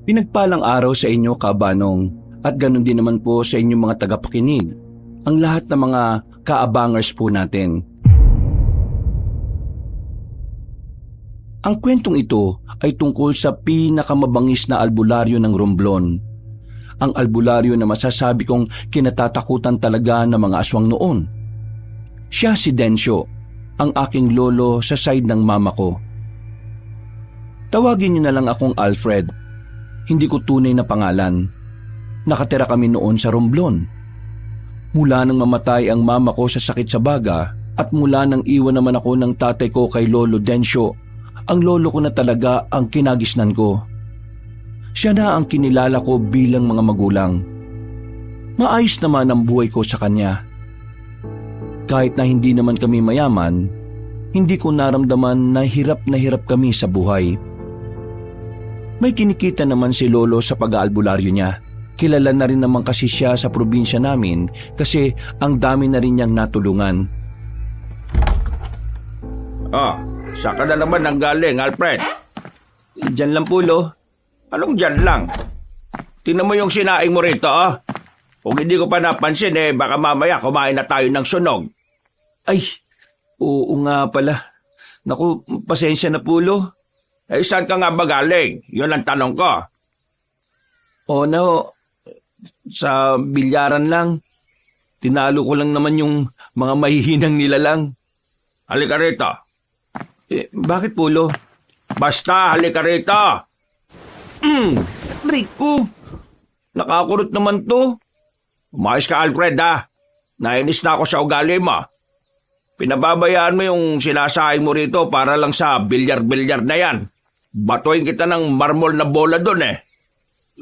Pinagpalang araw sa inyo, Kabanong, at ganun din naman po sa inyong mga tagapakinig, ang lahat ng mga kaabangers po natin. Ang kwentong ito ay tungkol sa pinakamabangis na albularyo ng Romblon. Ang albularyo na masasabi kong kinatatakutan talaga ng mga aswang noon. Siya si Densyo, ang aking lolo sa side ng mama ko. Tawagin niyo na lang akong Alfred. Hindi ko tunay na pangalan. Nakatira kami noon sa Romblon. Mula nang mamatay ang mama ko sa sakit sa baga at mula nang iwan naman ako ng tatay ko kay Lolo Densyo, ang lolo ko na talaga ang kinagisnan ko. Siya na ang kinilala ko bilang mga magulang. Maayos naman ang buhay ko sa kanya. Kahit na hindi naman kami mayaman, hindi ko naramdaman na hirap kami sa buhay. May kinikita naman si lolo sa pag-aalbularyo niya. Kilala na rin naman kasi siya sa probinsya namin kasi ang dami na rin niyang natulungan. Saan ka na naman nanggaling, Alfred? Diyan lang po, Lo. Anong dyan lang? Tingnan mo yung sinaing mo rito, Kung hindi ko pa napansin, baka mamaya kumain na tayo ng sunog. Ay, oo nga pala. Naku, pasensya na po, Lo. Saan ka nga ba galing? Yun ang tanong ko. O no, sa bilyaran lang. Tinalo ko lang naman yung mga mahihinang nilalang. Halika rito. Bakit po, Lo? Basta, halika rito. Rico, nakakurot naman to. Umayos ka, Alfred, Nainis na ako sa ugali mo. Pinababayaan mo yung sinasaing mo rito para lang sa bilyar-bilyar na yan. Batuin kita ng marmol na bola doon,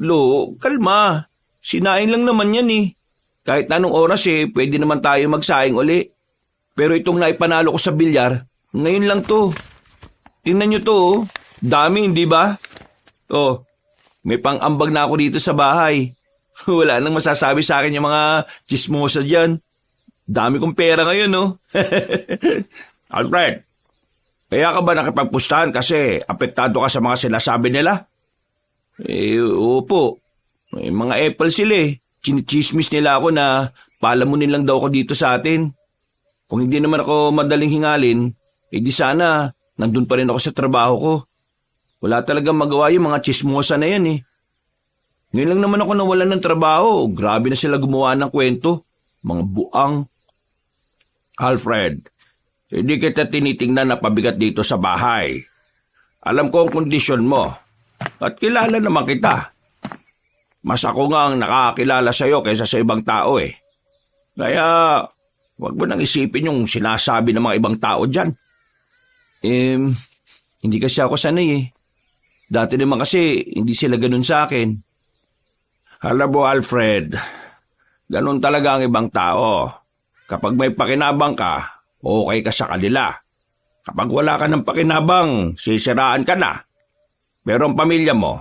Lo, kalma. Sinaing lang naman yan, Kahit anong oras, pwede naman tayo magsaing uli. Pero itong naipanalo ko sa bilyar, ngayon lang to. Tingnan nyo to, Dami, hindi ba? May pang-ambag na ako dito sa bahay. Wala nang masasabi sa akin yung mga chismosa dyan. Dami kong pera ngayon, Alfred, kaya ka ba nakipagpustahan kasi apektado ka sa mga sinasabi nila? Opo. May mga apple sila, Chinichismis nila ako na palamunin lang daw ako dito sa atin. Kung hindi naman ako madaling hingalin, di sana nandun pa rin ako sa trabaho ko. Wala talagang magawa yung mga chismosa na yan, Ngayon lang naman ako nawalan ng trabaho. Grabe na sila gumawa ng kwento. Mga buang. Alfred, hindi kita tinitingnan na pabigat dito sa bahay. Alam ko ang kondisyon mo. At kilala naman kita. Mas ako nga ang nakakilala sa'yo kaysa sa ibang tao, Kaya, wag mo nang isipin yung sinasabi ng mga ibang tao dyan. Hindi kasi ako sanay, Dati naman kasi hindi sila ganun sa akin. Alam mo, Alfred, ganun talaga ang ibang tao. Kapag may pakinabang ka, okay ka sa kanila. Kapag wala ka ng pakinabang, sisiraan ka na. Pero ang pamilya mo,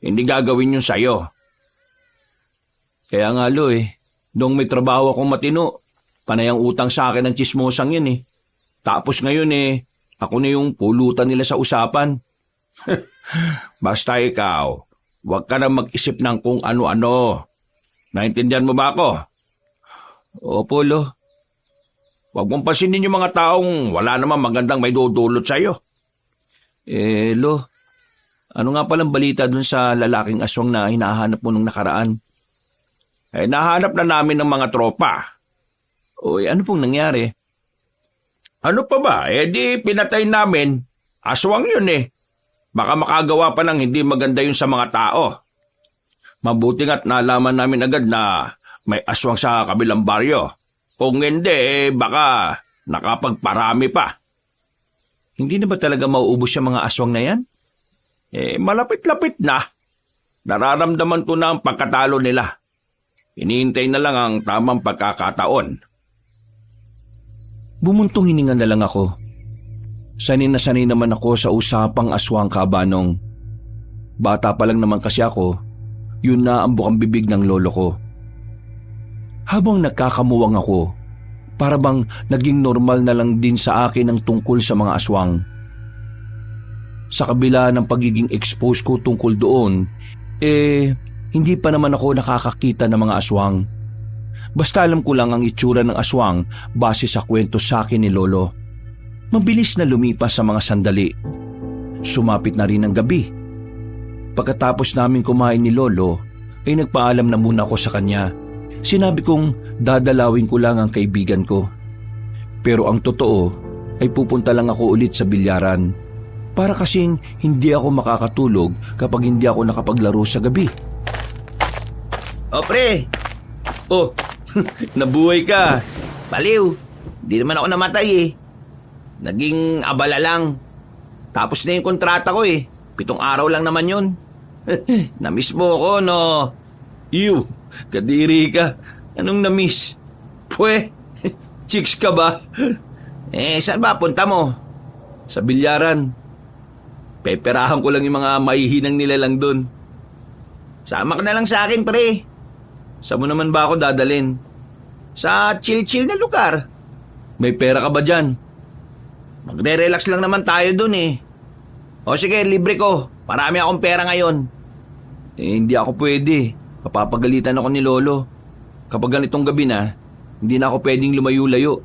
hindi gagawin yun sa'yo. Kaya nga, Lo, Noong may trabaho akong matino, panay ang utang sa akin ng chismosang yun, Tapos ngayon, ako na yung pulutan nila sa usapan. Basta ikaw, huwag ka na mag-isip ng kung ano-ano. Naintindihan mo ba ako? Opo, Lo. Huwag mong pansinin yung mga taong wala namang magandang may dudulot sa'yo. Lo, ano nga palang balita dun sa lalaking aswang na hinahanap mo nung nakaraan? Nahanap na namin ng mga tropa. Ano pong nangyari? Ano pa ba? Di pinatay namin. Aswang yun, Baka makagawa pa ng hindi maganda yun sa mga tao. Mabuti nga't nalaman namin agad na may aswang sa kabilang baryo. Kung hindi, baka nakapagparami pa. Hindi na ba talaga mauubos yung mga aswang na yan? Malapit-lapit na. Nararamdaman ko na ang pagkatalo nila. Hinihintay na lang ang tamang pagkakataon. Bumuntong hininga na lang ako. Sanay na sanay naman ako sa usapang aswang, Kabanong. Bata pa lang naman kasi ako, yun na ang bukang bibig ng lolo ko. Habang nagkakamuwang ako, para bang naging normal na lang din sa akin ang tungkol sa mga aswang. Sa kabila ng pagiging exposed ko tungkol doon, Hindi pa naman ako nakakakita ng mga aswang. Basta alam ko lang ang itsura ng aswang base sa kwento sa akin ni Lolo. Mabilis na lumipas sa mga sandali. Sumapit na rin ang gabi. Pagkatapos namin kumain ni Lolo, ay nagpaalam na muna ako sa kanya. Sinabi kong dadalawin ko lang ang kaibigan ko. Pero ang totoo ay pupunta lang ako ulit sa bilyaran. Para kasing hindi ako makakatulog kapag hindi ako nakapaglaro sa gabi. O pre! Oh, nabuhay ka. Baliw, di naman ako namatay eh. Naging abala lang. Tapos na yung kontrata ko eh. 7 araw lang naman yun. Namiss mo ako, no? Ew, kadiri ka. Anong namiss? Pwe, chicks ka ba? Saan ba punta mo? Sa bilyaran. Peperahan ko lang yung mga mahihinang nilalang doon. Sama ka na lang sa akin, pre. Saan mo naman ba ako dadalin? Sa chill-chill na lugar. May pera ka ba dyan? Magre-relax lang naman tayo doon eh. O sige, libre ko. Marami akong pera ngayon. Hindi ako pwede. Papapagalitan ako ni Lolo. Kapag ganitong gabi na, hindi na ako pwedeng lumayo-layo.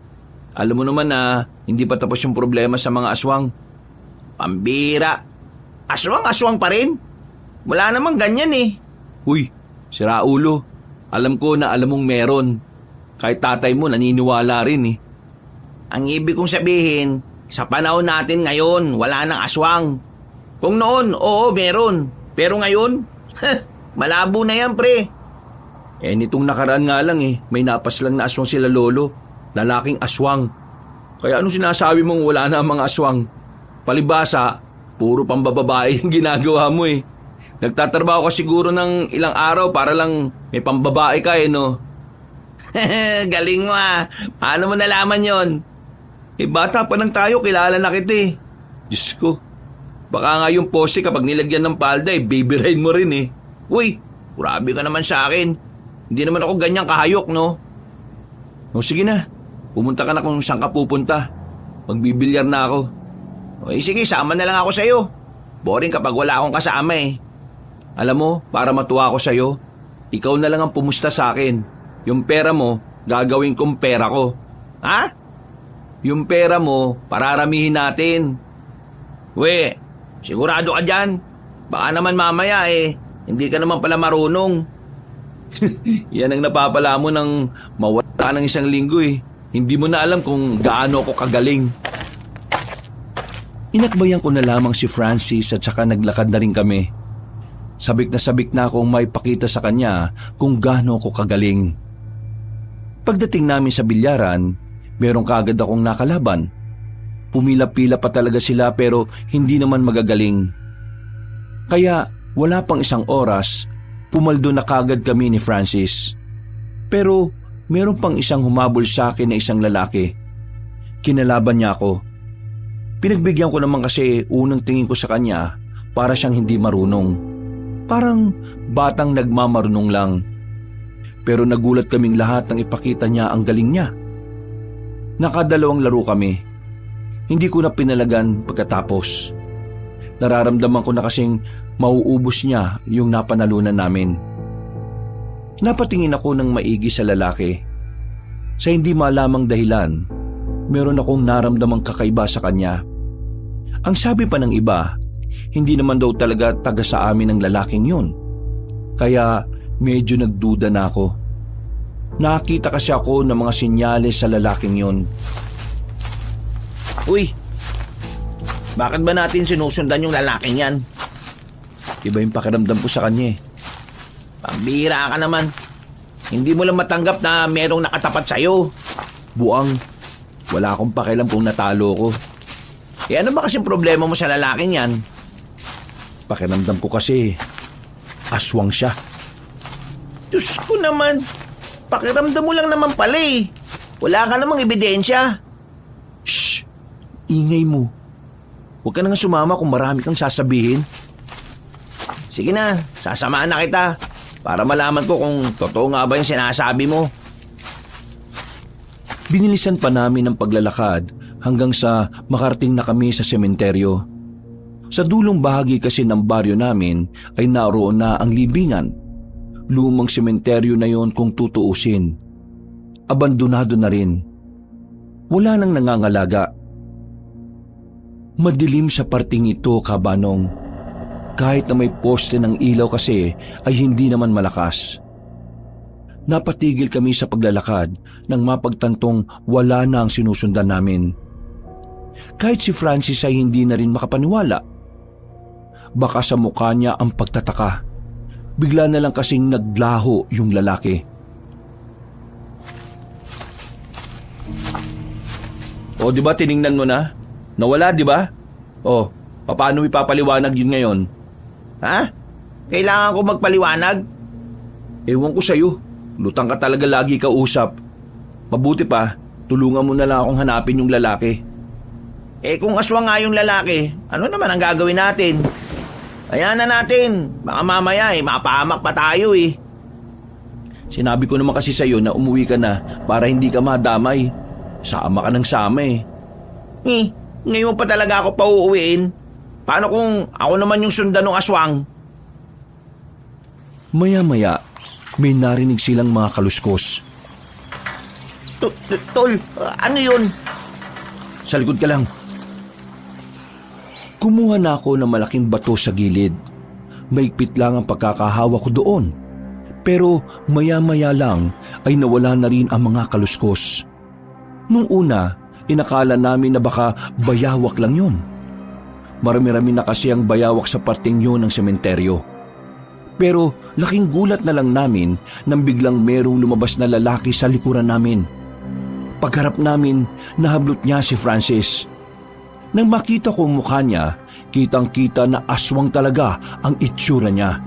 Alam mo naman na hindi pa tapos yung problema sa mga aswang. Pambira. Aswang-aswang pa rin? Wala namang ganyan eh. Uy, sira ulo. Alam ko na alam mong meron. Kahit tatay mo naniniwala rin eh. Ang ibig kong sabihin, sa panahon natin ngayon, wala nang aswang. Kung noon, oo, meron. Pero ngayon, malabo na yan, pre. Nitong nakaraan nga lang eh, may napas lang na aswang sila Lolo. Lalaking aswang. Kaya anong sinasabi mong wala na ang mga aswang? Palibasa, puro pambababae yung ginagawa mo eh. Nagtatrabaho ka siguro ng ilang araw para lang may pambabae ka eh, no? Galing mo ah. Paano mo nalaman yon? Bata pa lang tayo, kilala na kita eh. Diyos ko, baka nga yung poste kapag nilagyan ng palda eh, baby ride mo rin eh. Uy, grabe ka naman sa akin. Hindi naman ako ganyang kahayok, no? O sige na, pumunta ka na kung saan ka pupunta. Magbibilyar na ako. Sige, sama na lang ako sa'yo. Boring kapag wala akong kasama eh. Alam mo, para matuwa ako sa'yo, ikaw na lang ang pumusta sa akin. Yung pera mo, gagawin kong pera ko. Ha? Yung pera mo, pararamihin natin. We, sigurado ka dyan. Baka naman mamaya eh, hindi ka naman pala marunong. Yan ang napapala mo nang mawala ng 1 linggo eh. Hindi mo na alam kung gaano ako kagaling. Inakbayan ko na lamang si Francis at saka naglakad na rin kami. Sabik na akong may pakita sa kanya kung gaano ako kagaling. Pagdating namin sa bilyaran, meron kaagad akong nakalaban. Pumila-pila pa talaga sila pero hindi naman magagaling. Kaya wala pang 1 oras, pumaldo na kaagad kami ni Francis. Pero meron pang isang humabol sa akin na isang lalaki. Kinalaban niya ako. Pinagbigyan ko naman kasi unang tingin ko sa kanya para siyang hindi marunong. Parang batang nagmamarunong lang. Pero nagulat kaming lahat nang ipakita niya ang galing niya. Nakadalawang laro kami. Hindi ko na pinalagan pagkatapos. Nararamdaman ko na kasing mauubos niya yung napanalunan namin. Napatingin ako ng maigi sa lalaki. Sa hindi malamang dahilan, meron akong naramdamang kakaiba sa kanya. Ang sabi pa ng iba, hindi naman daw talaga taga sa amin ang lalaking yun. Kaya medyo nagduda na ako. Nakita kasi ako ng mga sinyales sa lalaking yun. Uy, bakit ba natin sinusundan yung lalaking yan? Iba yung pakiramdam ko sa kanya eh. Pambira ka naman. Hindi mo lang matanggap na merong nakatapat sa'yo. Buang, wala akong pakialam kung natalo ko. Ano ba kasing problema mo sa lalaking yan? Pakiramdam ko kasi aswang siya. Diyos ko naman, pakiramdam mo lang naman pala eh. Wala ka namang ebidensya. Shh, ingay mo. Huwag ka na nga sumama kung marami kang sasabihin. Sige na, sasamahan na kita para malaman ko kung totoo nga ba yung sinasabi mo. Binilisan pa namin ang paglalakad hanggang sa makarating na kami sa sementeryo. Sa dulong bahagi kasi ng baryo namin ay naroon na ang libingan. Lumang sementeryo na yon kung tutuusin. Abandonado na rin. Wala nang nangangalaga. Madilim sa parting ito, Kabanong. Kahit na may poste ng ilaw kasi ay hindi naman malakas. Napatigil kami sa paglalakad nang mapagtantong wala na ang sinusundan namin. Kahit si Francis ay hindi na rin makapaniwala. Baka sa mukha niya ang pagtataka. Bigla na lang kasing naglaho yung lalaki. O, di ba tiningnan mo na? Nawala, di ba? O, paano ipapaliwanag yun ngayon? Ha? Kailangan ko magpaliwanag? Ewan ko sa'yo. Lutang ka talaga lagi kausap. Mabuti pa, tulungan mo na lang akong hanapin yung lalaki. Kung aswang nga yung lalaki, ano naman ang gagawin natin? Ayan na natin. Baka mamaya mapahamak pa tayo eh. Sinabi ko naman kasi sa'yo na umuwi ka na para hindi ka madamay. Sama ka ng sama eh. Ngayon pa talaga ako pauuwiin. Paano kung ako naman yung sundan ng aswang? Maya-maya, may narinig silang mga kaluskos. Tol, ano yun? Sa likod ka lang. Kumuha na ako ng malaking bato sa gilid. Maigpit lang ang pagkakahawa ko doon. Pero maya-maya lang ay nawala na rin ang mga kaluskos. Nung una, inakala namin na baka bayawak lang yun. Marami-rami na kasi ang bayawak sa parting yun ng sementeryo. Pero laking gulat na lang namin nang biglang merong lumabas na lalaki sa likuran namin. Pagharap namin, nahablot niya si Francis. Nang makita ko ang mukha niya, kitang-kita na aswang talaga ang itsura niya.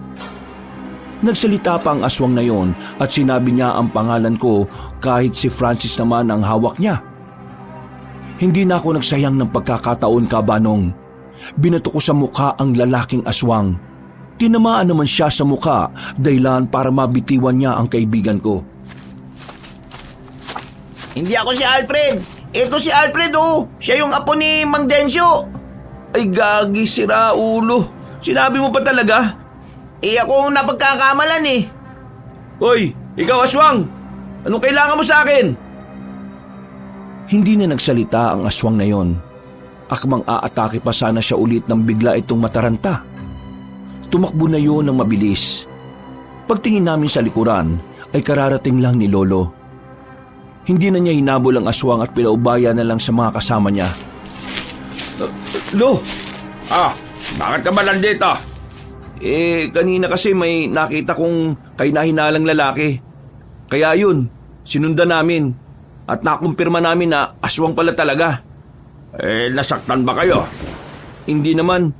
Nagsalita pa ang aswang na yon at sinabi niya ang pangalan ko kahit si Francis naman ang hawak niya. Hindi na ako nagsayang ng pagkakataon, Kabanong. Binato ko sa mukha ang lalaking aswang. Tinamaan naman siya sa mukha dahilan para mabitiwan niya ang kaibigan ko. Hindi ako si Alfred. Ito si Alfred oh. Siya yung apo ni Mang Densyo. Ay gagi, sira ulo. Sinabi mo pa talaga? Ako ang napagkakamalan eh. Hoy, ikaw aswang! Anong kailangan mo sa akin? Hindi na nagsalita ang aswang na yon. Akmang aatake pa sana siya ulit nang bigla itong mataranta. Tumakbo na yon ng mabilis. Pagtingin namin sa likuran ay kararating lang ni Lolo. Hindi na niya hinabol ang aswang at pinaubaya na lang sa mga kasama niya. Lo! Bakit ka ba nandito? Kanina kasi may nakita kong kahinahinalang lalaki. Kaya yun, sinundan namin. At nakumpirma namin na aswang pala talaga. Nasaktan ba kayo? Hindi naman.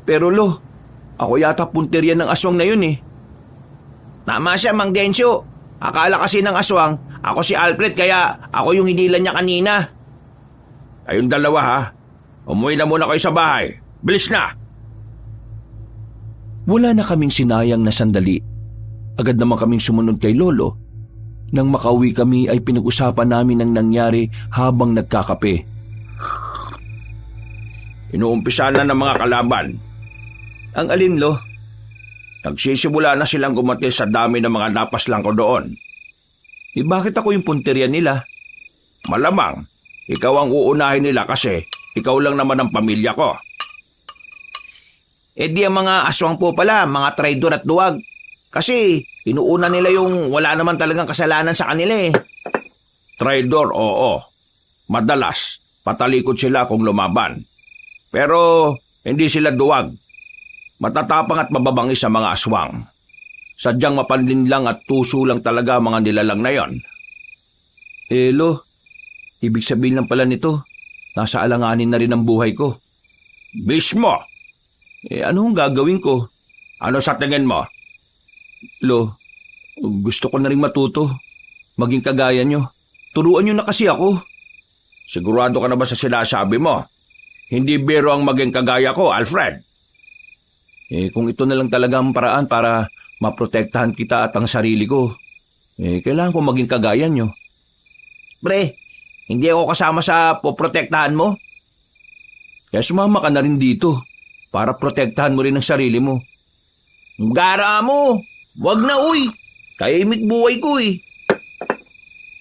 Pero Lo, ako yata punteriya ng aswang na yun eh. Tama siya, Mang Densyo. Akala kasi ng aswang, ako si Alfred kaya ako yung hinilan niya kanina. Kayong dalawa ha. Umuwi na muna kayo sa bahay. Bilis na! Wala na kaming sinayang na sandali. Agad naman kaming sumunod kay Lolo. Nang makauwi kami ay pinag-usapan namin ang nangyari habang nagkakape. Inuumpisa na ng mga kalaban. Ang alin, Lo? Nagsisimula na silang gumati sa dami ng mga napaslang ko doon. Bakit ako yung punteriya nila? Malamang, ikaw ang uunahin nila kasi ikaw lang naman ang pamilya ko. Di ang mga aswang po pala, mga traidor at duwag. Kasi inuuna nila yung wala naman talagang kasalanan sa kanila eh. Traidor, oo. Madalas, patalikod sila kung lumaban. Pero hindi sila duwag. Matatapang at mababangis sa mga aswang. Sadyang mapanlinlang at tuso lang talaga mga nilalang na yon. Lo, ibig sabihin lang pala nito, nasa alanganin na rin ang buhay ko. Mismo! Ano ang gagawin ko? Ano sa tingin mo? Lo, gusto ko na rin matuto. Maging kagaya nyo. Turuan nyo na kasi ako. Sigurado ka na ba sa sinasabi mo? Hindi biro ang maging kagaya ko, Alfred. Kung ito na lang talaga ang paraan para maprotektahan kita at ang sarili ko, kailangan ko maging kagaya nyo. Pre, hindi ako kasama sa poprotektahan mo? Kaya sumama ka na rin dito. para protektahan mo rin ang sarili mo. Ang gara mo! Wag na uy! Kaimik buhay ko eh.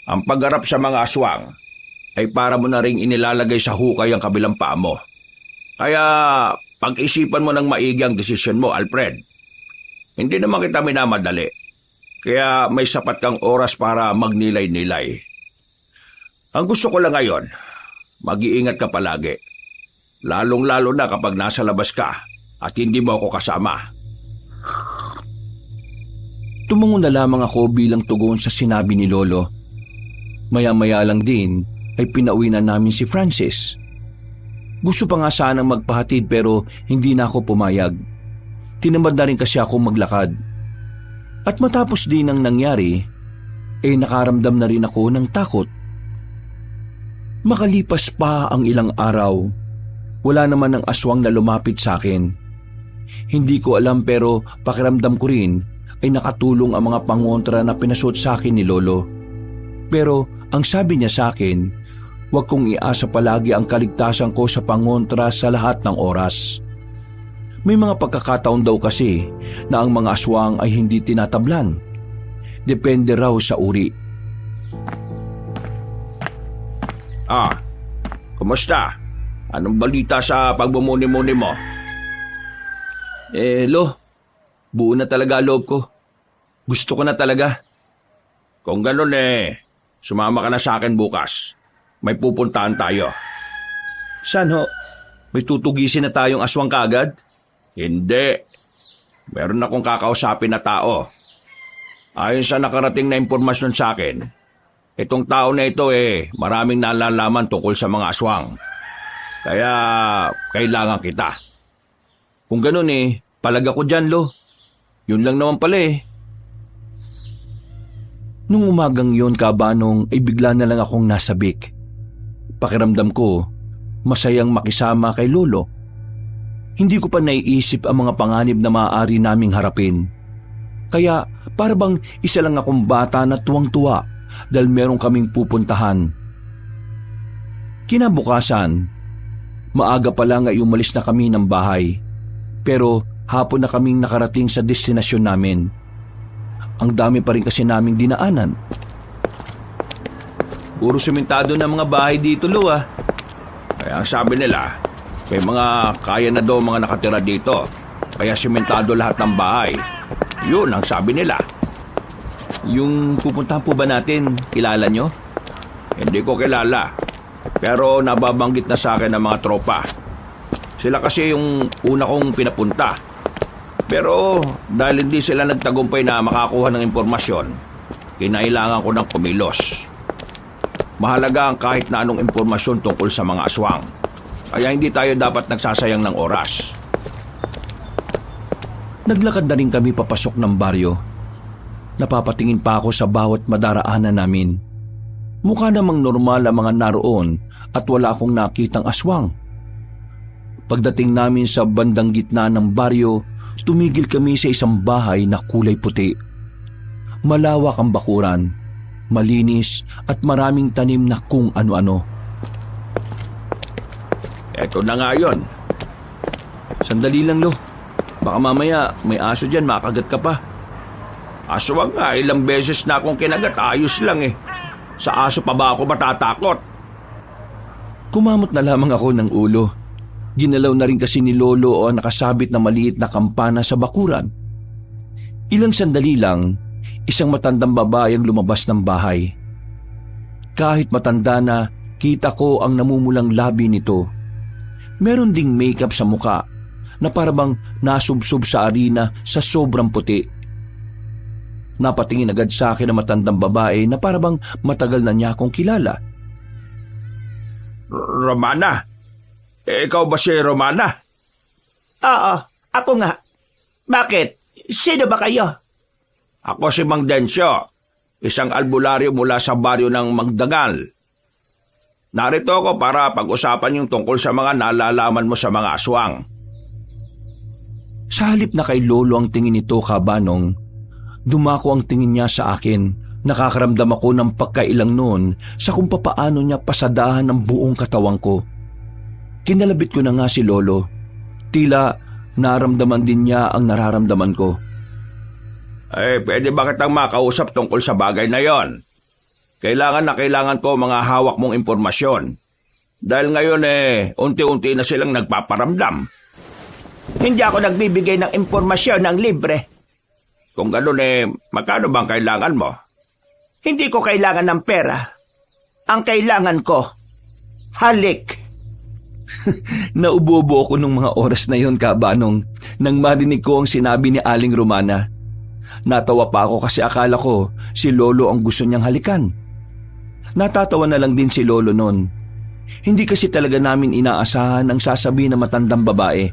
Ang pagharap sa mga aswang ay para mo na ring inilalagay sa hukay ang kabilang paa mo. Kaya pag-isipan mo ng maigi ang desisyon mo, Alfred. Hindi naman kita minamadali. Kaya may sapat kang oras para magnilay-nilay. Ang gusto ko lang ngayon, mag-iingat ka palagi. Lalong-lalo na kapag nasa labas ka at hindi mo ako kasama. Tumango na lamang ako bilang tugon sa sinabi ni Lolo. Maya-maya lang din ay pinauwi na namin si Francis. Gusto pa nga sanang magpahatid pero hindi na ako pumayag. Tinamad na rin kasi ako maglakad. At matapos din ang nangyari, nakaramdam na rin ako ng takot. Makalipas pa ang ilang araw, wala naman ang aswang na lumapit sa akin. Hindi ko alam pero pakiramdam ko rin ay nakatulong ang mga pangontra na pinasuot sa akin ni Lolo. Pero ang sabi niya sa akin, huwag kong iasa palagi ang kaligtasan ko sa pangontra sa lahat ng oras. May mga pagkakataon daw kasi na ang mga aswang ay hindi tinatablan. Depende raw sa uri. Kumusta? Anong balita sa pagbumuni-muni mo? Lo, buo na talaga loob ko. Gusto ko na talaga. Kung ganun sumama ka na sa akin bukas. May pupuntahan tayo. Saan ho? May tutugisin na tayong aswang kaagad? Hindi. Meron akong kakausapin na tao. Ayon sa nakarating na impormasyon sa akin, itong tao na ito maraming nalalaman tungkol sa mga aswang. Kaya kailangan kita. Kung ganun palag ako dyan, Lo. Yun lang naman pala Nung umagang yun, Kabanong, ay bigla na lang akong nasabik. Pakiramdam ko, masayang makisama kay Lolo. Hindi ko pa naiisip ang mga panganib na maaari naming harapin. Kaya para bang isa lang akong bata na tuwang-tuwa dahil meron kaming pupuntahan. Kinabukasan, maaga pa lang ay umalis na kami ng bahay. Pero hapon na kaming nakarating sa destinasyon namin. Ang dami pa rin kasi naming dinaanan. Puro sementado na mga bahay dito, Lo. Kaya ang sabi nila, may mga kaya na daw mga nakatira dito. Kaya sementado lahat ng bahay. Yun ang sabi nila. Yung pupuntahan po ba natin, kilala nyo? Hindi ko kilala. Pero nababanggit na sa akin ng mga tropa. Sila kasi yung una kong pinapunta. Pero dahil hindi sila nagtagumpay na makakuha ng impormasyon, kinailangan ko ng kumilos. Mahalaga ang kahit na anong impormasyon tungkol sa mga aswang. Kaya hindi tayo dapat nagsasayang ng oras. Naglakad na rin kami papasok ng baryo. Napapatingin pa ako sa bawat madaraanan namin. Mukha namang normal ang mga naroon at wala akong nakitang aswang. Pagdating namin sa bandang gitna ng baryo, tumigil kami sa isang bahay na kulay puti. Malawak ang bakuran, malinis at maraming tanim na kung ano-ano. Eto na nga yun. Sandali lang, Lo. Baka mamaya may aso dyan, makagat ka pa. Aswang nga, ilang beses na akong kinagat, ayos lang Sa aso pa ba ako matatakot? Kumamot na lamang ako ng ulo. Ginalaw na rin kasi ni Lolo ang nakasabit na maliit na kampana sa bakuran. Ilang sandali lang, isang matandang babae ang lumabas ng bahay. Kahit matanda na, kita ko ang namumulang labi nito. Meron ding makeup sa muka na parabang nasubsob sa arena sa sobrang puti. Napatingin agad sa akin ang matandang babae na parabang matagal na niya akong kilala. Romana? Ikaw ba si Romana? Oo, ako nga. Bakit? Sino ba kayo? Ako si Mang Densyo, isang albularyo mula sa baryo ng Magdangal. Narito ako para pag-usapan yung tungkol sa mga nalalaman mo sa mga aswang. Sa halip na kay Lolo ang tingin nito, Kabanong, dumako ang tingin niya sa akin. Nakakaramdam ako ng pagkailang noon sa kung papaano niya pasadahan ng buong katawang ko. Kinalabit ko na nga si Lolo. Tila naramdaman din niya ang nararamdaman ko. Pwede ba kitang makausap tungkol sa bagay na yon? Kailangan ko mga hawak mong impormasyon. Dahil ngayon unti-unti na silang nagpaparamdam. Hindi ako nagbibigay ng impormasyon ng libre. Kung gano'n magkano bang kailangan mo? Hindi ko kailangan ng pera. Ang kailangan ko, halik. Naubo-ubo ako nung mga oras na yon, Kabanong, nang marinig ko ang sinabi ni Aling Romana. Natawa pa ako kasi akala ko si Lolo ang gusto niyang halikan. Natatawa na lang din si Lolo noon. Hindi kasi talaga namin inaasahan ang sasabihin ng matandang babae.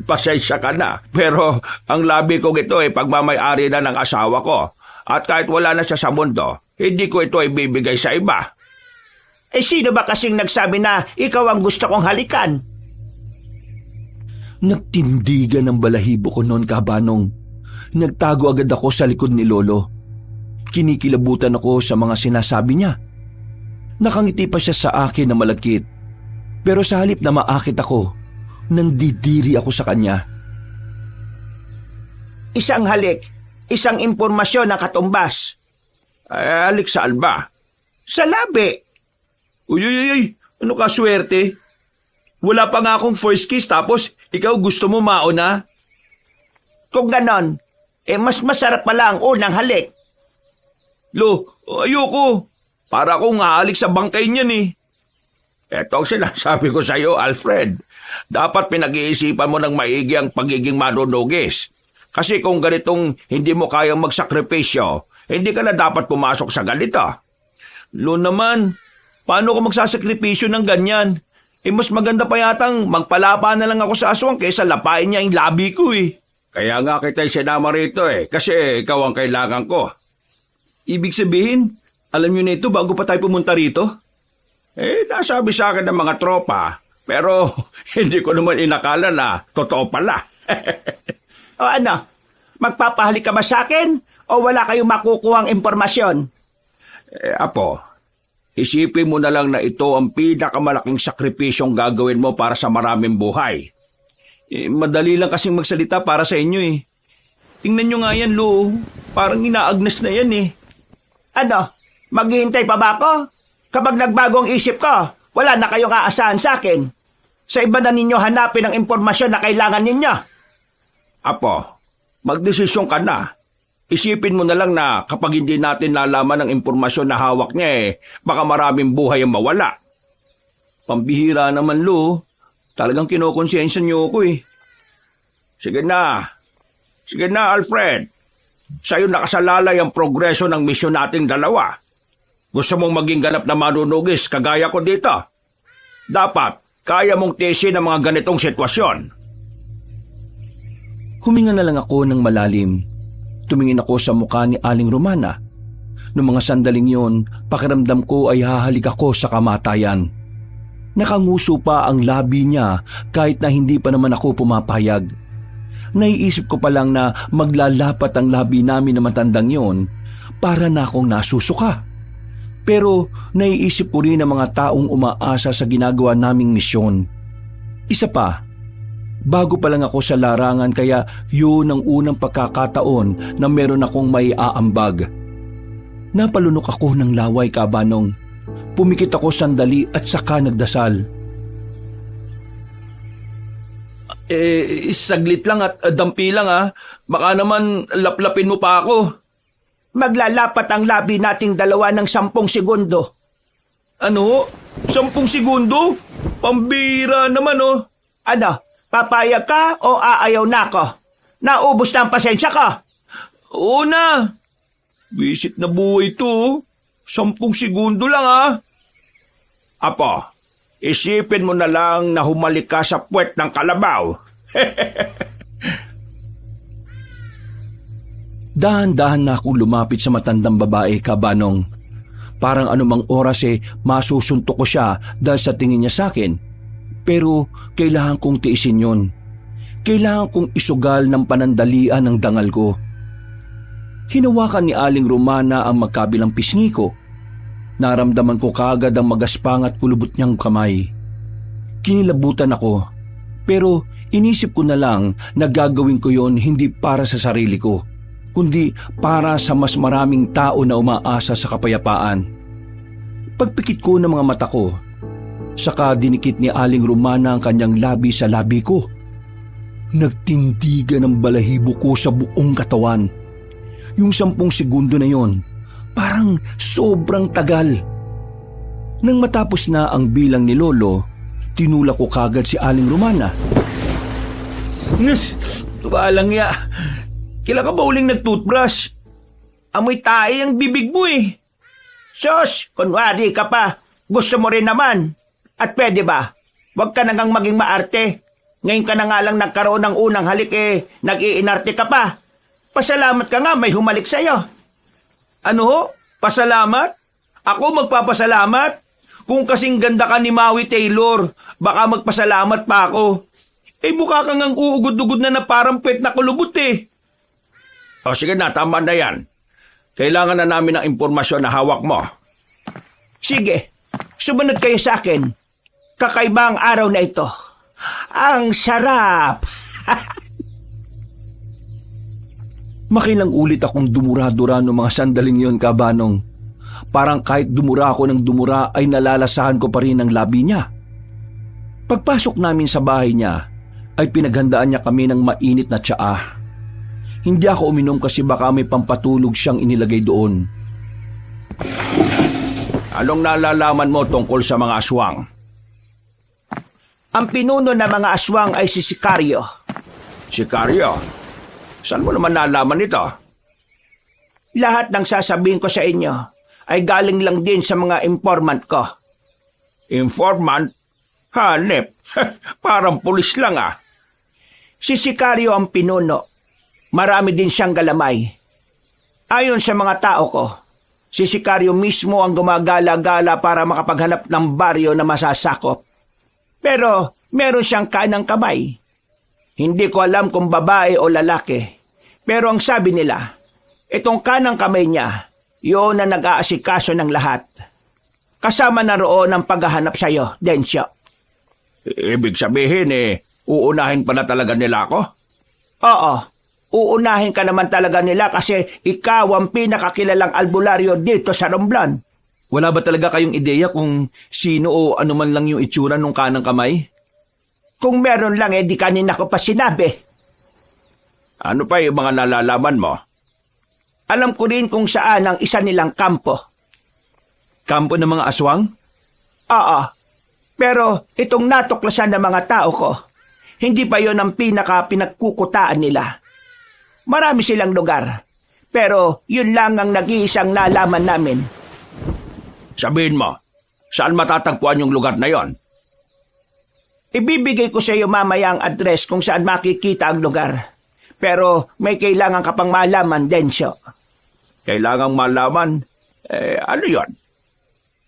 Pasensya ka na. Pero ang labi kong ito pagmamay-ari na ng asawa ko. At kahit wala na siya sa mundo, hindi ko ito ibibigay sa iba. Sino ba kasing nagsabi na ikaw ang gusto kong halikan? Nagtindigan ang balahibo ko noon, Kabanong. Nagtago agad ako sa likod ni Lolo. Kinikilabutan ako sa mga sinasabi niya. Nakangiti pa siya sa akin na malagkit. Pero sa halip na maakit ako, nandidiri ako sa kanya. Isang halik, isang impormasyon na katumbas. Halik saan ba? Sa labi. Uy, ano ka swerte? Wala pa nga akong first kiss tapos ikaw gusto mo mauna? Kung ganon, mas masarap pala ang unang halik. Lo, ayoko. Para akong halik sa bangkay niyan Eto ang sinasabi ko sa iyo, Alfred. Dapat pinag-iisipan mo ng maigi ang pagiging manunugis. Kasi kung ganitong hindi mo kayang magsakripisyo, hindi ka na dapat pumasok sa ganito. Lo naman, paano ko magsasakripisyo ng ganyan? Mas maganda pa yatang magpalapa na lang ako sa aswang kaysa lapain niya yung labi ko Kaya nga kita sinama rito kasi ikaw ang kailangan ko. Ibig sabihin, alam niyo na ito bago pa tayo pumunta rito? Nasabi sa akin ng mga tropa, pero hindi ko naman inakala na totoo pala. O ano, magpapahalik ka ba sa akin o wala kayong makukuhang impormasyon? Apo, isipin mo na lang na ito ang pinakamalaking sakripisyong gagawin mo para sa maraming buhay. Madali lang kasing magsalita para sa inyo Tingnan nyo nga yan, Lo. Parang inaagnas na yan Ano, maghihintay pa ba ako? Kapag nagbago ang isip ko, wala na kayong aasahan sa akin. Sa iba na ninyo hanapin ang impormasyon na kailangan ninyo. Apo, magdesisyon ka na. Isipin mo na lang na kapag hindi natin nalaman ang impormasyon na hawak niya baka maraming buhay ang mawala. Pambihira naman, Lo. Talagang kinokonsensya niyo ako Sige na, Alfred. Sa'yo nakasalalay ang progreso ng misyon nating dalawa. Gusto mong maging ganap na manunugis kagaya ko dito? Dapat, kaya mong tiisin ang mga ganitong sitwasyon. Huminga na lang ako ng malalim. Tumingin ako sa mukha ni Aling Romana. Noong mga sandaling yon, pakiramdam ko ay hahalik ako sa kamatayan. Nakanguso pa ang labi niya kahit na hindi pa naman ako pumapayag. Naiisip ko pa lang na maglalapat ang labi namin na matandang yon para na akong nasusuka. Pero naiisip ko rin ang mga taong umaasa sa ginagawa naming misyon. Isa pa, bago pa lang ako sa larangan kaya yun ang unang pagkakataon na meron akong may aambag. Napalunok ako ng laway, Kabanong. Pumikit ako sandali at saka nagdasal. Saglit lang at dampi lang Baka naman laplapin mo pa ako. Maglalapat ang labi nating dalawa ng 10 segundo. Ano? 10 segundo? Pambira naman Ano? Papayag ka o aayaw na ako? Naubos na ang pasensya ka? Oo na. Visit na buhay to 10 segundo lang Apo, isipin mo na lang na humalik ka sa puwet ng kalabaw. Dahan-dahan na akong lumapit sa matandang babae, Kabanong. Parang anumang oras masusuntok ko siya dahil sa tingin niya sa akin. Pero kailangan kong tiisin yun. Kailangan kong isugal ng panandalian ng dangal ko. Hinawakan ni Aling Romana ang magkabilang pisngi ko. Naramdaman ko kaagad ang magaspang at kulubot niyang kamay. Kinilabutan ako. Pero inisip ko na lang na gagawin ko yon hindi para sa sarili ko, kundi para sa mas maraming tao na umaasa sa kapayapaan. Pagpikit ko ng mga mata ko, saka dinikit ni Aling Romana ang kanyang labi sa labi ko. Nagtindigan ang balahibo ko sa buong katawan. Yung 10 segundo na yon, parang sobrang tagal. Nang matapos na ang bilang ni Lolo, tinulak ko kagad si Aling Romana. Tubalang ya. Kila ka ba uling nag-toothbrush? Amoy tae ang bibig mo eh. Sos, kunwari ka pa. Gusto mo rin naman. At pwede ba? Huwag ka nagang maging maarte. Ngayon ka na nga lang nagkaroon ng unang halik nag-iinarte ka pa. Pasalamat ka nga, may humalik sa'yo. Ano ho? Pasalamat? Ako magpapasalamat? Kung kasing ganda ka ni Maui Taylor, baka magpasalamat pa ako. Mukha kang ang uugod-ugod na parang pet na kulubot eh. O sige na, tama na yan. Kailangan na namin ng impormasyon na hawak mo. Sige, sumunod kayo sa akin. Kakaiba ang araw na ito. Ang sarap! Makilang ulit akong dumura-dura noong mga sandaling yon, Kabanong. Parang kahit dumura ako ng dumura ay nalalasahan ko pa rin ang labi niya. Pagpasok namin sa bahay niya, ay pinaghandaan niya kami ng mainit na tsaa. Hindi ako uminom kasi baka may pampatulog siyang inilagay doon. Anong nalalaman mo tungkol sa mga aswang? Ang pinuno ng mga aswang ay si Sicario. Sicario? Saan mo naman nalaman ito? Lahat ng sasabihin ko sa inyo ay galing lang din sa mga informant ko. Informant? Hanep, parang pulis lang ah. Si Sicario ang pinuno. Marami din siyang galamay. Ayon sa mga tao ko, si Sicario mismo ang gumagala-gala para makapaghanap ng baryo na masasakop. Pero meron siyang kanang kamay. Hindi ko alam kung babae o lalaki. Pero ang sabi nila, itong kanang kamay niya, yun na nag-aasikaso ng lahat. Kasama na roon ang paghahanap sa iyo, Densyo. Ibig sabihin uunahin pala talaga nila ako? Oo, uunahin ka naman talaga nila kasi ikaw ang pinakakilalang albularyo dito sa Romblon. Wala ba talaga kayong ideya kung sino o ano man lang yung itsura nung kanang kamay? Kung meron lang di kanina ko pa sinabi. Ano pa yung mga nalalaman mo? Alam ko rin kung saan ang isa nilang kampo. Kampo ng mga aswang? Oo, pero itong natuklasan ng mga tao ko, hindi pa yon ang pinagkukutaan nila. Marami silang lugar, pero yun lang ang nag-iisang nalaman namin. Sabihin mo, saan matatagpuan yung lugar na yon? Ibibigay ko sa iyo mamaya ang address kung saan makikita ang lugar. Pero may kailangan ka pang malaman, Densyo. Kailangang malaman? Ano yon?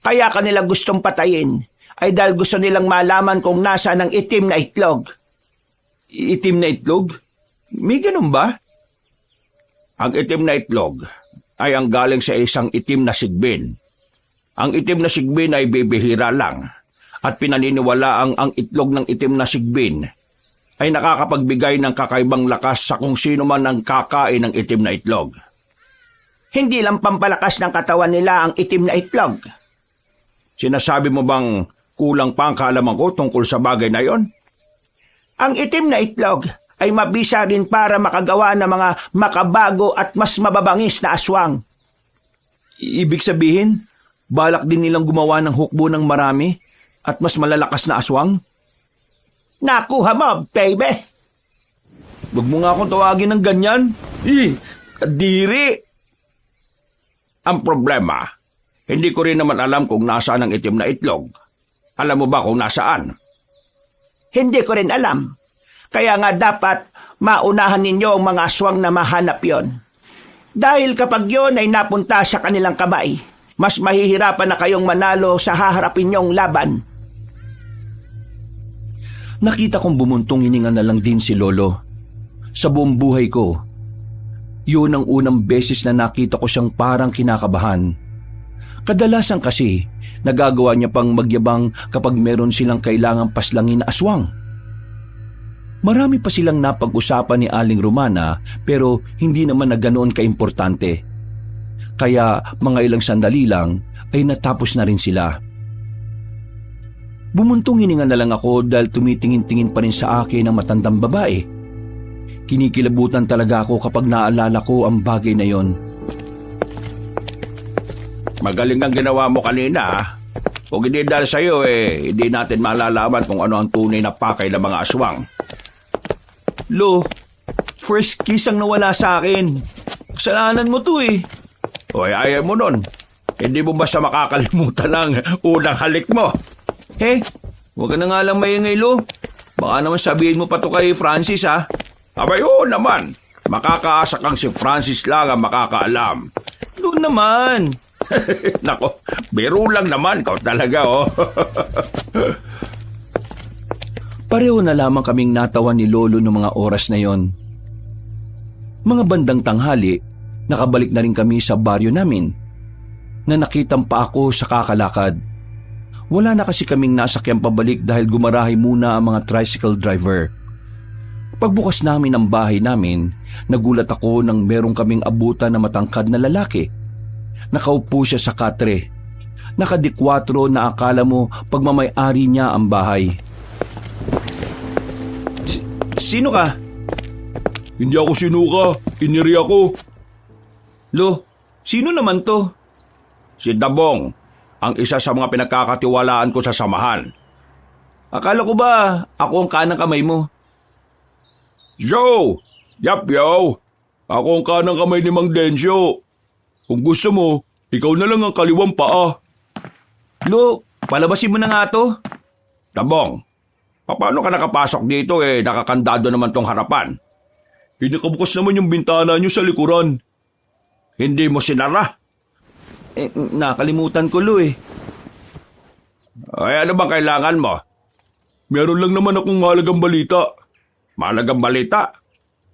Kaya kanila gustong patayin ay dahil gusto nilang malaman kung nasaan ang itim na itlog. Itim na itlog? May ganun ba? Ang itim na itlog ay ang galing sa isang itim na sigbin. Ang itim na sigbin ay bibihira lang at pinaniniwalaang ang itlog ng itim na sigbin ay nakakapagbigay ng kakaibang lakas sa kung sino man ang kakain ng itim na itlog. Hindi lang pampalakas ng katawan nila ang itim na itlog. Sinasabi mo bang kulang pa ang kaalaman ko tungkol sa bagay na yon? Ang itim na itlog ay mabisa rin para makagawa ng mga makabago at mas mababangis na aswang. Ibig sabihin, balak din nilang gumawa ng hukbo ng marami at mas malalakas na aswang? Nakuha mo, baby! Huwag mo nga akong tawagin ng ganyan. Kadiri! Ang problema, hindi ko rin naman alam kung nasaan ang itim na itlog. Alam mo ba kung nasaan? Hindi ko rin alam. Kaya nga dapat maunahan ninyo ang mga aswang na mahanap yon. Dahil kapag yon ay napunta sa kanilang kamay, mas mahihirapan na kayong manalo sa haharapin nyong laban. Nakita kong bumuntong hininga na lang din si Lolo. Sa buong buhay ko, yun ang unang beses na nakita ko siyang parang kinakabahan. Kadalasan kasi, nagagawa niya pang magyabang kapag meron silang kailangang paslangin na aswang. Marami pa silang napag-usapan ni Aling Romana pero hindi naman na ganoon kaimportante. Kaya mga ilang sandali lang ay natapos na rin sila. Bumuntong hininga na lang ako dahil tumitingin-tingin pa rin sa akin ang matandang babae. Kinikilabutan talaga ako kapag naalala ko ang bagay na yon. Magaling ang ginawa mo kanina, ah. Kung hindi dahil sa'yo, hindi natin malalaman kung ano ang tunay na pakay ng mga aswang. Lo, first kiss ang nawala sa akin. Kasalanan mo to eh. Hoy, ayaw mo nun. Hindi mo basta makakalimutan ang unang halik mo. Huwag ka na nga lang maingay, Lo. Baka naman sabihin mo pa to kay Francis, ha? Abay, oo naman. Makakaasa kang si Francis lang ang makakaalam. Lo naman. Nako, biro lang naman. Ikaw talaga, oh. Pareho na lamang kaming natawan ni Lolo noong mga oras na yon. Mga bandang tanghali, nakabalik na rin kami sa baryo namin. Nanakitang pa ako sa kakalakad. Wala na kasi kaming nasakyang pabalik dahil gumarahay muna ang mga tricycle driver. Pagbukas namin ng bahay namin, nagulat ako nang merong kaming abutan na matangkad na lalaki. Nakaupo siya sa katre. Nakadikwatro na akala mo pagmamay-ari niya ang bahay. Sino ka? Hindi ako sinuka. Iniri ako. Lo, sino naman to? Si Dabong, ang isa sa mga pinagkakatiwalaan ko sa samahan. Akala ko ba ako ang kanang kamay mo? Joe! Yap, yo! Ako ang kanang kamay ni Mang Densyo. Kung gusto mo, ikaw na lang ang kaliwang paa. Lo, palabasin mo na nga to. Dabong, paano ka nakapasok dito nakakandado naman tong harapan? Nakabukas naman yung bintana nyo sa likuran. Hindi mo sinara? Nakalimutan ko, Lo eh. Ay, ano bang kailangan mo? Meron lang naman akong mahalagang balita. Mahalagang balita?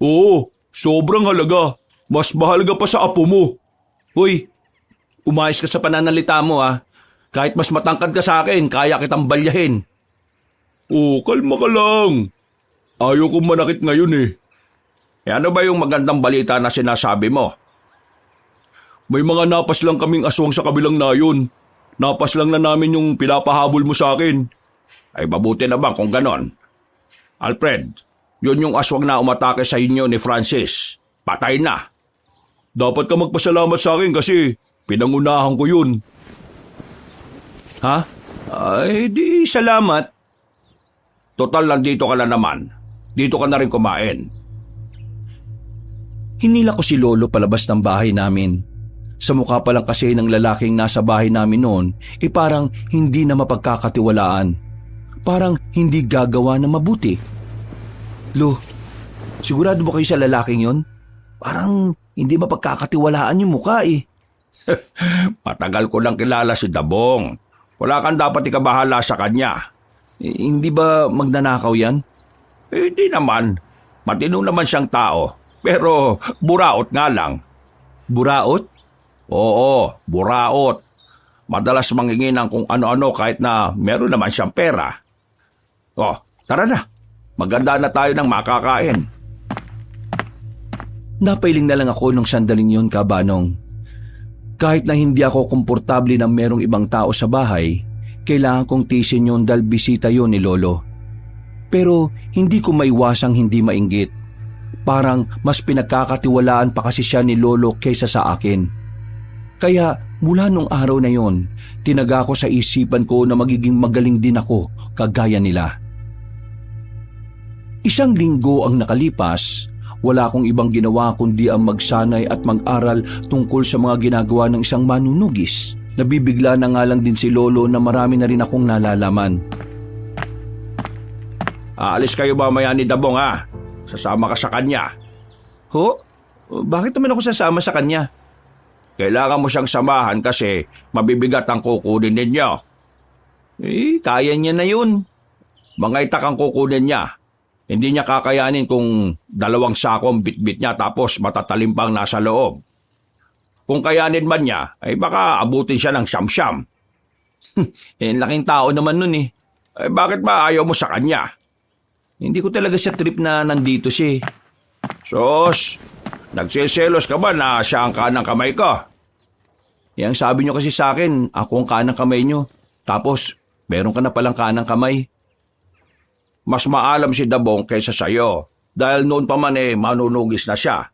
Oo, sobrang halaga. Mas mahalaga pa sa apo mo. Uy, umayos ka sa pananalita mo ha. Kahit mas matangkad ka sa akin, kaya kitang balyahin. Oo, kalma ka lang. Ayaw kong manakit ngayon eh. Ano ba yung magandang balita na sinasabi mo? May mga napas lang kaming aswang sa kabilang nayon. Napas lang na namin yung pinapahabol mo sa akin. Ay mabuti na ba kung ganon? Alfred, yun yung aswang na umatake sa inyo ni Francis. Patay na. Dapat ka magpasalamat sa akin kasi pinangunahan ko yun. Ha? Ay, di salamat. Total, nandito ka na naman. Dito ka na rin kumain. Hinila ko si Lolo palabas ng bahay namin. Sa mukha pa lang kasi ng lalaking nasa bahay namin noon, parang hindi na mapagkakatiwalaan. Parang hindi gagawa na mabuti. Lo, sigurado ba kayo sa lalaking yon? Parang hindi mapagkakatiwalaan yung mukha eh. Matagal ko lang kilala si Dabong. Wala kang dapat ikabahala sa kanya. Hindi ba magnanakaw yan? Hindi naman. Matino naman siyang tao. Pero buraot nga lang. Buraot? Oo, buraot. Madalas mangingin ng kung ano-ano kahit na meron naman siyang pera. Oh, tara na. Maganda na tayo ng makakain. Napailing na lang ako nung sandaling yon, Kabanong. Kahit na hindi ako komportable na merong ibang tao sa bahay, kailangan kong tiisin yun dahil bisita yon ni Lolo. Pero hindi ko maiwasang hindi mainggit. Parang mas pinagkakatiwalaan pa kasi siya ni Lolo kaysa sa akin. Kaya mula nung araw na yon, tinaga ko sa isipan ko na magiging magaling din ako kagaya nila. Isang linggo ang nakalipas, wala akong ibang ginawa kundi ang magsanay at mag-aral tungkol sa mga ginagawa ng isang manunugis. Nabibigla na nga lang din si Lolo na marami na rin akong nalalaman. Aalis kayo mamaya ni Dabong ha? Sasama ka sa kanya. Ho? Bakit naman ako sasama sa kanya? Kailangan mo siyang samahan kasi mabibigat ang kukunin ninyo. Kaya niya na yun. Mga itak ang kukunin niya. Hindi niya kakayanin kung 2 sako ang bitbit niya tapos matatalim pang nasa loob. Kung kayanin man niya, ay baka abutin siya ng siyam-siyam. Laking tao naman nun eh. Bakit ba ayaw mo sa kanya? Hindi ko talaga sa trip na nandito siya eh. Sos, nagsiselos ka ba na siya ang kanang kamay ko? Yang sabi nyo kasi sa akin, ako ang kanang kamay nyo. Tapos, meron ka na palang kanang kamay. Mas maalam si Dabong kaysa sa'yo dahil noon pa man manunugis na siya.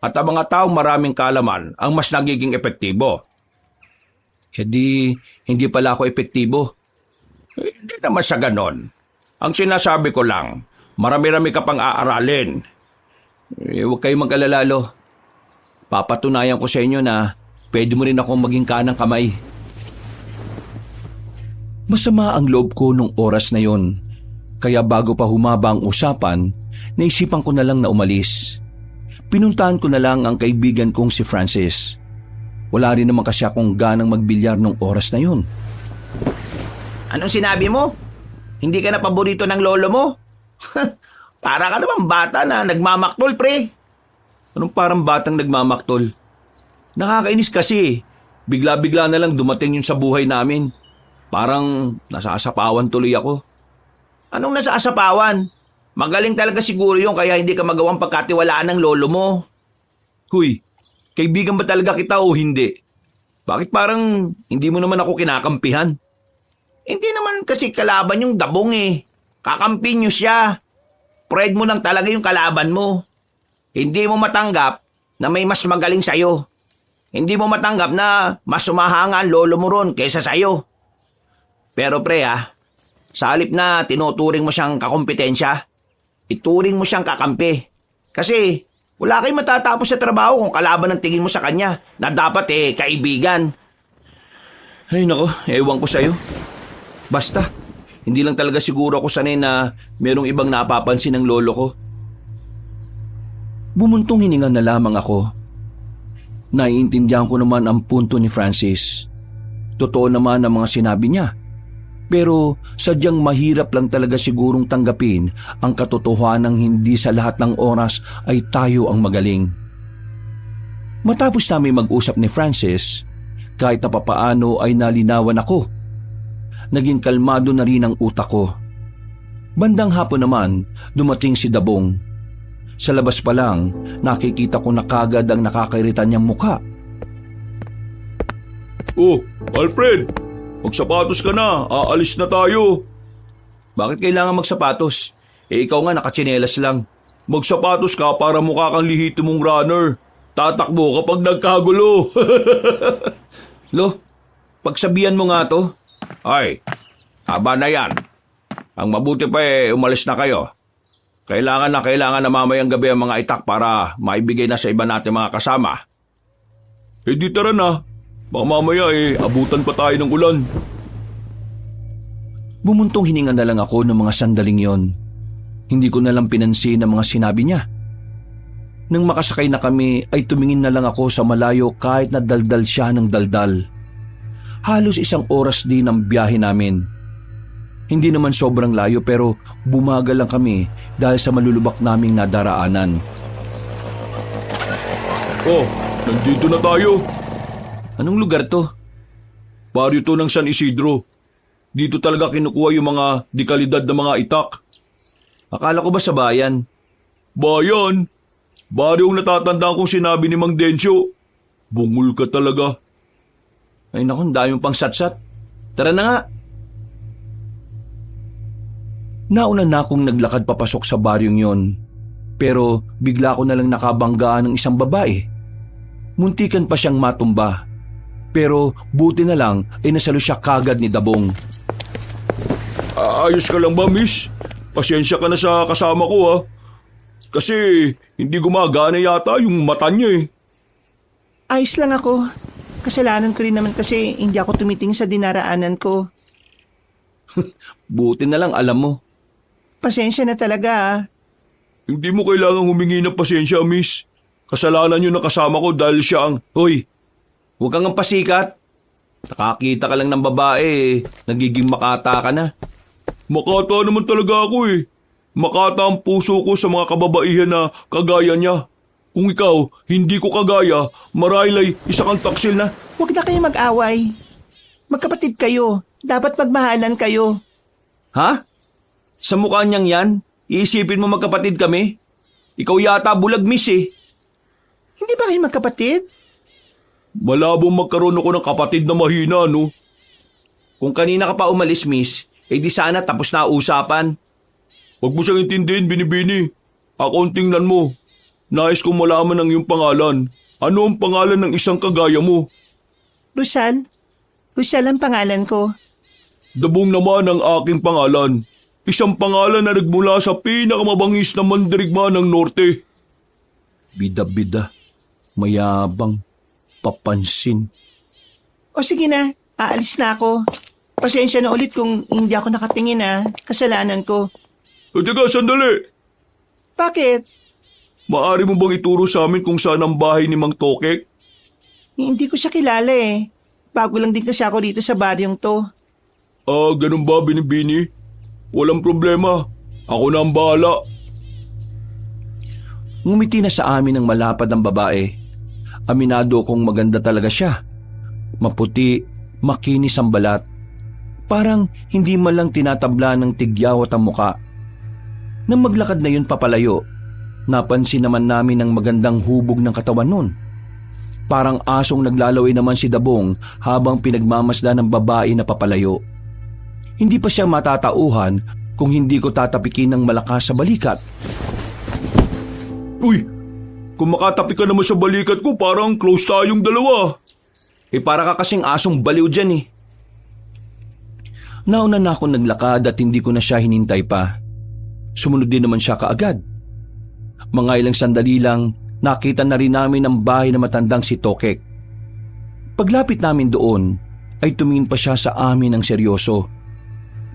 At ang mga taong maraming kalaman ang mas nagiging epektibo. E di, hindi pala ako epektibo. Hindi naman sa ganon. Ang sinasabi ko lang, marami-rami ka pang aaralin. Huwag kayong mag-alala, Lo. Papatunayan ko sa inyo na pwede mo rin akong maging kanang kamay. Masama ang loob ko nung oras na yon. Kaya bago pa humaba ang usapan, naisipan ko na lang na umalis. Pinuntahan ko na lang ang kaibigan kong si Francis. Wala rin naman kasi akong ganang magbilyar nung oras na yon. Anong sinabi mo? Hindi ka na paborito ng lolo mo? Para ka naman bata na nagmamaktol, pre. Anong parang batang nagmamaktol? Nakakainis kasi. Bigla-bigla na lang dumating yun sa buhay namin. Parang nasasapawan tuloy ako. Anong nasaasapawan? Magaling talaga siguro yun kaya hindi ka magawang pagkatiwalaan ng lolo mo. Huy, kaibigan ba talaga kita o hindi? Bakit parang hindi mo naman ako kinakampihan? Hindi naman kasi kalaban yung Dabong eh. Kakampi nyo siya. Pride mo lang talaga yung kalaban mo. Hindi mo matanggap na may mas magaling sa'yo. Hindi mo matanggap na mas sumahanga ang lolo mo ron kaysa sa'yo. Pero pre sa halip na tinuturing mo siyang kakompetensya, ituring mo siyang kakampi. Kasi wala kayong matatapos sa trabaho kung kalaban ang tingin mo sa kanya na dapat kaibigan. Ay nako, ewan ko sa'yo. Basta, hindi lang talaga siguro ako sanay na merong ibang napapansin ng lolo ko. Bumuntong hininga na lamang ako. Naiintindihan ko naman ang punto ni Francis. Totoo naman ang mga sinabi niya. Pero sadyang mahirap lang talaga sigurong tanggapin ang katotohanang hindi sa lahat ng oras ay tayo ang magaling. Matapos namin mag-usap ni Francis, kahit na papaano ay nalinawan ako. Naging kalmado na rin ang utak ko. Bandang hapon naman, dumating si Dabong. Sa labas pa lang, nakikita ko na kagad ang nakakairita niyang mukha. Oh, Alfred! Magsapatos ka na, aalis na tayo. Bakit kailangan magsapatos? Ikaw nga nakatsinelas lang. Magsapatos ka para mukha kang lihito mong runner. Tatakbo kapag nagkagulo. Lo, pagsabihan mo nga to. Ay, haba na yan. Ang mabuti pa umalis na kayo. Kailangan na mamayang gabi ang mga itak para maibigay na sa iba natin mga kasama. Di tara na. Baka mamaya abutan pa tayo ng ulan. Bumuntong hininga na lang ako ng mga sandaling yon. Hindi ko na lang pinansin ang mga sinabi niya. Nang makasakay na kami ay tumingin na lang ako sa malayo kahit na daldal siya ng daldal. Halos 1 oras din ang biyahe namin. Hindi naman sobrang layo pero bumagal lang kami dahil sa malulubak naming nadaraanan. Oh, nandito na tayo. Anong lugar to? Baryo to ng San Isidro. Dito talaga kinukuha yung mga dekalidad na mga itak. Akala ko ba sa bayan? Bayan? Baryong natatandaan kong sinabi ni Mang Densyo. Bungol ka talaga. Ay naku, dami pang satsat. Tara na nga. Nauna na akong naglakad papasok sa baryong yon. Pero bigla ko na lang nakabanggaan ng isang babae. Muntikan pa siyang matumba. Pero buti na lang ay nasalo siya kagad ni Dabong. Ayos ka lang ba, miss? Pasensya ka na sa kasama ko, Kasi hindi gumagana yata yung mata niya Ayos lang ako. Kasalanan ko rin naman kasi hindi ako tumitingin sa dinaraanan ko. Buti na lang alam mo. Pasensya na talaga Hindi mo kailangang humingi ng pasensya, miss. Kasalanan yun na kasama ko dahil siya ang... Hoy, huwag kang ang pasikat. Nakakita ka lang ng babae, nagiging makata ka na. Makata naman talaga ako Makata ang puso ko sa mga kababaihan na kagaya niya. Kung ikaw, hindi ko kagaya, marahil ay isa kang taksil na. Huwag na kayo mag-away. Magkapatid kayo. Dapat magmahalan kayo. Ha? Sa mukha niyang yan, Iisipin mo magkapatid kami? Ikaw yata bulag, miss eh. Hindi ba kayo magkapatid? Malabong magkaroon ako ng kapatid na mahina, no? Kung kanina ka pa umalis, miss, di sana tapos na usapan. Huwag mo siyang intindihin, Binibini. Ako ang tingnan mo. Nais kong malaman ang iyong pangalan. Ano ang pangalan ng isang kagaya mo? Rizal? Rizal ang pangalan ko. Dabong naman ang aking pangalan. Isang pangalan na nagmula sa pinakamabangis na mandirigma ng norte. Bida-bida, mayabang, papansin. O sige na, aalis na ako. Pasensya na ulit kung hindi ako nakatingin kasalanan ko. Teka, sandali. Bakit? Maari mo bang ituro sa amin kung saan ang bahay ni Mang Tokek? Hindi ko siya kilala eh. Bago lang din kasi ako dito sa baryong to. Ganun ba, Binibini? Walang problema. Ako na ang bahala. Ngumiti na sa amin ang malapad ng babae. Aminado kong maganda talaga siya. Maputi, makinis ang balat. Parang hindi man lang tinatabla ng tigyawat ang muka. Nang maglakad na yun papalayo, napansin naman namin ang magandang hubog ng katawan nun. Parang asong naglalaway naman si Dabong habang pinagmamasdan ng babae na papalayo. Hindi pa siya matatauhan kung hindi ko tatapikin ng malakas sa balikat. Uy, kung makatapik ka naman sa balikat ko, parang close tayong dalawa. Para ka kasing asong baliw dyan eh. Nauna na ako naglakad at hindi ko na siya hinintay pa. Sumunod din naman siya kaagad. Mga ilang sandali lang, nakita na rin namin ang bahay na matandang si Tokek. Paglapit namin doon, ay tumingin pa siya sa amin ng seryoso.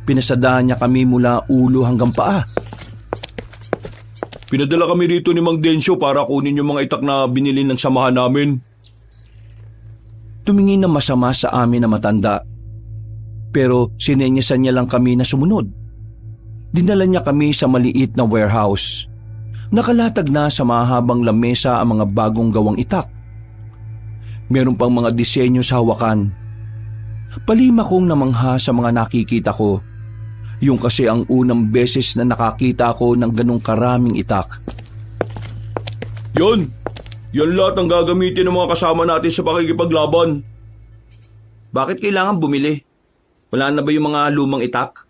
Pinasadaan niya kami mula ulo hanggang paa. Pinadala kami rito ni Mang Densyo para kunin yung mga itak na binili ng samahan namin. Tumingin na masama sa amin na matanda. Pero sinenyasan niya lang kami na sumunod. Dinala niya kami sa maliit na warehouse. Nakalatag na sa mahabang lamesa ang mga bagong gawang itak. Meron pang mga disenyo sa hawakan. Palima kong namangha sa mga nakikita ko. Yung kasi ang unang beses na nakakita ako ng ganong karaming itak. Yan lahat ang gagamitin ng mga kasama natin sa pakikipaglaban. Bakit kailangan bumili? Wala na ba yung mga lumang itak?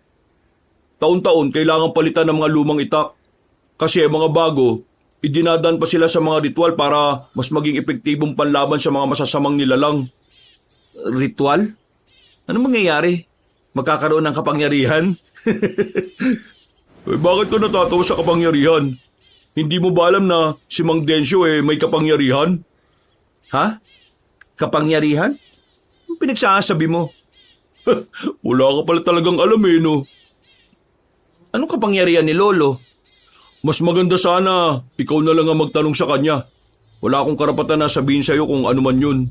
Taon-taon kailangan palitan ng mga lumang itak. Kasi mga bago, idinadaan pa sila sa mga ritual para mas maging epektibong panlaban sa mga masasamang nilalang. Ritual? Ano mangyayari? Magkakaroon ng kapangyarihan? Bakit ka natatawa sa kapangyarihan? Hindi mo ba alam na si Mang Densyo may kapangyarihan? Ha? Kapangyarihan? Ano pinagsasabi mo? Wala ka pala talagang alam no? Anong kapangyarihan ni Lolo? Mas maganda sana ikaw na lang ang magtanong sa kanya. Wala akong karapatan na sabihin sa'yo kung ano man yun.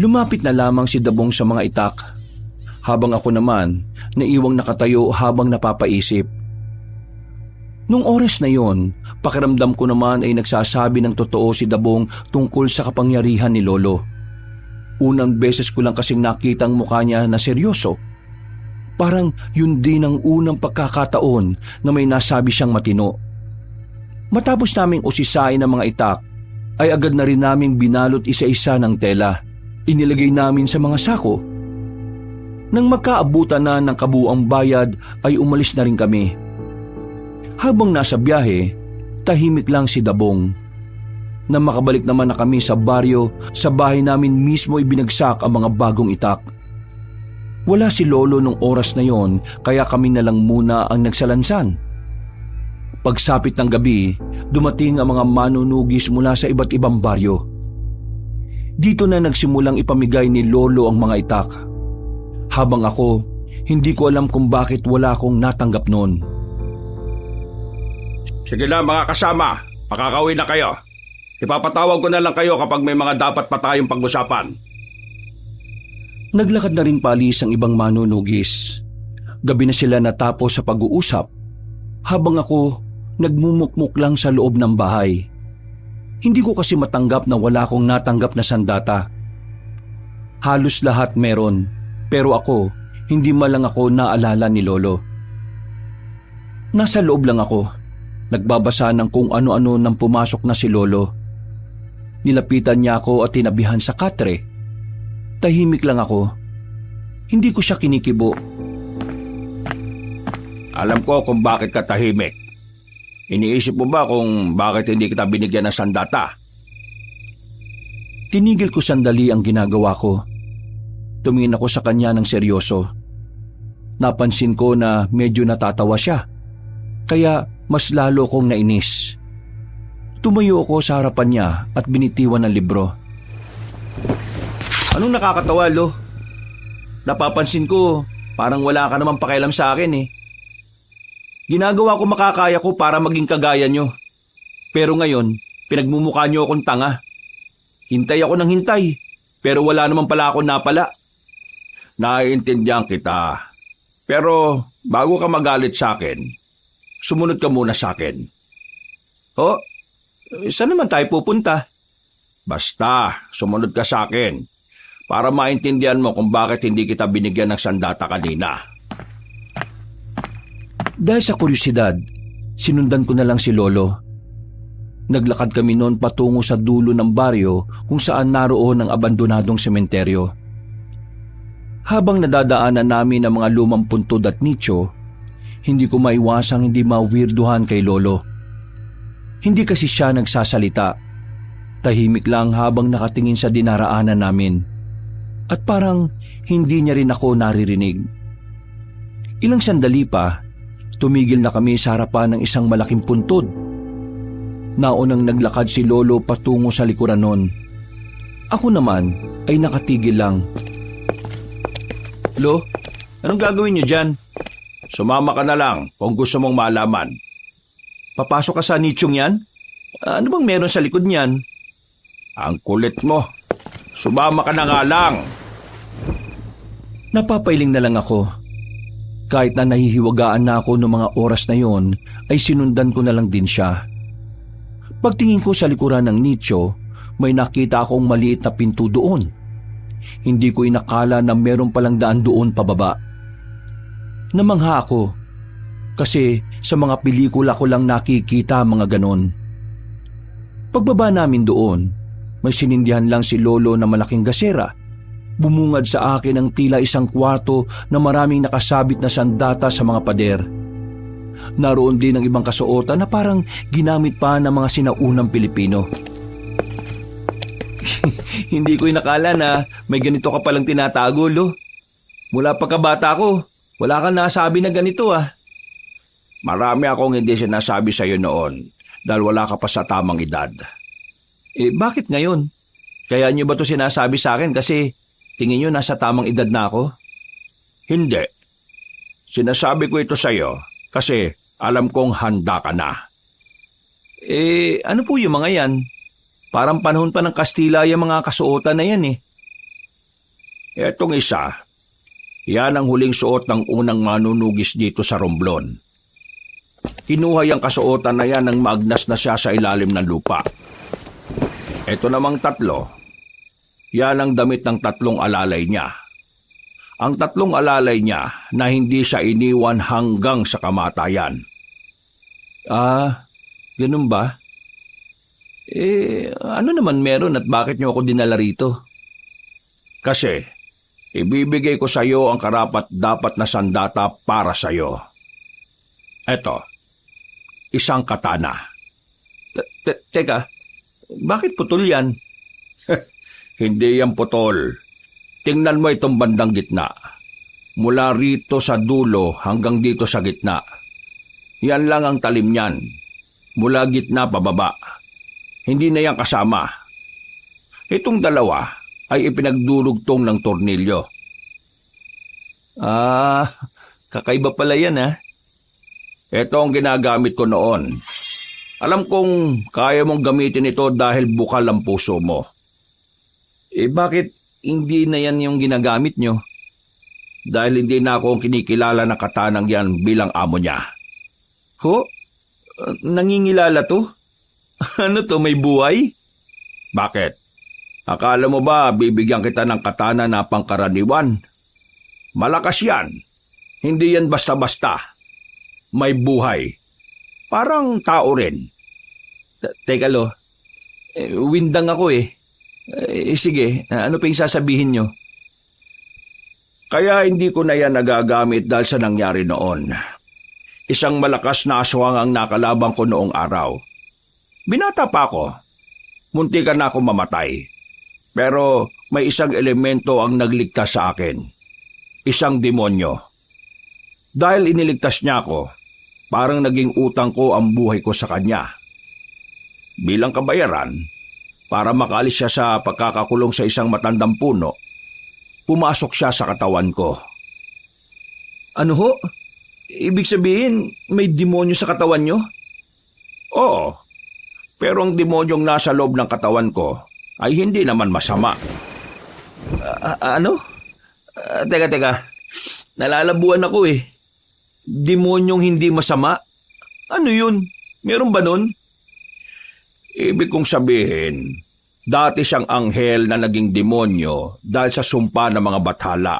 Lumapit na lamang si Dabong sa mga itak, habang ako naman naiwang nakatayo habang napapaisip. Nung oras na yon, pakiramdam ko naman ay nagsasabi ng totoo si Dabong tungkol sa kapangyarihan ni Lolo. Unang beses ko lang kasing nakita ang mukha niya na seryoso. Parang yun din ang unang pagkakataon na may nasabi siyang matino. Matapos naming usisain ang mga itak, ay agad na rin naming binalot isa-isa ng tela. Inilagay namin sa mga sako. Nang magkaabutan na ng kabuuang bayad ay umalis na rin kami. Habang nasa biyahe, tahimik lang si Dabong. Nang makabalik naman na kami sa baryo, sa bahay namin mismo ibinagsak ang mga bagong itak. Wala si Lolo nung oras na yon, kaya kami na lang muna ang nagsalansan. Pagsapit ng gabi, dumating ang mga manunugis mula sa iba't ibang baryo. Dito na nagsimulang ipamigay ni Lolo ang mga itak. Habang ako, hindi ko alam kung bakit wala akong natanggap noon. Sige na mga kasama, makakauwi na kayo. Ipapatawag ko na lang kayo kapag may mga dapat pa tayong pag-usapan. Naglakad na rin paalis ang ibang manunugis. Gabi na sila natapos sa pag-uusap, habang ako nagmumukmuk lang sa loob ng bahay. Hindi ko kasi matanggap na wala akong natanggap na sandata. Halos lahat meron, pero ako, hindi man lang ako naalala ni Lolo. Nasa loob lang ako, nagbabasa ng kung ano-ano nang pumasok na si Lolo. Nilapitan niya ako at tinabihan sa katre. Tahimik lang ako. Hindi ko siya kinikibo. Alam ko kung bakit ka tahimik. Iniisip mo ba kung bakit hindi kita binigyan ng sandata? Tinigil ko sandali ang ginagawa ko. Tumingin ako sa kanya ng seryoso. Napansin ko na medyo natatawa siya. Kaya mas lalo kong nainis. Tumayo ako sa harapan niya at binitiwan ng libro. Anong nakakatawa, Lo? Napapansin ko, parang wala ka namang pakialam sa akin eh. Ginagawa ko makakaya ko para maging kagaya nyo. Pero ngayon, pinagmumukha nyo akong tanga. Hintay ako ng hintay, pero wala naman pala ako napala. Naiintindihan kita. Pero bago ka magalit sa akin, sumunod ka muna sa akin. Oh, saan naman tayo pupunta? Basta, sumunod ka sa akin para maintindihan mo kung bakit hindi kita binigyan ng sandata kanina. Dahil sa kuryosidad, sinundan ko na lang si Lolo. Naglakad kami noon patungo sa dulo ng baryo kung saan naroon ang abandonadong sementeryo. Habang nadadaanan namin ang mga lumang puntod at nicho, hindi ko maiwasang hindi mawirduhan kay Lolo. Hindi kasi siya nagsasalita. Tahimik lang habang nakatingin sa dinaraanan namin. At parang hindi niya rin ako naririnig. Ilang sandali pa, tumigil na kami sa harapan ng isang malaking puntod. Naunang naglakad si Lolo patungo sa likuran nun. Ako naman ay nakatigil lang. Lo, anong gagawin niyo dyan? Sumama ka na lang kung gusto mong malaman. Papasok ka sa nichong yan? Ano bang meron sa likod niyan? Ang kulit mo. Sumama ka na nga lang. Napapailing na lang ako. Kahit na nahihiwagaan na ako noong mga oras na yon, ay sinundan ko na lang din siya. Pagtingin ko sa likuran ng nicho, may nakita akong maliit na pinto doon. Hindi ko inakala na meron palang daan doon pababa. Namangha ako kasi sa mga pelikula ko lang nakikita mga ganon. Pagbaba namin doon, may sinindihan lang si Lolo na malaking gasera. Bumungad sa akin ang tila isang kwarto na maraming nakasabit na sandata sa mga pader. Naroon din ang ibang kasuotan na parang ginamit pa ng mga sinaunang Pilipino. Hindi ko inakala na may ganito ka palang tinatago, Lo. Mula pagkabata ko, wala kang nasabi na ganito ah. Marami akong hindi sinasabi sa iyo noon dahil wala ka pa sa tamang edad. Bakit ngayon? Kaya niyo ba ito sinasabi sa akin kasi tingin niyo nasa tamang edad na ako? Hindi. Sinasabi ko ito sa iyo kasi alam kong handa ka na. Ano po yung mga yan? Parang panahon pa ng Kastila yung mga kasuotan na yan eh. Etong isa, yan ang huling suot ng unang manunugis dito sa Romblon. Kinuha yung kasuotan na yan nang maagnas na siya sa ilalim ng lupa. Ito namang tatlo, yan ang damit ng tatlong alalay niya. Ang tatlong alalay niya na hindi siya iniwan hanggang sa kamatayan. Ganun ba? Ano naman meron at bakit niyo ako dinala rito? Kasi, ibibigay ko sa iyo ang karapat-dapat na sandata para sa iyo. Eto, isang katana. Teka, bakit putol yan? Hindi yan putol. Tingnan mo itong bandang gitna. Mula rito sa dulo hanggang dito sa gitna. Yan lang ang talim niyan. Mula gitna pababa. Hindi na yan kasama. Itong dalawa ay ipinagdurugtong ng tornilyo. Kakaiba pala yan ha? Ito ang ginagamit ko noon. Alam kong kaya mong gamitin ito dahil bukal ang puso mo. Bakit hindi na yan yung ginagamit nyo? Dahil hindi na ako kinikilala na katanang yan bilang amo niya. Ho? Nangingilala to? Ano to, may buhay? Bakit? Akala mo ba bibigyan kita ng katana na pangkaraniwan? Malakas yan. Hindi yan basta-basta. may buhay. Parang tao rin. Teka lo, windang ako eh. Sige, ano pa yung sasabihin nyo? Kaya hindi ko na yan nagagamit dahil sa nangyari noon. Isang malakas na aswang ang nakalabang ko noong araw. Binata pa ako. Muntikan na ako mamatay. Pero may isang elemento ang nagligtas sa akin. Isang demonyo. Dahil iniligtas niya ako, parang naging utang ko ang buhay ko sa kanya. Bilang kabayaran, para makaalis siya sa pagkakakulong sa isang matandang puno, pumasok siya sa katawan ko. Ano ho? Ibig sabihin, may demonyo sa katawan nyo? Oo, pero ang demonyong nasa loob ng katawan ko ay hindi naman masama. Ano? Teka. Nalalabuan ako eh. Demonyong hindi masama? Ano yun? Meron ba nun? Ibig kong sabihin, dati siyang anghel na naging demonyo dahil sa sumpa ng mga bathala.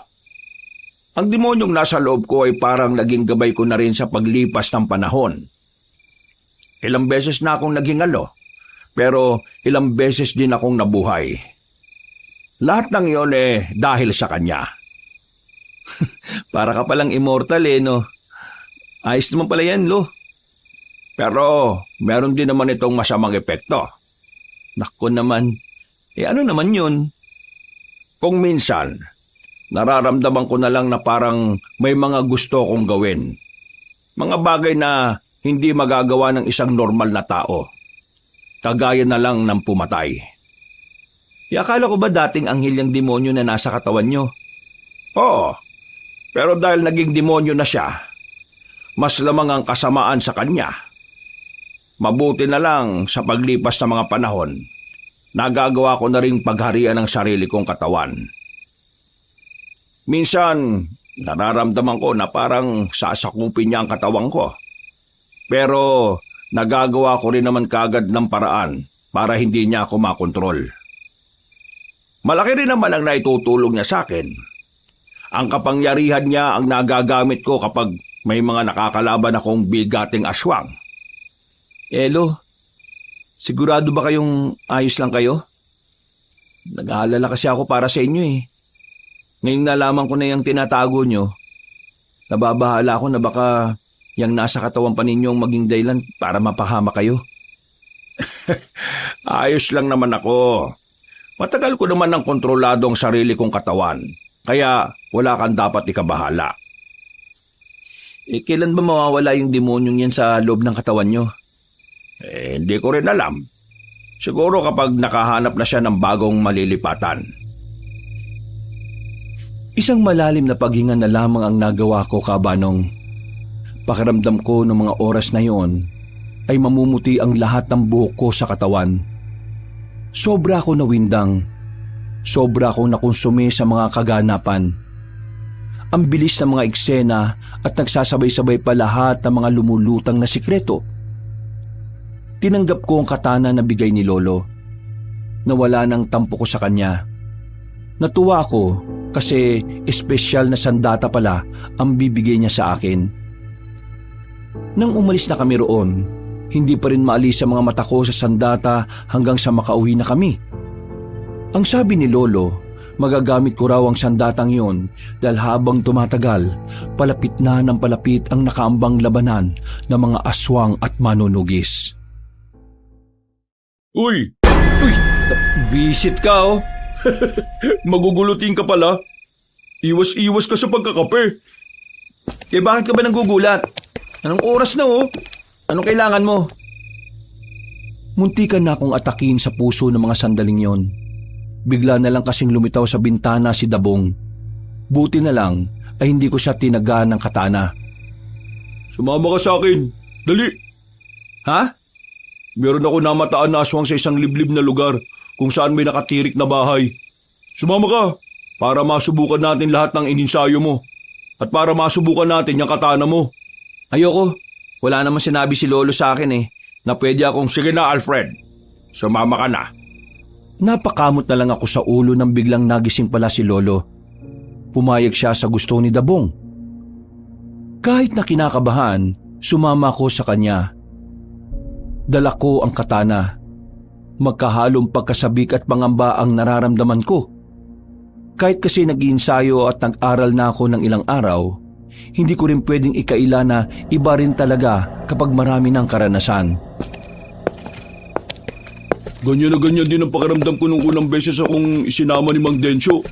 Ang demonyong nasa loob ko ay parang naging gabay ko na rin sa paglipas ng panahon. Ilang beses na akong naging pero ilang beses din akong nabuhay. Lahat ng iyon dahil sa kanya. Para ka palang immortal no? Ayos naman pala yan, Lo. Pero meron din naman itong masamang epekto. Naku naman. Ano naman yun? Kung minsan, nararamdaman ko na lang na parang may mga gusto kong gawin. Mga bagay na hindi magagawa ng isang normal na tao. Kagaya na lang ng pumatay. Akala ko ba dating anghel yung demonyo na nasa katawan nyo? Oo, pero dahil naging demonyo na siya, mas lamang ang kasamaan sa kanya. Mabuti na lang sa paglipas ng mga panahon, nagagawa ko na ring pagharian ng sarili kong katawan. Minsan, nararamdaman ko na parang sasakupin niya ang katawan ko. Pero nagagawa ko rin naman kagad ng paraan para hindi niya ako makontrol. Malaki rin naman ang naitutulong niya sa akin. Ang kapangyarihan niya ang nagagamit ko kapag may mga nakakalaban akong bigating aswang. Lo, sigurado ba kayong ayos lang kayo? Nag-aalala kasi ako para sa inyo eh. Ngayong nalaman ko na yung tinatago nyo, nababahala ako na baka yung nasa katawan pa ninyong maging dahilan para mapahama kayo. Ayos lang naman ako. Matagal ko naman ng kontrolado ang sarili kong katawan, kaya wala kang dapat ikabahala. Kailan ba mawawala yung demonyong yan sa loob ng katawan nyo? Hindi ko rin alam. Siguro kapag nakahanap na siya ng bagong malilipatan. Isang malalim na paghinga na lamang ang nagawa ko, Kabanong. Pakiramdam ko ng mga oras na yon ay mamumuti ang lahat ng buhok ko sa katawan. Sobra ako nawindang. Sobra akong nakonsumi sa mga kaganapan. Ang bilis ng mga eksena at nagsasabay-sabay pa lahat ng mga lumulutang na sikreto. Tinanggap ko ang katana na bigay ni Lolo. Nawala ng tampo ko sa kanya. Natuwa ako kasi espesyal na sandata pala ang bibigay niya sa akin. Nang umalis na kami roon, hindi pa rin maalis sa mga mata ko sa sandata hanggang sa makauwi na kami. Ang sabi ni Lolo, magagamit ko raw ang sandatang yon dahil habang tumatagal, palapit na ng palapit ang nakaambang labanan ng mga aswang at manunugis. Uy! Bisit ka oh! Magugulutin ka pala. Iwas-iwas ka sa pagkakape. Bakit ka ba nanggugulat? Anong oras na oh? Anong kailangan mo? Muntikan na akong atakin sa puso ng mga sandaling yon. Bigla na lang kasing lumitaw sa bintana si Dabong. Buti na lang ay hindi ko siya tinagaan ng katana. Sumama ka sa akin. Dali. Ha? Meron ako namataan na aswang sa isang liblib na lugar kung saan may nakatirik na bahay. Sumama ka para masubukan natin lahat ng ininsayo mo at para masubukan natin yung katana mo. Ayoko. Wala naman sinabi si Lolo sa akin na pwede akong... Sige na, Alfred. Sumama ka na. Napakamot na lang ako sa ulo nang biglang nagising pala si Lolo. Pumayag siya sa gusto ni Dabong. Kahit na kinakabahan, Sumama ko sa kanya. Dala ko ang katana. Magkahalong pagkasabik at pangamba ang nararamdaman ko. Kahit kasi nag-iinsayo at nag-aral na ako ng ilang araw, hindi ko rin pwedeng ikaila na iba rin talaga kapag marami ng karanasan. Ganyan na ganyan din ang pakiramdam ko nung unang beses akong isinama ni Mang Densyo.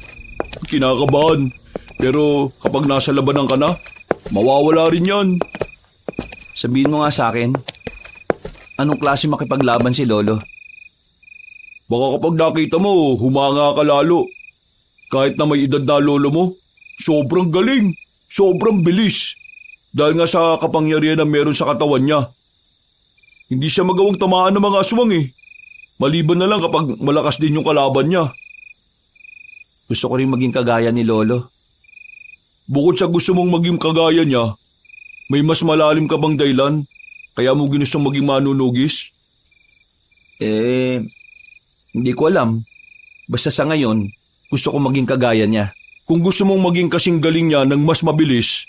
Kinakabahan. Pero kapag nasa labanan ka na, mawawala rin yan. Sabihin mo nga sa akin, anong klase makipaglaban si Lolo? Baka kapag nakita mo, humanga ka lalo. Kahit na may edad na lolo mo, sobrang galing, sobrang bilis. Dahil nga sa kapangyarihan na meron sa katawan niya. Hindi siya magawang tamaan ng mga aswang eh. Maliban na lang kapag malakas din yung kalaban niya. Gusto ko rin maging kagaya ni Lolo. Bukod sa gusto mong maging kagaya niya, may mas malalim ka bang dahilan kaya mo ginustong maging manunugis? Hindi ko alam. Basta sa ngayon, gusto ko maging kagaya niya. Kung gusto mong maging kasing galing niya ng mas mabilis,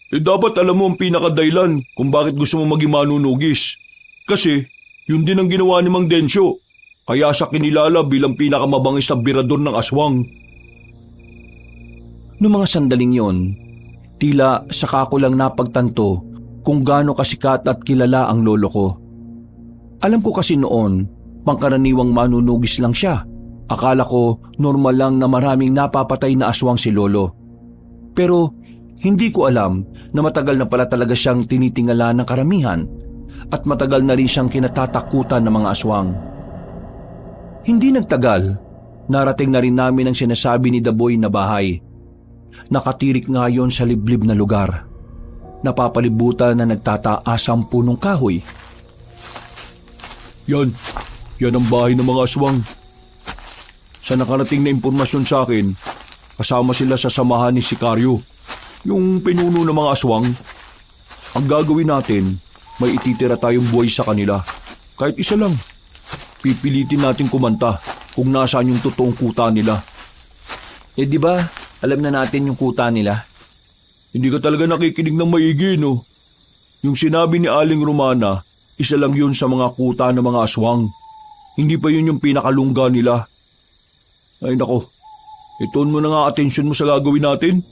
dapat alam mo ang pinakadahilan kung bakit gusto mong maging manunugis. Kasi, yun din ang ginawa ni Mang Densyo. Kaya siya kinilala bilang pinakamabangis na birador ng aswang. Noong mga sandaling yon, tila saka ko lang napagtanto kung gaano kasikat at kilala ang lolo ko. Alam ko kasi noon, pangkaraniwang manunugis lang siya. Akala ko normal lang na maraming napapatay na aswang si Lolo. Pero hindi ko alam na matagal na pala talaga siyang tinitingala ng karamihan at matagal na rin siyang kinatatakutan ng mga aswang. Hindi nagtagal, narating na rin namin ang sinasabi ni Daboy na bahay. Nakatirik nga yon sa liblib na lugar. Napapalibutan na nagtataas ang punong kahoy. Yan ang bahay ng mga aswang. Sa nakarating na impormasyon sa akin, kasama sila sa samahan ni Sicario, yung pinuno ng mga aswang. Ang gagawin natin, may ititira tayong buhay sa kanila. Kahit isa lang. Pipilitin natin kumanta kung nasaan yung totoong kuta nila. Di ba, alam na natin yung kuta nila? Hindi ka talaga nakikinig ng maigi, no? Yung sinabi ni Aling Romana, isa lang yun sa mga kuta ng mga aswang. Hindi pa yun yung pinakalungga nila. Ay nako, ituon mo na nga atensyon mo sa gagawin natin.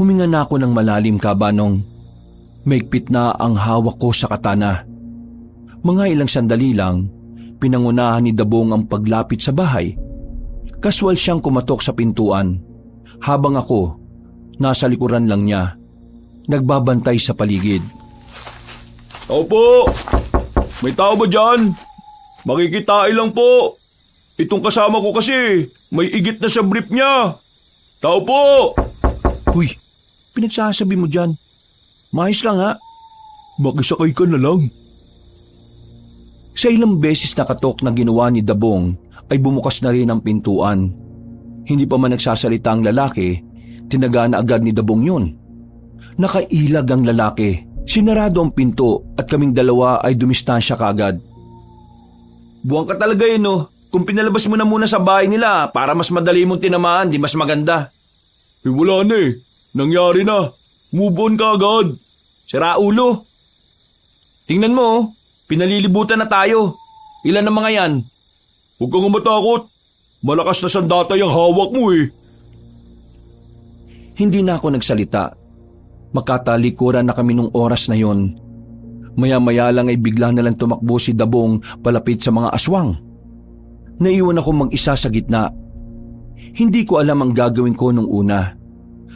Huminga na ako ng malalim, Kabanong. Maigpit na ang hawak ko sa katana. Mga ilang sandali lang, pinangunahan ni Dabong ang paglapit sa bahay. Kaswal siyang kumatok sa pintuan, habang ako, nasa likuran lang niya, nagbabantay sa paligid. Tao po! May tao ba dyan? Makikitain lang po. Itong kasama ko kasi, may igit na sa brief niya. Tao po! Uy, pinagsasabi mo dyan. Maayos lang ha. Makisakay ka na lang. Sa ilang beses na katok na ginawa ni Dabong ay bumukas na rin ang pintuan. Hindi pa man nagsasalita ang lalaki, tinaga na agad ni Dabong yun. Nakailag ang lalaki. Sinarado ang pinto at kaming dalawa ay dumistansya kaagad. Buwang ka talaga yun, no? Kung pinalabas mo na muna sa bahay nila para mas madali mong tinamaan, di mas maganda. Wala na eh. Nangyari na. Move on ka agad. Sira ulo. Tingnan mo, pinalilibutan na tayo. Ilan ang mga yan? Huwag kang matakot. Malakas na sandatay ang hawak mo eh. Hindi na ako nagsalita. Magkatalikuran na kami nung oras na yon. Maya-maya lang ay bigla na lang tumakbo si Dabong palapit sa mga aswang. Naiwan ako mag-isa sa gitna. Hindi ko alam ang gagawin ko nung una.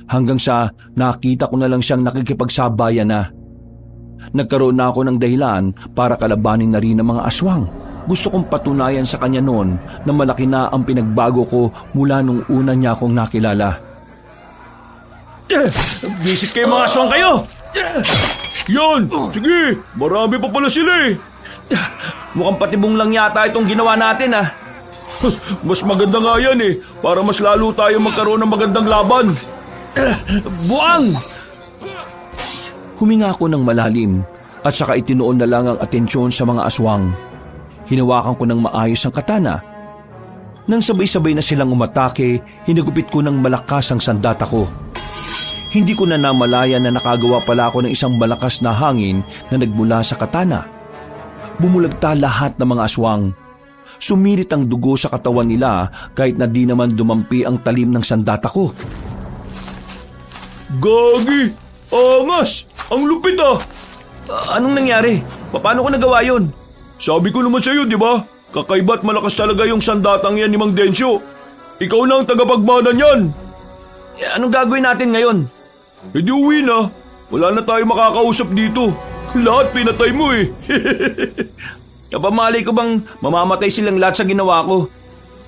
Hanggang sa nakita ko na lang siyang nakikipagsabayan na. Nagkaroon na ako ng dahilan para kalabanin na rin ang mga aswang. Gusto kong patunayan sa kanya noon na malaki na ang pinagbago ko mula nung una niya akong nakilala. Visit kayo mga aswang kayo! Yan! Sige! Marami pa pala sila eh! Mukhang patibong lang yata itong ginawa natin ah. Mas maganda nga yan eh, para mas lalo tayo magkaroon ng magandang laban. Buang! Huminga ako ng malalim at saka itinuon na lang ang atensyon sa mga aswang. Hinawakan ko ng maayos ang katana. Nang sabay-sabay na silang umatake, hinagupit ko ng malakas ang sandata ko. Hindi ko na namalayan na nakagawa pala ako ng isang malakas na hangin na nagmula sa katana. Bumulagta lahat ng mga aswang. Sumirit ang dugo sa katawan nila kahit na di naman dumampi ang talim ng sandata ko. Gagi! Angas! Ang lupit ah! Anong nangyari? Paano ko nagawa yun? Sabi ko naman sa'yo, di ba? Kakaiba't malakas talaga yung sandatang yan ni Mang Densyo. Ikaw na ang tagapagmana niyan. Anong gagawin natin ngayon? E di uwi na. Wala na tayo makakausap dito. Lahat pinatay mo eh. Napamalay ko bang mamamatay silang lahat sa ginawa ko?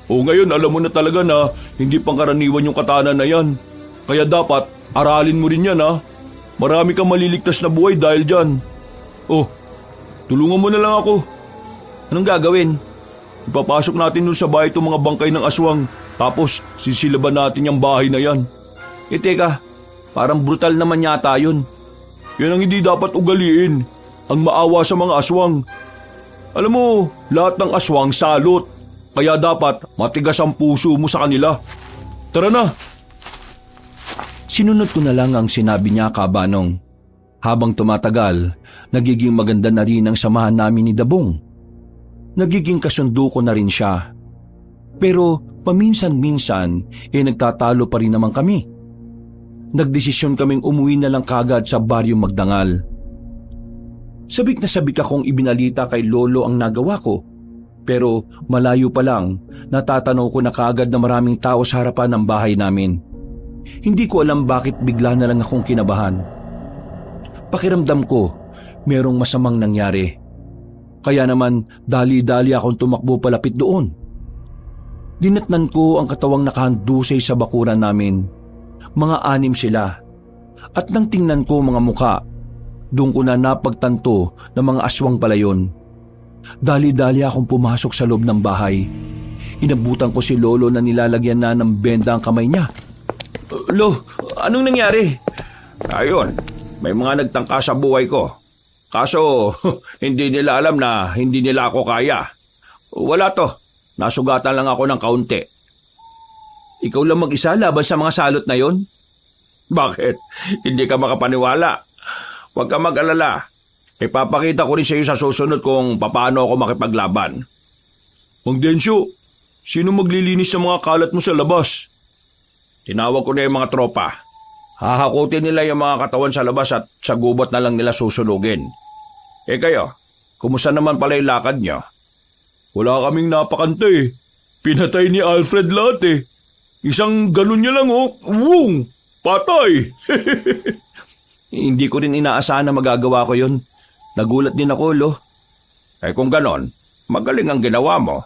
O ngayon alam mo na talaga na hindi pangkaraniwan yung katana na yan. Kaya dapat aralin mo rin yan ha. Marami kang maliligtas na buhay dahil dyan. Oh, tulungan mo na lang ako. Anong gagawin? Ipapasok natin dun sa bahay itong mga bangkay ng aswang. Tapos sisilaban natin yung bahay na yan. Teka, parang brutal naman yata yun. Yan ang hindi dapat ugaliin. Ang maawa sa mga aswang. Alam mo, lahat ng aswang salot. Kaya dapat matigas ang puso mo sa kanila. Tara na. Sinunod ko na lang ang sinabi niya, Kabanong. Habang tumatagal, nagiging maganda na rin ang samahan namin ni Dabong. Nagiging kasundo ko na rin siya. Pero paminsan-minsan, nagtatalo pa rin naman kami. Nagdesisyon kaming umuwi na lang kagad sa Baryo Magdangal. Sabik na sabik akong ibinalita kay Lolo ang nagawa ko. Pero malayo pa lang, natatanaw ko na kagad na maraming tao sa harapan ng bahay namin. Hindi ko alam bakit bigla na lang akong kinabahan. Pakiramdam ko, merong masamang nangyari. Kaya naman dali-dali akong tumakbo palapit doon. Dinatnan ko ang katawang nakahandusay sa bakuran namin. Mga 6 sila. At nang tingnan ko mga muka, doon ko na napagtanto na mga aswang pala yun. Dali-dali akong pumasok sa loob ng bahay. Inabutan ko si Lolo na nilalagyan na ng benda ang kamay niya. Lo, anong nangyari? Ayun, may mga nagtangka sa buhay ko. Kaso, hindi nila alam na hindi nila ako kaya. Wala to, nasugatan lang ako ng kaunti. Ikaw lang mag-isa laban sa mga salot na yon? Bakit? Hindi ka makapaniwala. Huwag ka mag-alala. Ipapakita ko rin sa iyo sa susunod kung paano ako makipaglaban. Mang Densyo, sino maglilinis sa mga kalat mo sa labas? Tinawag ko na yung mga tropa. Hahakutin nila yung mga katawan sa labas at sa gubat na lang nila susunugin. Kayo, kumusta naman pala yung lakad nyo? Wala kaming napakanta eh. Pinatay ni Alfred lahat eh. Isang ganun niya lang oh. Wung! Patay! Hindi ko rin inaasahan na magagawa ko yun. Nagulat din ako, Lo. Kung ganon, magaling ang ginawa mo.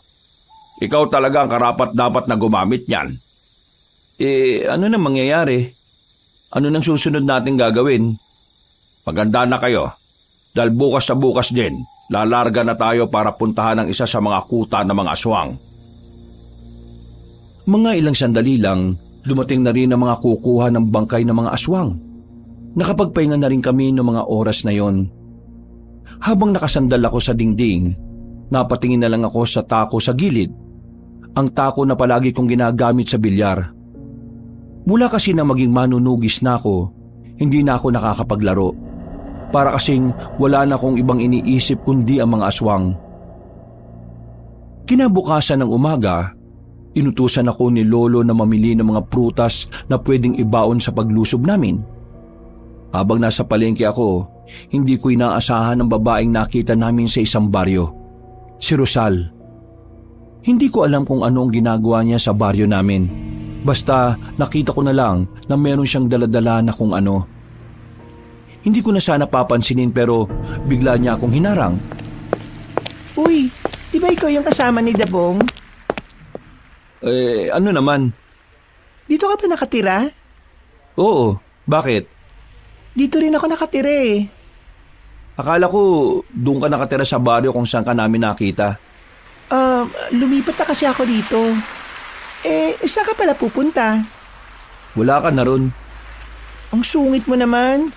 Ikaw talaga ang karapat-dapat na gumamit niyan. Ano na mangyayari? Ano nang susunod natin gagawin? Maganda na kayo. Dahil bukas na bukas din, lalarga na tayo para puntahan ang isa sa mga kuta ng mga aswang. Mga ilang sandali lang, dumating na rin ang mga kukuha ng bangkay ng mga aswang. Nakapagpahinga na rin kami ng mga oras na yon. Habang nakasandal ako sa dingding, napatingin na lang ako sa tako sa gilid. Ang tako na palagi kong ginagamit sa bilyar. Mula kasi na maging manunugis na ako, hindi na ako nakakapaglaro. Para kasing wala na akong ibang iniisip kundi ang mga aswang. Kinabukasan ng umaga, inutusan ako ni Lolo na mamili ng mga prutas na pwedeng ibaon sa paglusob namin. Habang nasa palengke ako, hindi ko inaasahan ang babaeng nakita namin sa isang baryo. Si Rosal. Hindi ko alam kung ano ang ginagawa niya sa baryo namin. Basta nakita ko na lang na meron siyang daladala na kung ano. Hindi ko na sana papansinin pero bigla niya akong hinarang. Uy, di ba ikaw yung kasama ni Dabong? Ano naman? Dito ka ba nakatira? Oo, bakit? Dito rin ako nakatira eh. Akala ko doon ka nakatira sa baryo kung saan ka namin nakita. Lumipat na kasi ako dito. Saan ka pala pupunta? Wala ka na ron. Ang sungit mo naman.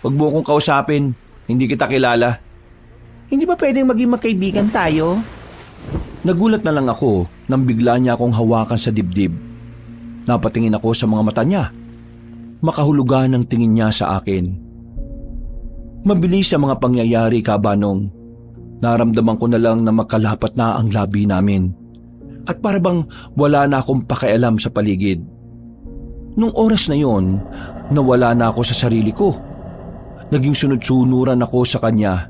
Huwag mo akong kausapin. Hindi kita kilala. Hindi ba pwedeng maging magkaibigan tayo? Nagulat na lang ako nang bigla niya akong hawakan sa dibdib. Napatingin ako sa mga mata niya. makahulugan ang tingin niya sa akin. Mabilis ang mga pangyayari, Kabanong. Naramdaman ko na lang na makalapat na ang labi namin. At parabang wala na akong pakialam sa paligid. Nung oras na yon, nawala na ako sa sarili ko. Naging sunod-sunuran ako sa kanya.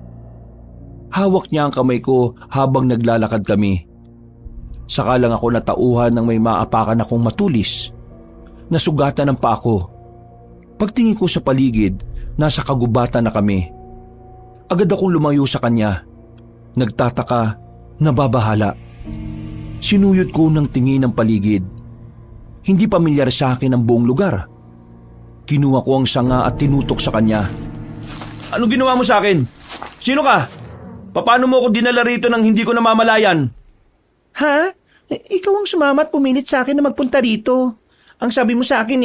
Hawak niya ang kamay ko habang naglalakad kami. Saka lang ako natauhan ng may maapakan akong matulis. Nasugatan ng paa ko. Pagtingin ko sa paligid, nasa kagubatan na kami. Agad akong lumayo sa kanya. Nagtataka, nababahala. Sinuyod ko ng tingin ang paligid. Hindi pamilyar sa akin ang buong lugar. Kinuha ko ang sanga at tinutok sa kanya. Anong ginawa mo sa akin? Sino ka? Paano mo ako dinala rito nang hindi ko namamalayan? Ha? Ikaw ang sumama at pumilit sa akin na magpunta rito. Ang sabi mo sa akin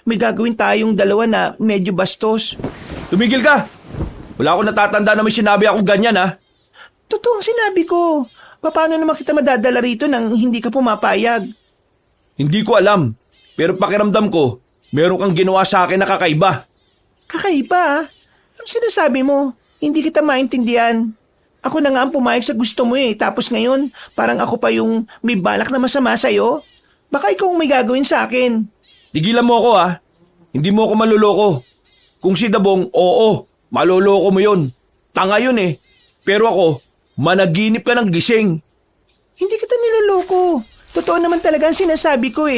may gagawin tayong dalawa na medyo bastos. Tumigil ka! Wala akong natatanda na may sinabi ako ganyan, ha? Totoo ang sinabi ko. Paano naman kita madadala rito nang hindi ka pumapayag? Hindi ko alam, pero pakiramdam ko, meron kang ginawa sa akin na kakaiba. Kakaiba? Ang sinasabi mo? Hindi kita maintindihan. Ako na nga ang pumayag sa gusto mo tapos ngayon parang ako pa yung may balak na masama sa'yo. Baka ikaw ang may gagawin sa akin. Tigilan mo ako, ha? Hindi mo ako maluloko. Kung si Dabong, oo, maluloko mo yun. Tanga yun Pero ako, managinip ka ng gising. Hindi kita niloloko. Totoo naman talaga ang sinasabi ko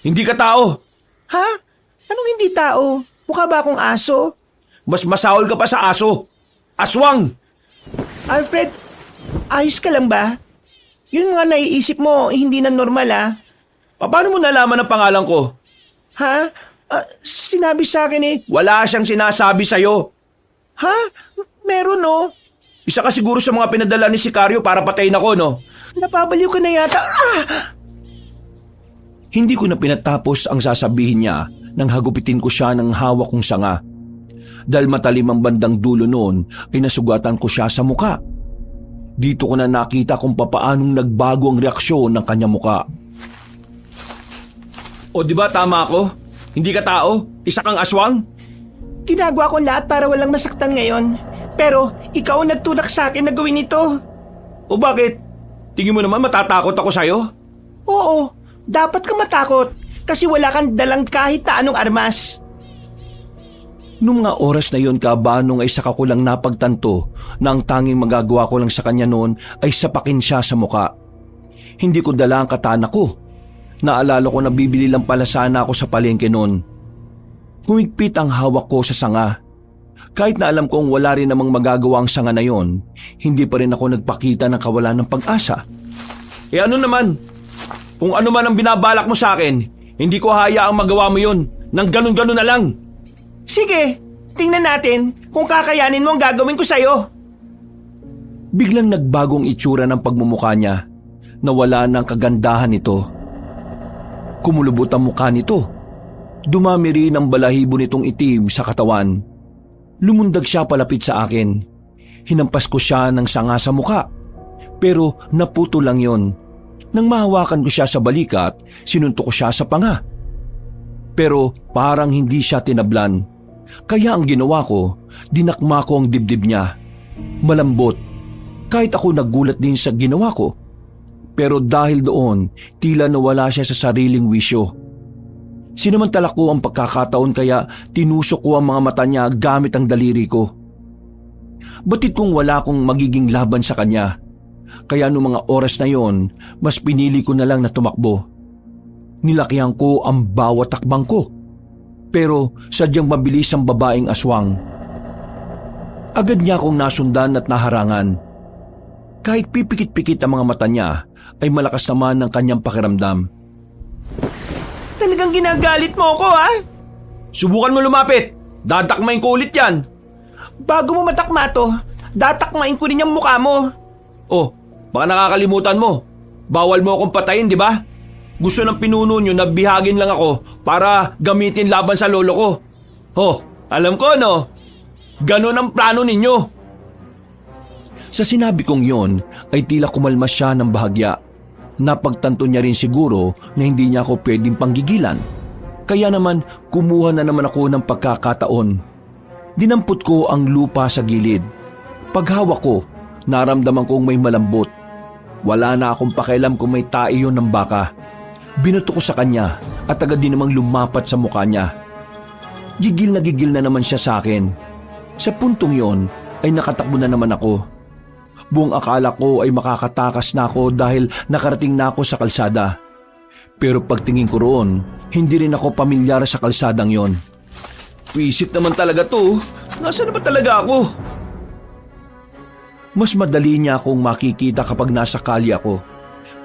Hindi ka tao. Ha? Anong hindi tao? Mukha ba akong aso? Mas masahol ka pa sa aso. Aswang! Alfred, ayos ka lang ba? Yun mga naiisip mo, hindi na normal Paano mo nalaman ang pangalan ko? Ha? Sinabi sa akin Wala siyang sinasabi sa'yo. Ha? Meron Isa ka siguro sa mga pinadala ni Sicario para patayin ako, no? Napabaliw ka na yata. Hindi ko na pinatapos ang sasabihin niya nang hagupitin ko siya ng hawak kong sanga. Dahil matalim ang bandang dulo noon ay nasugatan ko siya sa muka. Dito ko na nakita kung papaanong nagbago ang reaksyon ng kanyang muka. O di ba tama ako? Hindi ka tao? Isa kang aswang? Ginagawa ko lahat para walang masaktan ngayon. Pero ikaw ang nagtulak sa akin na gawin ito. O bakit? Tingin mo naman matatakot ako sa'yo? Oo, dapat ka matakot kasi wala kang dalang kahit na anong armas. Noong mga oras na yon, Kabanong, ay saka ko lang napagtanto na ang tanging magagawa ko lang sa kanya noon ay sapakin siya sa muka. Hindi ko dala ang katana ko. Naalala ko na bibili lang pala sana ako sa palengke noon. Humigpit ang hawak ko sa sanga. Kahit na alam kong wala rin namang magagawa ang sanga na yon, hindi pa rin ako nagpakita ng kawalan ng pag-asa. Ano naman? Kung ano man ang binabalak mo sa akin, hindi ko hayaang magawa mo yun. Nang ganun-ganun na lang. Sige, tingnan natin kung kakayanin mo ang gagawin ko sa'yo. Biglang nagbagong itsura ng pagmumukha niya. Nawala ng kagandahan nito. Kumulubot ang mukha nito. Dumami rin ang balahibo nitong itim sa katawan. Lumundag siya palapit sa akin. Hinampas ko siya ng sanga sa mukha. Pero naputo lang yon. Nang mahawakan ko siya sa balikat, sinuntok ko siya sa panga. Pero parang hindi siya tinablan. Kaya ang ginawa ko, dinakma ko ang dibdib niya. Malambot. Kahit ako nagulat din sa ginawa ko. Pero dahil doon, tila nawala siya sa sariling wisyo. Sinamantala ko ang pagkakataon kaya tinusok ko ang mga mata niya gamit ang daliri ko. Batid kong wala akong magiging laban sa kanya. Kaya noong mga oras na yon, mas pinili ko na lang na tumakbo. Nilakihan ko ang bawat takbang ko. Pero sadyang mabilis ang babaeng aswang. Agad niya akong nasundan at naharangan. Kahit pipikit-pikit ang mga mata niya, ay malakas naman ang kanyang pakiramdam. Talagang ginagalit mo ako, Subukan mo lumapit. Dadakmain ko ulit yan. Bago mo matakma to, datakmain ko rin yung mukha mo. Oh, baka nakakalimutan mo. Bawal mo akong patayin, di ba? Gusto ng pinuno nyo na bihagin lang ako para gamitin laban sa lolo ko. Oh, alam ko, no? Ganon ang plano ninyo. Sa sinabi kong yon, ay tila kumalma siya ng bahagya. Napagtanto niya rin siguro na hindi niya ako pwedeng panggigilan. Kaya naman kumuha na naman ako ng pagkakataon. Dinampot ko ang lupa sa gilid. Paghawak ko, naramdaman kong may malambot. Wala na akong pakialam kung may tae yun ng baka. Binato ko sa kanya at agad din namang lumapat sa mukha niya. Gigil na naman siya sa akin. Sa puntong yon ay nakatakbo na naman ako. Buong akala ko ay makakatakas na ako dahil nakarating na ako sa kalsada. Pero pagtingin ko roon, hindi rin ako pamilyar sa kalsadang yon. Visit naman talaga to. Nasaan na ba talaga ako? Mas madali niya akong makikita kapag nasa kalye ako.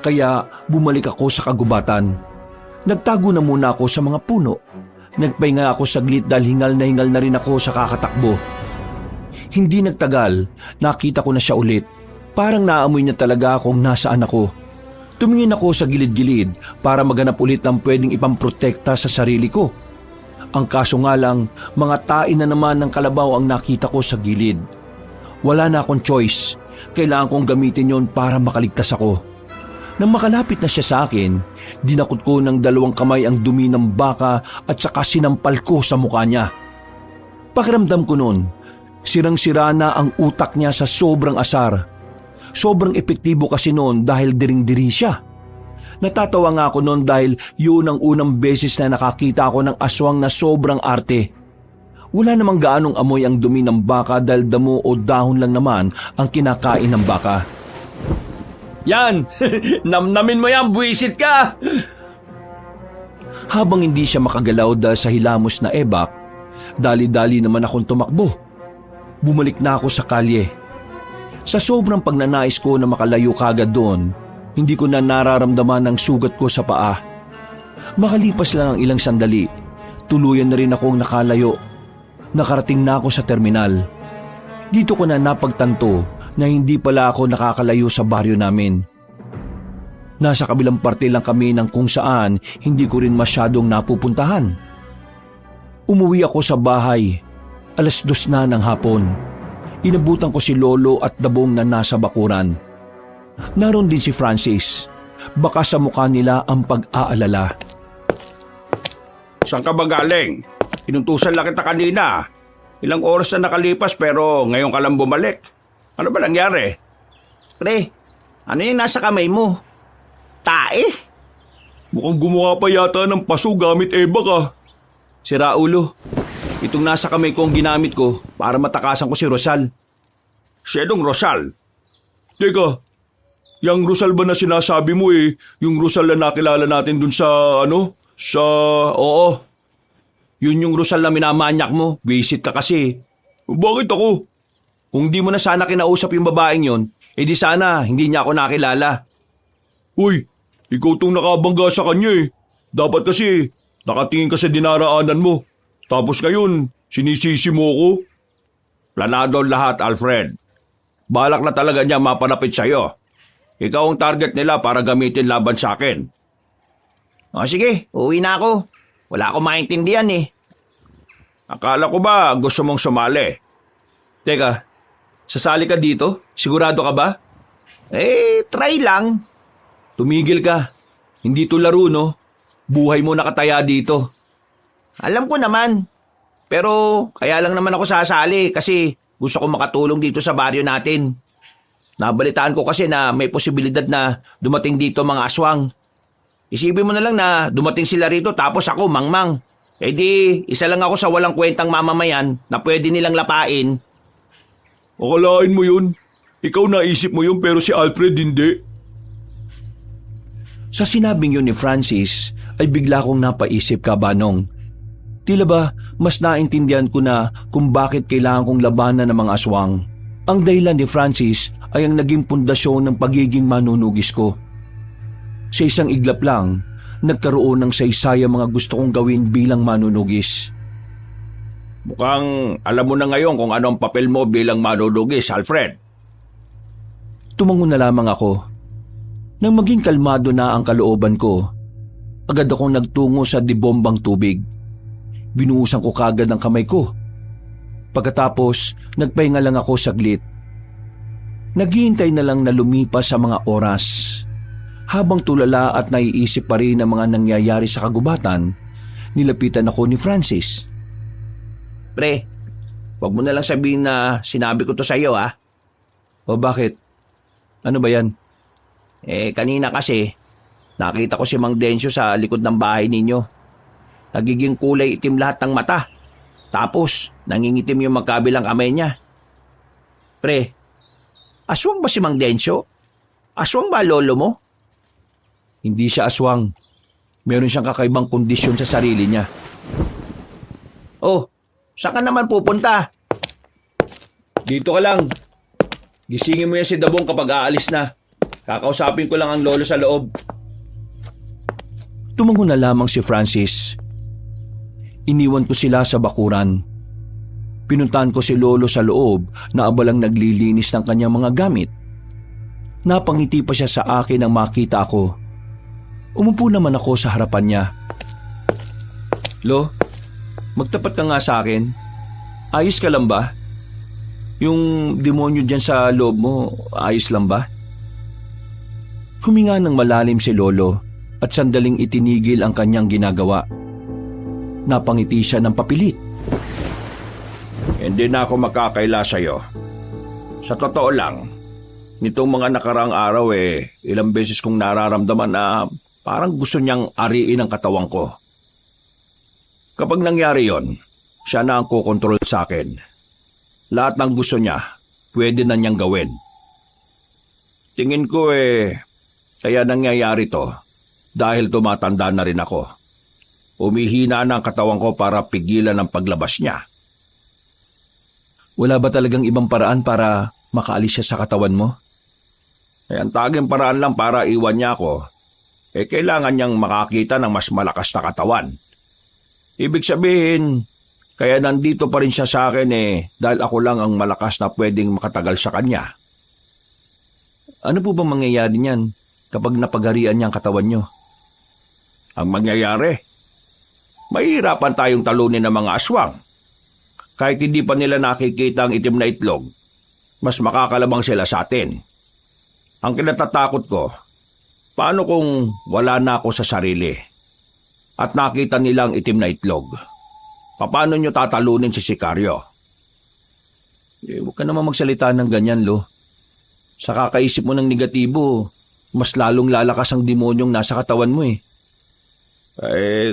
Kaya bumalik ako sa kagubatan. Nagtago na muna ako sa mga puno. Nagpahinga ako saglit dahil hingal na rin ako sa kakatakbo. Hindi nagtagal, nakita ko na siya ulit. Parang naamoy niya talaga kung nasaan ako. Tumingin ako sa gilid-gilid para maghanap ulit ng pwedeng ipamprotekta sa sarili ko. Ang kaso nga lang, mga tae na naman ng kalabaw ang nakita ko sa gilid. Wala na akong choice. Kailangan kong gamitin yon para makaligtas ako. Nang makalapit na siya sa akin, dinakot ko ng 2 kamay ang dumi ng baka at saka sinampal ko sa mukha niya. Pakiramdam ko noon, sirang-sira na ang utak niya sa sobrang asar. Sobrang epektibo kasi noon dahil diring-diri siya. Natatawa nga ako noon dahil yun ang unang beses na nakakita ako ng aswang na sobrang arte. Wala namang gaanong amoy ang dumi ng baka dahil damo o dahon lang naman ang kinakain ng baka. Yan! Namnamin mo yan, buwisit ka! Habang hindi siya makagalaw dahil sa hilamos na ebak, dali-dali naman akong tumakbo. Bumalik na ako sa kalye. Sa sobrang pagnanais ko na makalayo kagad doon, hindi ko na nararamdaman ang sugat ko sa paa. Makalipas lang ang ilang sandali, tuluyan na rin akong nakalayo. Nakarating na ako sa terminal. Dito ko na napagtanto na hindi pala ako nakakalayo sa baryo namin. Nasa kabilang parte lang kami ng kung saan hindi ko rin masyadong napupuntahan. Umuwi ako sa bahay. 2:00 na ng hapon. Inabutan ko si Lolo at Dabong na nasa bakuran. Naroon din si Francis. Baka sa mukha nila ang pag-aalala. Saan ka ba galing? Inutusan lang kita kanina. Ilang oras na nakalipas pero ngayon ka lang bumalik. Ano ba nangyari? Pre, ano yung nasa kamay mo? Tae? Mukhang gumawa pa yata ng paso gamit ebak ah. Sira ulo. Itong nasa kamay ko ang ginamit ko para matakasan ko si Rosal. Siyedong Rosal. Teka, yung Rosal ba na sinasabi mo yung Rosal na nakilala natin dun sa Oo. Yun yung Rosal na minamanyak mo. Visit ka kasi. Bakit ako? Kung di mo na sana kinausap yung babaeng yon, edi sana hindi niya ako nakilala. Uy, ikaw tong nakabangga sa kanya. Dapat kasi nakatingin ka sa dinaraanan mo. Tapos ngayon, sinisisi mo ko. Planado lahat, Alfred. Balak na talaga niya mapanapit sa'yo. Ikaw ang target nila para gamitin laban sa akin. O sige, uwi na ako. Wala akong maintindihan eh. Akala ko ba gusto mong sumali? Teka, sasali ka dito? Sigurado ka ba? Try lang. Tumigil ka. Hindi to laro, no? Buhay mo nakataya dito. Alam ko naman. Pero kaya lang naman ako sasali kasi gusto ko makatulong dito sa baryo natin. Nabalitaan ko kasi na may posibilidad na dumating dito mga aswang. Isipin mo na lang na dumating sila rito tapos ako mangmang. Di, isa lang ako sa walang kwentang mamamayan na pwede nilang lapain. Akalain mo yun. Ikaw naisip mo yun pero si Alfred hindi. Sa sinabing yun ni Francis ay bigla kong napaisip, Kabanong. Tila ba mas naintindihan ko na kung bakit kailangan kong labanan ng mga aswang. Ang dahilan ni Francis ay ang naging pundasyon ng pagiging manunugis ko. Sa isang iglap lang, nagkaroon ng saysayang mga gusto kong gawin bilang manunugis. Mukhang alam mo na ngayon kung ano ang papel mo bilang manunugis, Alfred. Tumango na lamang ako. Nang maging kalmado na ang kalooban ko, agad akong nagtungo sa dibombang tubig. Binuhusan ko kagad ang kamay ko. Pagkatapos, nagpahinga lang ako saglit. Naghihintay na lang na lumipas sa mga oras. Habang tulala at naiisip pa rin ang mga nangyayari sa kagubatan, Nilapitan ako ni Francis. Pre, wag mo na lang sabihin na sinabi ko to sa iyo, ha? O bakit? Ano ba yan? Kanina kasi, nakita ko si Mang Densyo sa likod ng bahay ninyo. Nagiging kulay itim lahat ng mata. Tapos, nangingitim yung magkabilang kamay niya. Pre, aswang ba si Mang Densyo? Aswang ba lolo mo? Hindi siya aswang. Meron siyang kakaibang kondisyon sa sarili niya. Oh, saan ka naman pupunta? Dito ka lang. Gisingin mo yan si Dabong kapag aalis na. Kakausapin ko lang ang lolo sa loob. Tumango na lamang si Francis. Iniwan ko sila sa bakuran. Pinuntahan ko si Lolo sa loob na abalang naglilinis ng kanyang mga gamit. Napangiti pa siya sa akin nang makita ako. Umupo naman ako sa harapan niya. Lo, magtapat ka nga sa akin. Ayos ka lang ba? Yung demonyo dyan sa loob mo, ayos lang ba? Huminga ng malalim si Lolo at sandaling itinigil ang kanyang ginagawa. Napangiti siya ng papilit. Hindi na ako makakaila sa'yo. Sa totoo lang, nitong mga nakaraang araw ilang beses kong nararamdaman na parang gusto niyang ariin ang katawan ko. Kapag nangyari yon, siya na ang kukontrol sa akin. Lahat ng gusto niya, pwede na niyang gawin. Tingin ko kaya nangyayari to dahil tumatanda na rin ako. Umihina na ang katawan ko para pigilan ang paglabas niya. Wala ba talagang ibang paraan para makaalis siya sa katawan mo? Ang taging paraan lang para iwan niya ako, kailangan niyang makakita ng mas malakas na katawan. Ibig sabihin, kaya nandito pa rin siya sa akin dahil ako lang ang malakas na pwedeng makatagal sa kanya. Ano po bang mangyayari niyan kapag napagarian niya ang katawan niyo? Ang mangyayari, mahihirapan tayong talunin ng mga aswang. Kahit hindi pa nila nakikita ang itim na itlog, mas makakalabang sila sa atin. Ang kinatatakot ko, paano kung wala na ako sa sarili at nakita nilang itim na itlog? Paano nyo tatalunin si Sicario? Huwag ka naman magsalita ng ganyan, Lo. Sa kakaisip mo ng negatibo, mas lalong lalakas ang demonyong nasa katawan mo .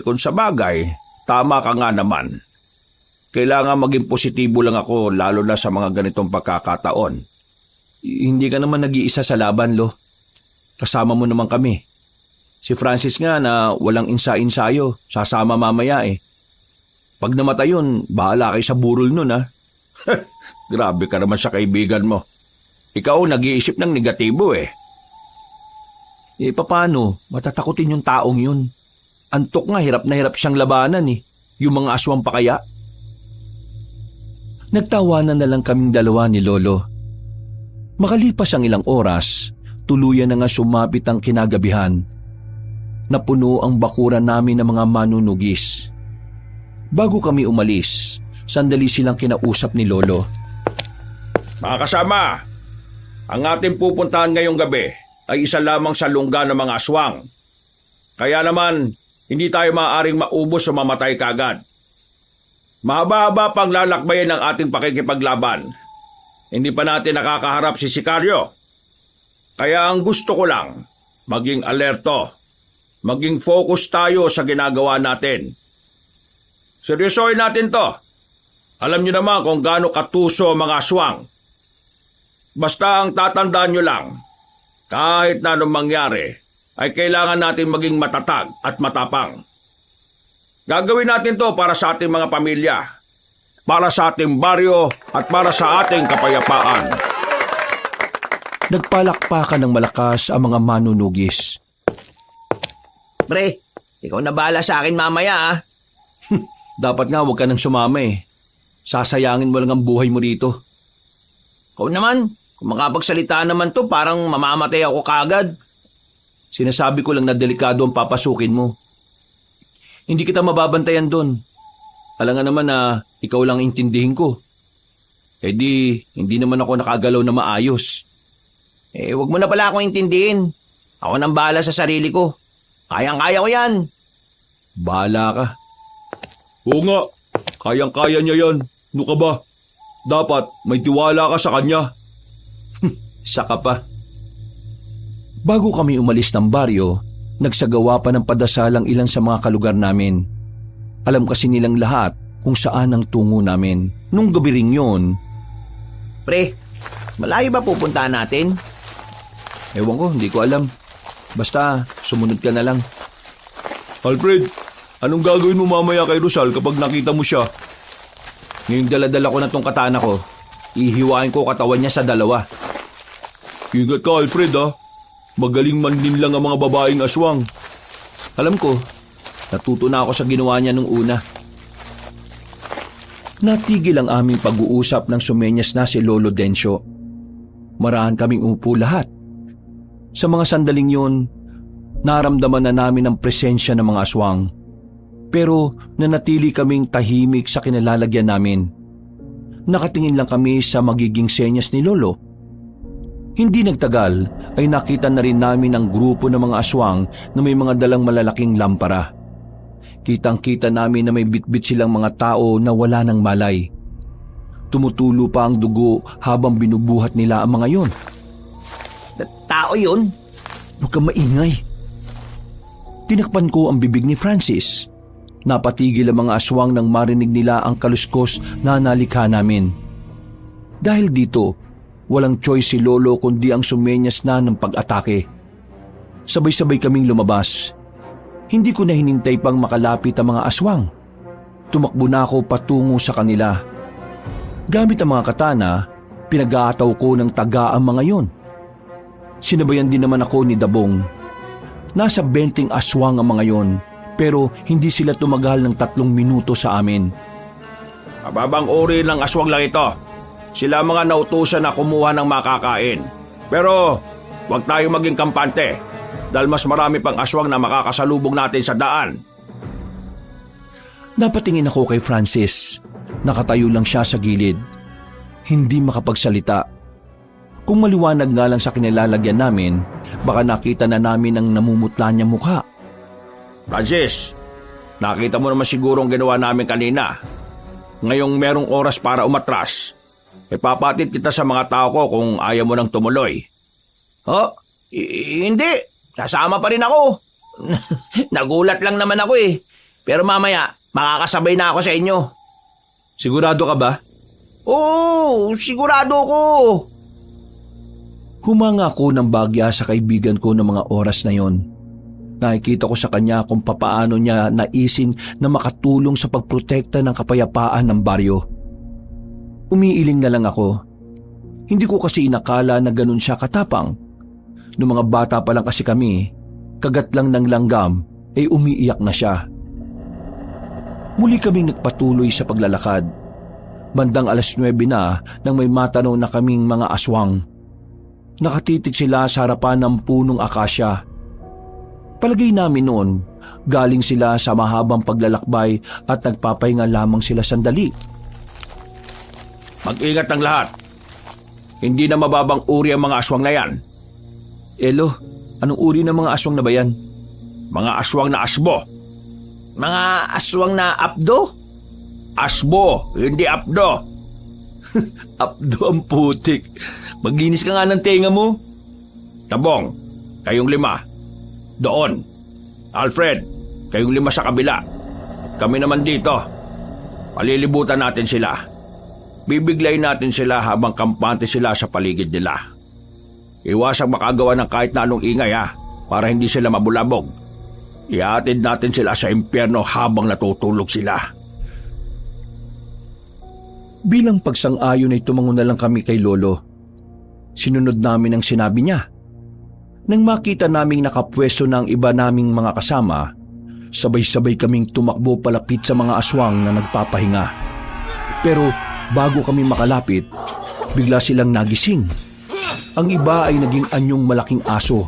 Kung sa bagay, tama ka nga naman. Kailangan maging positibo lang ako lalo na sa mga ganitong pagkakataon. Hindi ka naman nag-iisa sa laban, Lo. Kasama mo naman kami. Si Francis nga na walang insa-insayo, sasama mamaya . Pag namatay yun, bahala kayo sa burol nun . Grabe ka naman sa kaibigan mo. Ikaw nag-iisip ng negatibo . Paano? Matatakutin yung taong yun. Antok nga, hirap na hirap siyang labanan . Yung mga aswang pa kaya. Nagtawanan na lang kaming dalawa ni Lolo. Makalipas ang ilang oras, tuluyan na nga sumapit ang kinagabihan. Napuno ang bakuran namin ng mga manunugis. Bago kami umalis, sandali silang kinausap ni Lolo. Mga kasama, ang ating pupuntahan ngayong gabi ay isa lamang sa lungga ng mga aswang. Kaya naman, hindi tayo maaaring maubos o mamatay kagad. Mahaba-haba pang lalakbayin ang ating pakikipaglaban. Hindi pa natin nakakaharap si Sicario. Kaya ang gusto ko lang, maging alerto. Maging focus tayo sa ginagawa natin. Seryosohin natin to. Alam niyo naman kung gaano katuso ang mga aswang. Basta ang tatandaan niyo lang, kahit na anong mangyari, ay kailangan natin maging matatag at matapang. Gagawin natin to para sa ating mga pamilya, para sa ating baryo at para sa ating kapayapaan. Nagpalakpakan ng malakas ang mga manunugis. Pre, ikaw na bahala sa akin mamaya . Dapat nga huwag ka nang sumama . Sasayangin mo lang ang buhay mo dito. Ikaw naman, kung makapagsalita naman to, parang mamamatay ako kagad. Sinasabi ko lang na delikado ang papasukin mo. Hindi kita mababantayan doon. Alam nga naman na ikaw lang intindihin ko. Hindi naman ako nakagalaw na maayos. Wag mo na pala akong intindihin. Ako nang bahala sa sarili ko. Kayang-kaya ko yan. Bahala ka. Oo nga, kayang-kaya niya yan. Ano ka ba? Dapat may tiwala ka sa kanya. Saka pa. Bago kami umalis ng baryo, nagsagawa pa ng padasal ang ilan sa mga kalugar namin. Alam kasi nilang lahat kung saan ang tungo namin. Nung gabi ring yun, Pre, malayo ba pupuntahan natin? ewan ko, hindi ko alam. Basta, sumunod ka na lang. Alfred, anong gagawin mo mamaya kay Rosal kapag nakita mo siya? Ngayong daladala ko na tong katana ko, ihiwain ko katawan niya sa dalawa. Ingat ka, Alfred, ha? Magaling man din lang ang mga babaeng aswang. Alam ko, natuto na ako sa ginawa niya nung una. Natigil ang aming pag-uusap nang sumenyas na si Lolo Dencio. Marahan kaming upo lahat. Sa mga sandaling yun, naramdaman na namin ang presensya ng mga aswang. Pero nanatili kaming tahimik sa kinalalagyan namin. Nakatingin lang kami sa magiging senyas ni Lolo. Hindi nagtagal ay nakita na rin namin ang grupo ng mga aswang na may mga dalang malalaking lampara. Kitang-kita namin na may bitbit silang mga tao na wala ng malay. Tumutulo pa ang dugo habang binubuhat nila ang mga yon. Tao yun? Huwag kang maingay. Tinakpan ko ang bibig ni Francis. Napatigil ang mga aswang nang marinig nila ang kaluskos na nalikha namin. Dahil dito, walang choice si Lolo kundi ang sumenyas na ng pag-atake. Sabay-sabay kaming lumabas. Hindi ko na hinintay pang makalapit ang mga aswang. Tumakbo na ako patungo sa kanila. Gamit ang mga katana, pinag-aataw ko ng taga ang mga yon. Sinabayan din naman ako ni Dabong. Nasa 20 aswang ang mga yon, pero hindi sila tumagal ng 3 minuto sa amin. Mababang uri ng aswang lang ito. Sila mga nautusan na kumuha ng makakain. Pero huwag tayo maging kampante dahil mas marami pang aswang na makakasalubong natin sa daan. Napatingin ako kay Francis. Nakatayo lang siya sa gilid. Hindi makapagsalita. Kung maliwanag nga lang sa kinilalagyan namin, baka nakita na namin ang namumutla niyang mukha. Francis, nakita mo naman siguro ang ginawa namin kanina. Ngayong merong oras para umatras, ipapatid kita sa mga tao ko kung ayaw mo nang tumuloy. Oh, hindi. Sasama pa rin ako. Nagulat lang naman ako eh. Pero mamaya, makakasabay na ako sa inyo. Sigurado ka ba? Oo, sigurado ko. Humanga ako ng bagya sa kaibigan ko ng mga oras na yon. Nakikita ko sa kanya kung papaano niya naisin na makatulong sa pagprotekta ng kapayapaan ng baryo. Umiiling na lang ako. Hindi ko kasi inakala na ganun siya katapang. Noong mga bata pa lang kasi kami, kagat lang ng langgam ay umiiyak na siya. Muli kaming nagpatuloy sa paglalakad. Bandang 9:00 na nang may matanaw na kaming mga aswang. Nakatitig sila sa harapan ng punong akasya. Palagay namin noon, galing sila sa mahabang paglalakbay at nagpapahinga lamang sila sandali. Mag-ingat ang lahat. Hindi na mababang uri ang mga aswang na yan. Elo, anong uri ng mga aswang na ba yan? Mga aswang na asbo. Mga aswang na apdo? Asbo, hindi apdo. Abdo ang putik. Maginis ka nga ng tenga mo. Tabong, kayong 5. Doon. Alfred, kayong 5 sa kabila. Kami naman dito. Palilibutan natin sila. Bibiglay natin sila habang kampante sila sa paligid nila. Iwasang makagawa ng kahit na anong ingay para hindi sila mabulabog. Ihatid natin sila sa impyerno habang natutulog sila. Bilang pagsang-ayon ay tumango na lang kami kay Lolo. Sinunod namin ang sinabi niya. Nang makita naming nakapwesto ng iba naming mga kasama, sabay-sabay kaming tumakbo palapit sa mga aswang na nagpapahinga. Pero bago kami makalapit, bigla silang nagising. Ang iba ay naging anyong malaking aso,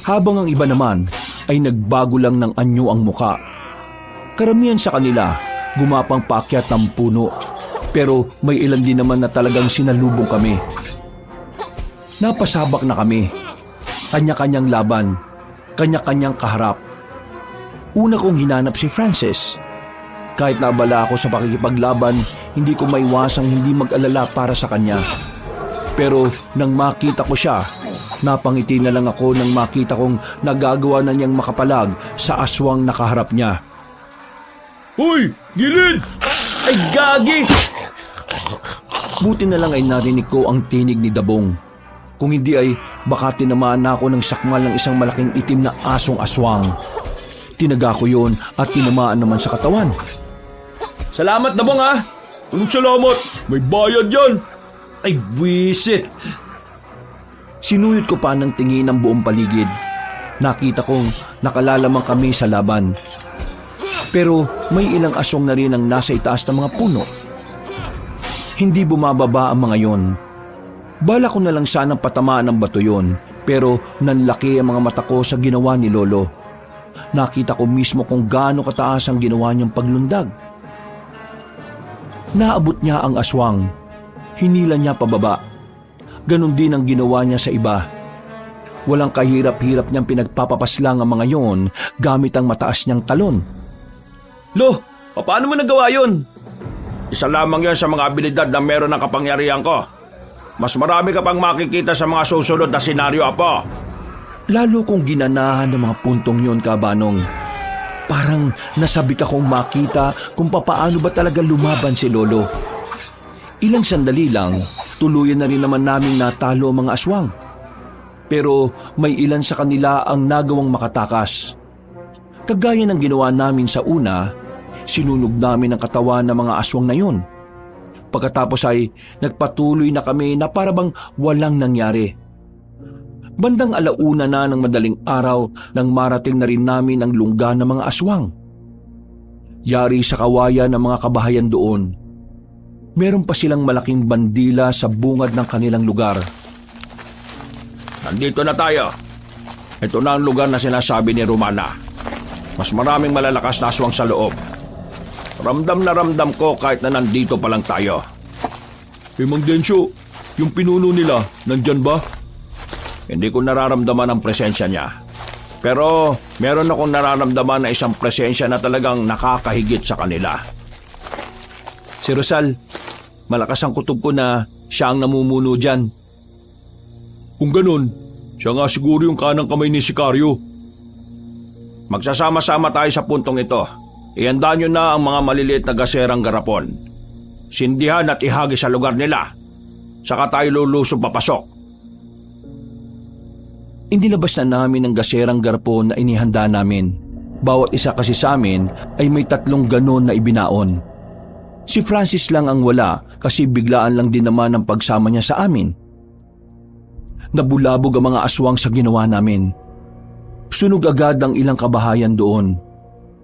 habang ang iba naman ay nagbago lang ng anyo ang muka. Karamihan sa kanila gumapang paakyat ng puno, pero may ilan din naman na talagang sinalubong kami. Napasabak na kami. Kanya-kanyang laban, kanya-kanyang kaharap. Una kong hinanap si Francis. Kahit naabala ako sa pakikipaglaban, hindi ko maiwasang hindi mag-alala para sa kanya. Pero nang makita ko siya, napangiti na lang ako nang makita kong nagagawa na niyang makapalag sa aswang nakaharap niya. Hoy! Gilid! Ay, gagi! Buti na lang ay narinig ko ang tinig ni Dabong. Kung hindi ay baka tinamaan na ako ng sakmal ng isang malaking itim na asong aswang. Tinaga ko yun at tinamaan naman sa katawan. Salamat, Dabong ha! Anong salamat? May bayad yan! Ay, buwisit! Sinuyod ko pa ng tingin ang buong paligid. Nakita kong nakalalamang kami sa laban. Pero may ilang aswang na rin ang nasa itaas ng mga puno. Hindi bumababa ang mga yon. Bala ko na lang sanang patamaan ng bato yon, pero nanlaki ang mga mata ko sa ginawa ni Lolo. Nakita ko mismo kung gaano kataas ang ginawa niyang paglundag. Naabot niya ang aswang. Hinila niya pababa. Ganon din ang ginawa niya sa iba. Walang kahirap-hirap niyang pinagpapapaslang ang mga yon gamit ang mataas niyang talon. Lo, paano mo nagawa yun? Isa lamang yan sa mga abilidad na meron ng kapangyarihan ko. Mas marami ka pang makikita sa mga susunod na senaryo, Apo. Lalo kong ginanahan ng mga puntong yon, Kabanong. Parang nasabik akong makita kung papaano ba talaga lumaban si Lolo. Ilang sandali lang, tuluyan na rin naman naming natalo ang mga aswang. Pero may ilan sa kanila ang nagawang makatakas. Kagaya ng ginawa namin sa una, sinunog namin ang katawan ng mga aswang na yon. Pagkatapos ay nagpatuloy na kami na parabang walang nangyari. Bandang alauna na ng madaling araw nang marating na rin namin ang lungga ng mga aswang. Yari sa kawayan ng mga kabahayan doon. Meron pa silang malaking bandila sa bungad ng kanilang lugar. Nandito na tayo. Ito na ang lugar na sinasabi ni Romana. Mas maraming malalakas na aswang sa loob. Ramdam na ramdam ko kahit na nandito pa lang tayo. Mang Densyo, yung pinuno nila, nandyan ba? Hindi ko nararamdaman ang presensya niya. Pero meron akong nararamdaman na isang presensya na talagang nakakahigit sa kanila. Si Rosal, malakas ang kutob ko na siya ang namumuno dyan. Kung ganun, siya nga siguro yung kanang kamay ni Sicario. Magsasama-sama tayo sa puntong ito. Ihanda nyo na ang mga maliliit na gaserang garapon. Sindihan at ihagi sa lugar nila. Saka tayo lulusob papasok. Inilabas na namin ang gaserang garapon na inihanda namin. Bawat isa kasi sa amin ay may 3 ganon na ibinaon. Si Francis lang ang wala kasi biglaan lang din naman ang pagsama niya sa amin. Nabulabog ang mga aswang sa ginawa namin. Sunog agad ang ilang kabahayan doon.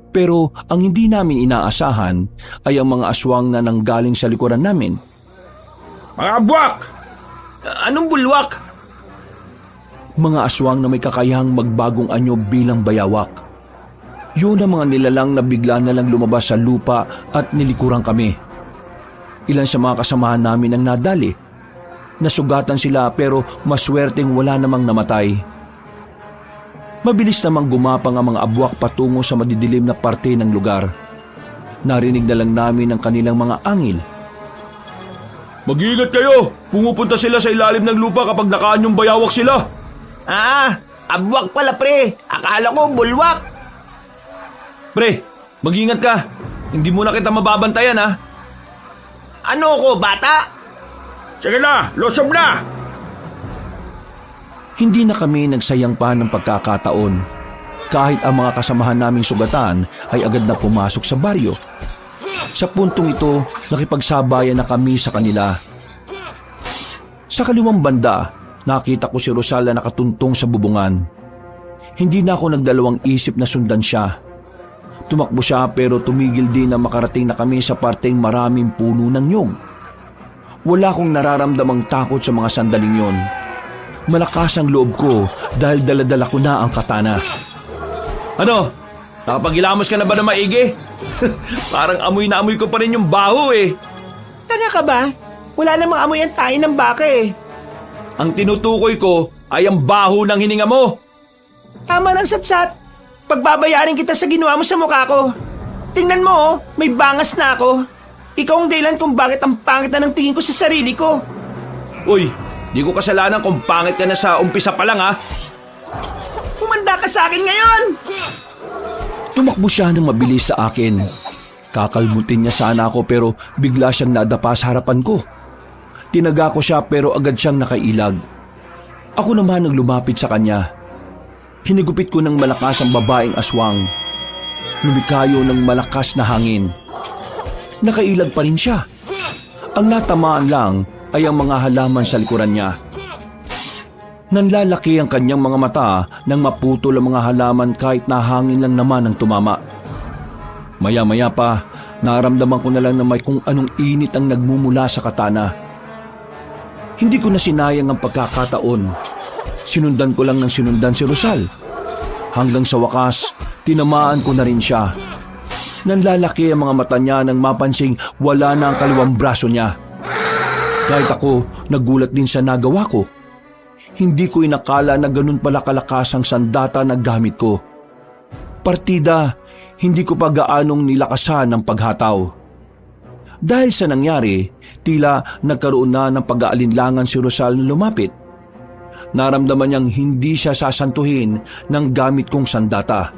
Pero ang hindi namin inaasahan ay ang mga aswang na nanggaling sa likuran namin. Mga buwak! Anong bulwak? Mga aswang na may kakayahang magbagong anyo bilang bayawak. Yun ang mga nilalang na bigla na lang lumabas sa lupa at nilikuran kami. Ilan sa mga kasamahan namin ang nadali. Nasugatan sila pero maswerteng wala namang namatay. Mabilis namang gumapang ang mga abwak patungo sa madidilim na parte ng lugar. Narinig na lang namin ang kanilang mga angil. Mag-iingat kayo! Pumupunta sila sa ilalim ng lupa kapag nakaanyong bayawak sila! Abwak pala pre. Akala ko bulwak. Pre, mag-ingat ka! Hindi mo na kita mababantayan ha! Ano ko, bata? Sige na! Lusob na! Hindi na kami nagsayang pa ng pagkakataon. Kahit ang mga kasamahan naming sugatan ay agad na pumasok sa baryo. Sa puntong ito, nakipagsabayan na kami sa kanila. Sa kaliwang banda, nakita ko si Rosal na nakatuntong sa bubungan. Hindi na ako nagdalawang isip na sundan siya. Tumakbo siya pero tumigil din na makarating na kami sa parteng maraming puno ng nyog. Wala akong nararamdamang takot sa mga sandaling yon. Malakas ang loob ko dahil daladala ko na ang katana. Ano? Nakapagilamos ka na ba na maigi? Parang amoy na amoy ko pa rin yung baho eh. Tanga ka ba? Wala namang amoy ang tayo ng baka eh. Ang tinutukoy ko ay ang baho ng hininga mo. Tama ng satsat. Pagbabayarin kita sa ginawa mo sa mukha ko. Tingnan mo, oh, may bangas na ako. Ikaw ang dahilan kung bakit ang pangit na ng tingin ko sa sarili ko. Uy, di ko kasalanan kung pangit ka na sa umpisa pa lang ha. Humanda ka sa akin ngayon! Tumakbo siya ng mabilis sa akin. Kakalmutin niya sana ako pero bigla siyang nadapa sa harapan ko. Tinaga ko siya pero agad siyang nakailag. Ako naman ang lumapit sa kanya. Hinigupit ko ng malakas ang babaeng aswang. Lumikayo ng malakas na hangin. Nakailag pa rin siya. Ang natamaan lang ay ang mga halaman sa likuran niya. Nanlalaki ang kanyang mga mata nang maputol ang mga halaman kahit nahangin lang naman ang tumama. Maya-maya pa, naramdaman ko na lang na may kung anong init ang nagmumula sa katana. Hindi ko na sinayang ang pagkakataon. Sinundan ko lang ng sinundan si Rosal. Hanggang sa wakas, tinamaan ko na rin siya. Nanlalaki ang mga mata niya nang mapansing wala na ang kaliwang braso niya. Kahit ako, nagulat din sa nagawa ko. Hindi ko inakala na ganun pala kalakas ang sandata na gamit ko. Partida, hindi ko pa gaanong nilakasan ang paghataw. Dahil sa nangyari, tila nagkaroon na ng pag-aalinlangan si Rosal na lumapit. Naramdaman niyang hindi siya sasantuhin ng gamit kong sandata.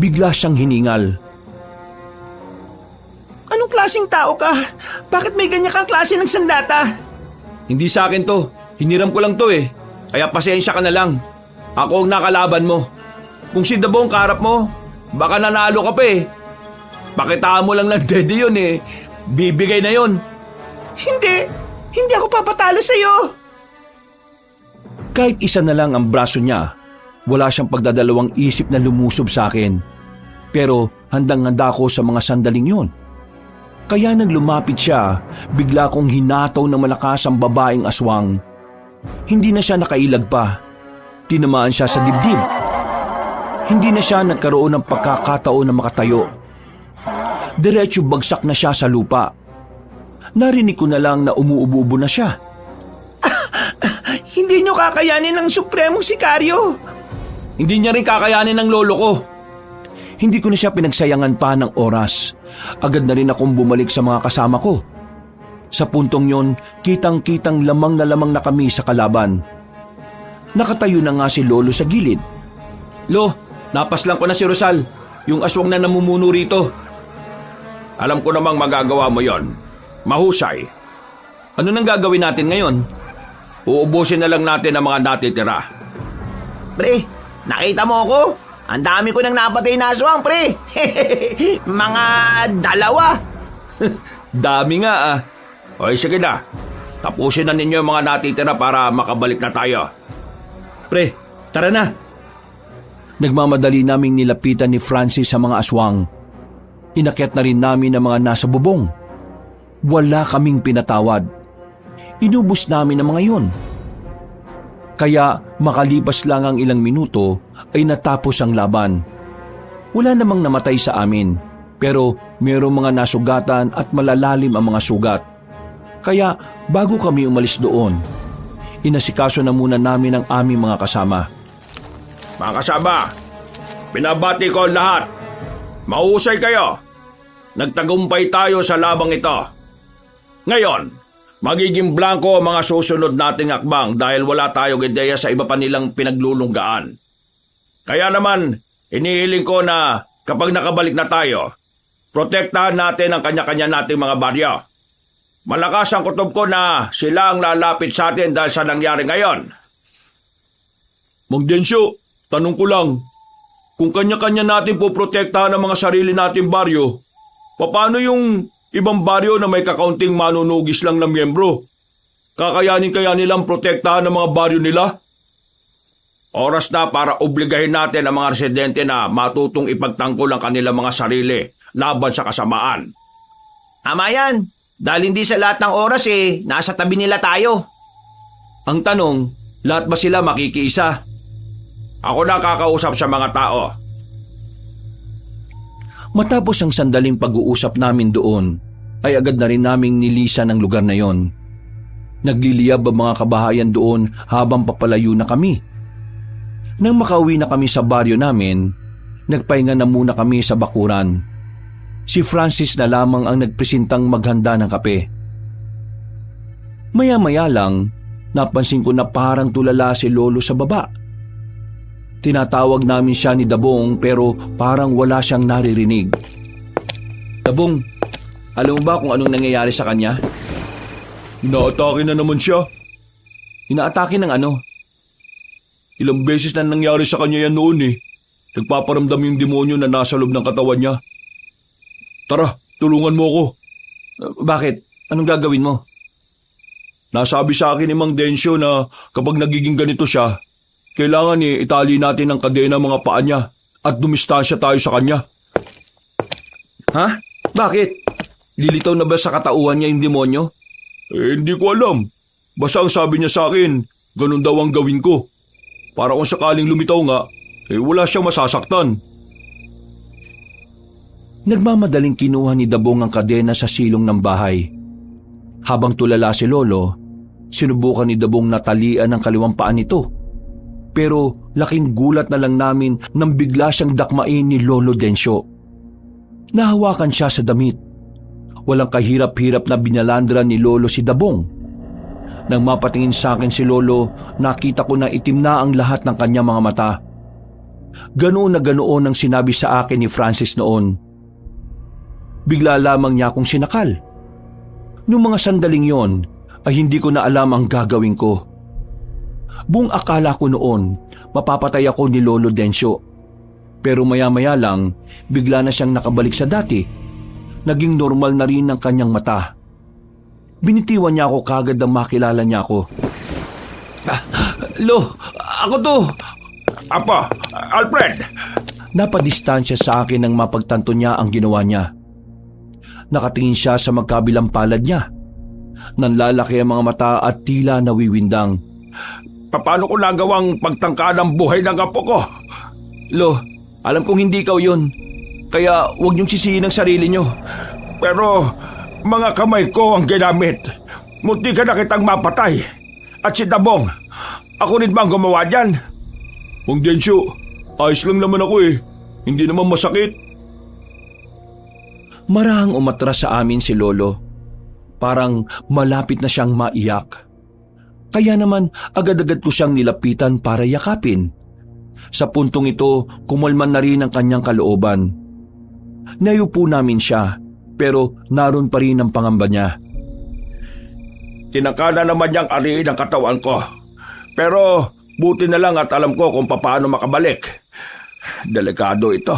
Bigla siyang hiningal. Anong klaseng tao ka? Bakit may ganyan kang klase ng sandata? Hindi sa akin to. Hiniram ko lang to eh. Kaya pasensya ka na lang. Ako ang nakalaban mo. Kung si Dabo ang kaharap mo, baka nanalo ka pa eh. Pakitaan mo lang ng dede yun eh. Bibigay na yun. Hindi ako papatalo sa'yo. Kahit isa na lang ang braso niya, wala siyang pagdadalawang isip na lumusob sa akin. Pero handang-handa ako sa mga sandaling yun. Kaya nang lumapit siya, bigla kong hinataw ng malakas ang babaeng aswang. Hindi na siya nakailag pa. Tinamaan siya sa dibdib. Hindi na siya nagkaroon ng pagkakataon na makatayo. Diretso bagsak na siya sa lupa. Narinig ko na lang na umuubo na siya. Hindi niyo kakayanin ng supremong sikaryo. Hindi niya rin kakayanin ng lolo ko. Hindi ko na siya pinagsayangan pa ng oras. Agad na rin akong bumalik sa mga kasama ko. Sa puntong yon, kitang-kitang lamang na kami sa kalaban. Nakatayo na nga si Lolo sa gilid. Lo, napaslang ko na si Rosal, yung aswang na namumuno rito. Alam ko namang magagawa mo yon. Mahusay. Ano nang gagawin natin ngayon? Uubusin na lang natin ang mga natitira. Pre, nakita mo ako? Ang dami ko nang napatay na aswang, pre. Mga 2. Dami nga ah. O sige na, tapusin na ninyo yung mga natitira para makabalik na tayo. Pre, tara na. Nagmamadali naming nilapitan ni Francis sa mga aswang. Inakyat na rin namin ang mga nasa bubong. Wala kaming pinatawad. Inubos namin ang mga yon. Kaya makalipas lang ang ilang minuto ay natapos ang laban. Wala namang namatay sa amin, pero mayroong mga nasugatan at malalalim ang mga sugat. Kaya bago kami umalis doon, inasikaso na muna namin ang aming mga kasama. Mga kasama, binabati ko ang lahat. Mahusay kayo. Nagtagumpay tayo sa labang ito. Ngayon, magiging blanco ang mga susunod nating akbang dahil wala tayong ideya sa iba pa nilang pinaglulunggaan. Kaya naman, inihiling ko na kapag nakabalik na tayo, protektahan natin ang kanya-kanya nating mga baryo. Malakas ang kutob ko na sila ang lalapit sa atin dahil sa nangyari ngayon. Mang Densyo, tanong ko lang, kung kanya-kanya natin po protektahan ang mga sarili nating baryo, paano yung ibang baryo na may kakaunting manunugis lang na miyembro? Kakayanin kaya nilang protektahan ang mga baryo nila? Oras na para obligahin natin ang mga residente na matutong ipagtanggol ang kanilang mga sarili laban sa kasamaan. Tama yan. Dahil hindi sa lahat ng oras nasa tabi nila tayo. Ang tanong, lahat ba sila makikiisa? Ako na kakausap sa mga tao. Matapos ang sandaling pag-uusap namin doon, ay agad na rin naming nilisan ang lugar na yon. Nagliliyab ang mga kabahayan doon habang papalayo na kami. Nang makauwi na kami sa baryo namin, nagpahinga na muna kami sa bakuran. Si Francis na lamang ang nagpresentang maghanda ng kape. Maya-maya lang, napansin ko na parang tulala si Lolo sa baba. Tinatawag namin siya ni Dabong pero parang wala siyang naririnig. Dabong, alam mo ba kung anong nangyayari sa kanya? Inaatake na naman siya. Inaatake ng ano? Ilang beses na nangyari sa kanya yan noon eh. Nagpaparamdam yung demonyo na nasa loob ng katawan niya. Tara, tulungan mo ako. Bakit? Anong gagawin mo? Nasabi sa akin ni Mang Densyo na kapag nagiging ganito siya, kailangan itali natin ang kadena mga paa niya at dumistansya tayo sa kanya. Ha? Bakit? Lilitaw na ba sa katauhan niya yung demonyo? Hindi ko alam. Basta ang sabi niya sa akin, ganun daw ang gawin ko. Para kung sakaling lumitaw nga, wala siyang masasaktan. Nagmamadaling kinuha ni Dabong ang kadena sa silong ng bahay. Habang tulala si Lolo, sinubukan ni Dabong na talian ang kaliwang paa nito. Pero laking gulat na lang namin nang bigla siyang dakmain ni Lolo Densyo. Nahawakan siya sa damit. Walang kahirap-hirap na binalandra ni Lolo si Dabong. Nang mapatingin sa akin si Lolo, nakita ko na itim na ang lahat ng kanyang mga mata. Ganoon na ganoon ang sinabi sa akin ni Francis noon. Bigla lamang niya akong sinakal. Noong mga sandaling yon, ay hindi ko na alam ang gagawin ko. Buong akala ko noon, mapapatay ako ni Lolo Densyo. Pero maya-maya lang, bigla na siyang nakabalik sa dati. Naging normal na rin ang kanyang mata. Binitiwan niya ako kagad nang makilala niya ako. Lo, ako to! Apo, Alfred! Napadistansya sa akin nang mapagtanto niya ang ginawa niya. Nakatingin siya sa magkabilang palad niya. Nanlalaki ang mga mata at tila nawiwindang. Paano ko nagawang pagtangka ng buhay ng apo ko? Lo, alam kong hindi ikaw yun. Kaya huwag niyong sisihin ang sarili niyo. Pero mga kamay ko ang ginamit. Munti ka na kitang mapatay. At si Dabong, ako rin bang gumawa dyan? Mang Densyo, ayos lang naman ako eh. Hindi naman masakit. Marahang umatras sa amin si Lolo. Parang malapit na siyang maiyak. Kaya naman agad-agad ko siyang nilapitan para yakapin. Sa puntong ito, kumalman na rin ang kanyang kalooban. Nayupo namin siya, pero naroon pa rin ang pangamba niya. Tinangka na naman niyang ariin ang katawan ko. Pero buti na lang at alam ko kung paano makabalik. Delikado ito.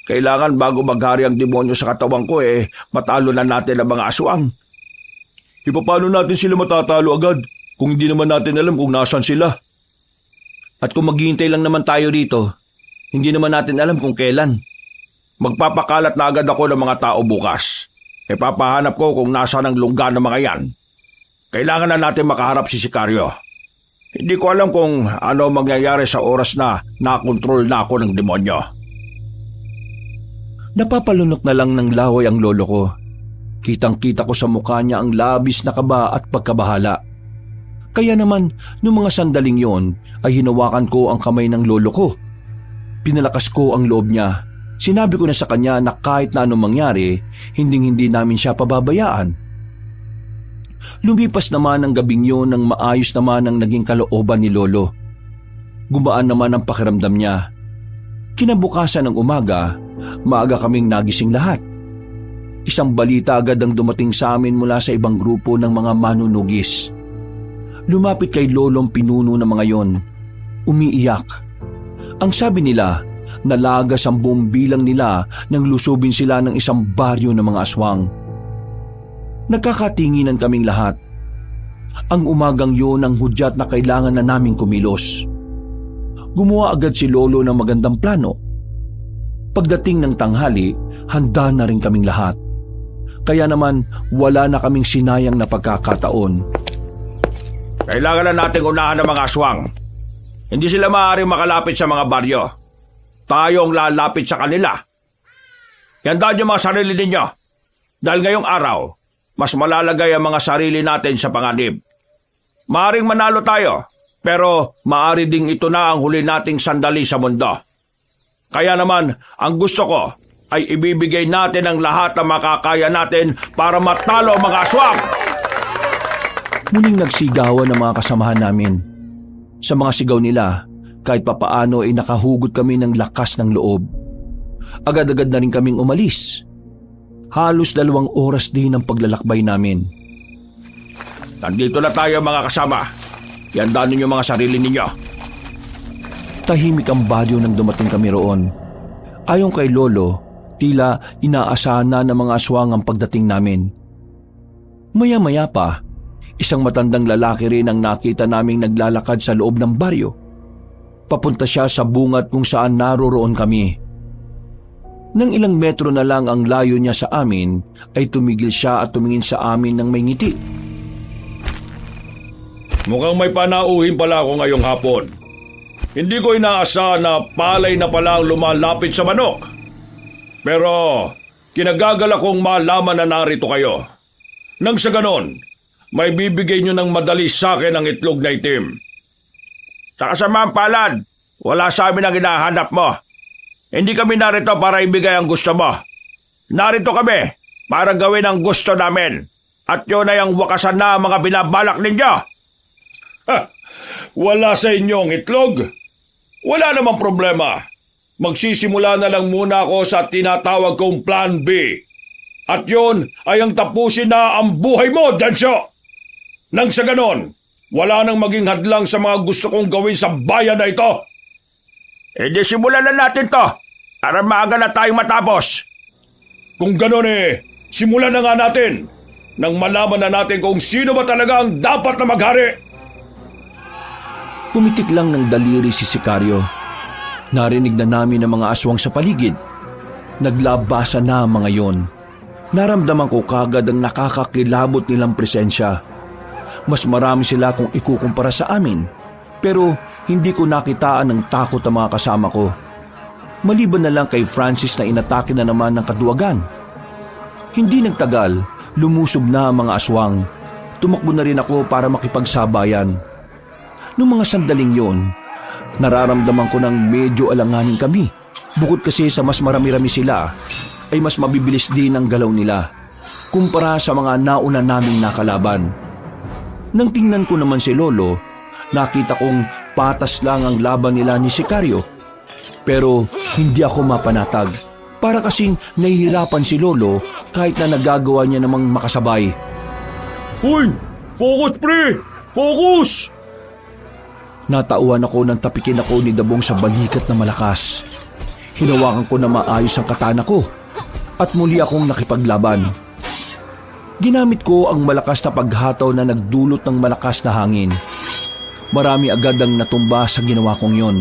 Kailangan bago maghari ang demonyo sa katawan ko matalo na natin ang mga aswang. Paano natin sila matatalo agad kung hindi naman natin alam kung nasan sila? At kung maghihintay lang naman tayo rito, hindi naman natin alam kung kailan. Magpapakalat na agad ako ng mga tao bukas. Papahanap ko kung nasaan ang lungga ng mga yan. Kailangan na natin makaharap si Sikaryo. Hindi ko alam kung ano mangyayari sa oras na nakontrol na ako ng demonyo. Napapalunok na lang ng laway ang lolo ko. Kitang-kita ko sa mukha niya ang labis na kaba at pagkabahala. Kaya naman, noong mga sandaling yon ay hinawakan ko ang kamay ng lolo ko. Pinalakas ko ang loob niya. Sinabi ko na sa kanya na kahit na anong mangyari, hinding-hindi namin siya pababayaan. Lumipas naman ang gabing yun nang maayos naman ang naging kalooban ni Lolo. Gumaan naman ang pakiramdam niya. Kinabukasan ng umaga, maaga kaming nagising lahat. Isang balita agad ang dumating sa amin mula sa ibang grupo ng mga manunugis. Lumapit kay Lolo ang pinuno ng mga yon. Umiiyak. Ang sabi nila, nalagas ang buong bilang nila nang lusubin sila ng isang baryo ng mga aswang. Nagkakatinginan kaming lahat. Ang umagang yun ang hudyat na kailangan na naming kumilos. Gumawa agad si Lolo ng magandang plano. Pagdating ng tanghali, handa na rin kaming lahat. Kaya naman wala na kaming sinayang na pagkakataon. Kailangan na nating unahan ng mga aswang. Hindi sila maaaring makalapit sa mga baryo. Tayo ang lalapit sa kanila. Yandaan niyo mga sarili ninyo. Dahil ngayong araw, mas malalagay ang mga sarili natin sa panganib. Maaring manalo tayo, pero maari ding ito na ang huli nating sandali sa mundo. Kaya naman, ang gusto ko, ay ibibigay natin ang lahat na makakaya natin para matalo ang mga aswang. Muling nagsigawan ng mga kasamahan namin. Sa mga sigaw nila, kahit papaano ay nakahugot kami ng lakas ng loob. Agad-agad na rin kaming umalis. Halos 2 oras din ang paglalakbay namin. Nandito na tayo mga kasama. Iandaan ninyo mga sarili ninyo. Tahimik ang baryo nang dumating kami roon. Ayon kay Lolo, tila inaasahan na ng mga aswang ang pagdating namin. Maya-maya pa, isang matandang lalaki rin ang nakita naming naglalakad sa loob ng baryo. Papunta siya sa bungat kung saan naroroon kami. Nang ilang metro na lang ang layo niya sa amin, ay tumigil siya at tumingin sa amin ng may ngiti. Mukhang may panauhin pala ako ngayong hapon. Hindi ko inaasahan na palay na pala ang lumalapit sa manok. Pero kinagagala kong malaman na narito kayo. Nang sa ganon, may bibigay nyo ng madali sa akin ang itlog na itim. Sa kasamaang palad, wala sa amin ang hinahanap mo. Hindi kami narito para ibigay ang gusto mo. Narito kami para gawin ang gusto namin. At yun ay ang wakasan na ang mga binabalak ninyo. Ha! Wala sa inyong itlog? Wala namang problema. Magsisimula na lang muna ako sa tinatawag kong Plan B. At yun ay ang tapusin na ang buhay mo, Dansyo! Nang sa ganon, wala nang maging hadlang sa mga gusto kong gawin sa bayan na ito. E di simulan na natin to para maaga na tayong matapos. Kung ganon simulan na nga natin nang malaman na natin kung sino ba talaga ang dapat na maghari. Pumitik lang ng daliri si Sikaryo. Narinig na namin ang mga aswang sa paligid. Naglabasa na ang mga yon. Naramdaman ko kagad ang nakakakilabot nilang presensya. Mas marami sila kung ikukumpara sa amin. Pero hindi ko nakitaan ng takot ang mga kasama ko. Maliban na lang kay Francis na inatake na naman ng kaduwagan. Hindi nagtagal, lumusob na ang mga aswang. Tumakbo na rin ako para makipagsabayan. Noong mga sandaling yon, nararamdaman ko ng medyo alanganin kami. Bukod kasi sa mas marami-rami sila, ay mas mabibilis din ang galaw nila kumpara sa mga nauna naming nakalaban. Nang tingnan ko naman si Lolo, nakita kong patas lang ang laban nila ni Sikaryo. Pero hindi ako mapanatag. Para kasing nahihirapan si Lolo kahit na nagagawa niya namang makasabay. Hoy! Focus, pre! Focus! Natauhan ako nang tapikin ako ni Dabong sa balikat na malakas. Hinawakan ko na maayos ang katana ko at muli akong nakipaglaban. Ginamit ko ang malakas na paghataw na nagdulot ng malakas na hangin. Marami agad ang natumba sa ginawa kong yon.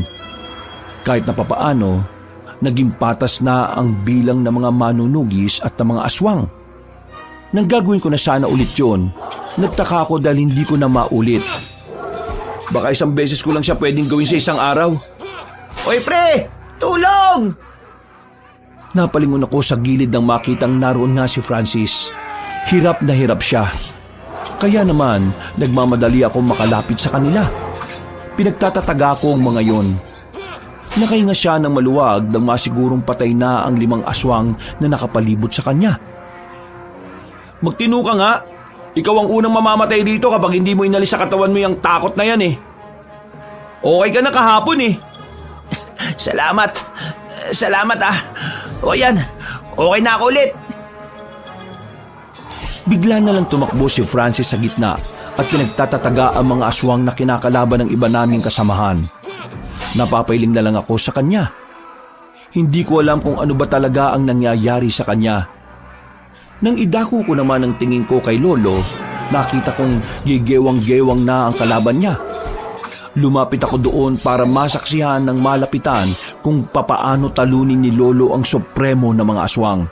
Kahit na papaano, naging patas na ang bilang ng mga manunugis at ng mga aswang. Nang gagawin ko na sana ulit yon, nagtaka ako dahil hindi ko na maulit. Baka isang beses ko lang siya pwedeng gawin sa isang araw. Oy pre! Tulong! Napalingon ako sa gilid nang makitang naroon nga si Francis. Hirap na hirap siya. Kaya naman, nagmamadali ako makalapit sa kanila. Pinagtatataga ko ang mga yon. Nakahinga siya ng maluwag nang masigurong patay na ang 5 aswang na nakapalibot sa kanya. Magtino ka nga. Ikaw ang unang mamamatay dito kapag hindi mo inalis sa katawan mo yung takot na yan Okay ka na kahapon Salamat. Salamat O yan, okay na ako ulit. Bigla na lang tumakbo si Francis sa gitna at pinagtatataga ang mga aswang na kinakalaban ng iba naming kasamahan. Napapailing na lang ako sa kanya. Hindi ko alam kung ano ba talaga ang nangyayari sa kanya. Nang idako ko naman ang tingin ko kay Lolo, nakita kong gigewang-gewang na ang kalaban niya. Lumapit ako doon para masaksihan ng malapitan kung papaano talunin ni Lolo ang supremo na mga aswang.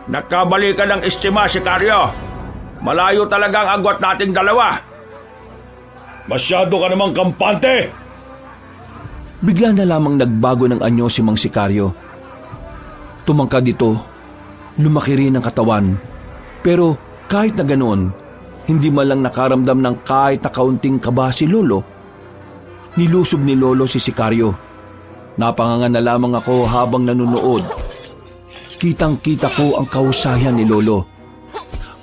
Nagkabali ka ng estima, Sikaryo. Malayo talaga ang agwat nating dalawa. Masyado ka namang kampante! Bigla na lamang nagbago ng anyo si Mang Sikaryo. Tumangkad ito. Lumaki rin ang katawan. Pero kahit na ganoon, hindi man lang nakaramdam ng kahit na kaunting kaba si Lolo. Nilusob ni Lolo si Sikaryo. Napanganga na lamang ako habang nanunood. Kitang-kita ko ang kahusayan ni Lolo.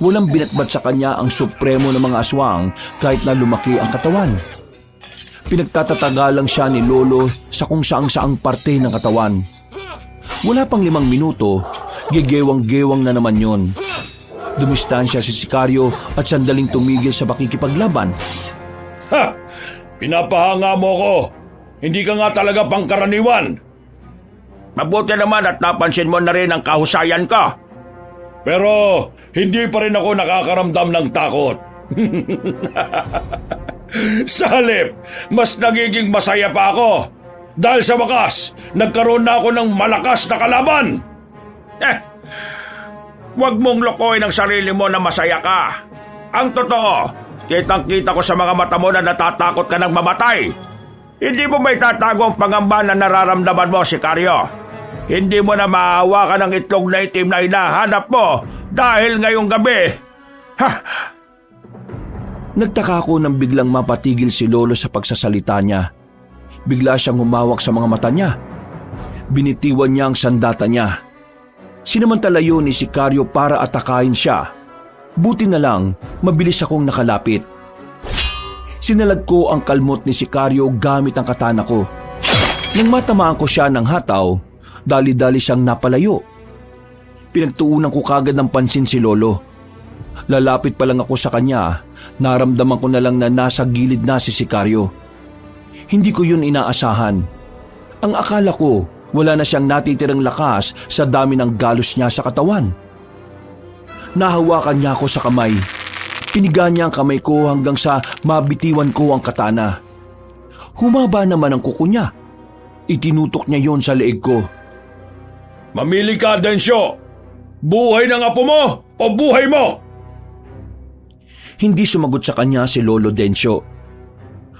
Walang binatbat sa kanya ang supremo ng mga aswang kahit na lumaki ang katawan. Pinagtatatagalang siya ni Lolo sa kung saang-saang parte ng katawan. Wala pang 5 minuto, gegewang-gewang na naman yon. Dumistansya si Sikaryo at sandaling tumigil sa pakikipaglaban. Ha! Pinapahanga mo ko. Hindi ka nga talaga pangkaraniwan. Mabuti naman at napansin mo na rin ang kahusayan ko. Pero hindi pa rin ako nakakaramdam ng takot. Sa halip, mas nagiging masaya pa ako. Dahil sa wakas, nagkaroon na ako ng malakas na kalaban. Huwag mong lokohin ang sarili mo na masaya ka. Ang totoo, kitang-kita ko sa mga mata mo na natatakot ka ng mamatay. Hindi mo may tatago ang pangamba na nararamdaman mo, Sikaryo. Hindi mo na maahawakan ang itlog na itim na hinahanap mo dahil ngayong gabi. Ha! Nagtaka ako nang biglang mapatigil si Lolo sa pagsasalita niya. Bigla siyang humawak sa mga mata niya. Binitiwan niya ang sandata niya. Sinamantala yun ni Sikaryo para atakain siya. Buti na lang, mabilis akong nakalapit. Sinalag ko ang kalmot ni Sikaryo gamit ang katana ko. Nang matamaan ko siya ng hataw, dali-dali siyang napalayo. Pinagtuunan ko kagad ng pansin si Lolo. Lalapit pa lang ako sa kanya, naramdaman ko na lang na nasa gilid na si Sikaryo. Hindi ko yun inaasahan. Ang akala ko, wala na siyang natitirang lakas sa dami ng galos niya sa katawan. Nahawakan niya ako sa kamay. Piniga niya ang kamay ko hanggang sa mabitiwan ko ang katana. Humaba naman ang kuko niya. Itinutok niya yon sa leeg ko. Mamili ka, Densyo. Buhay ng apo mo o buhay mo? Hindi sumagot sa kanya si Lolo Densyo.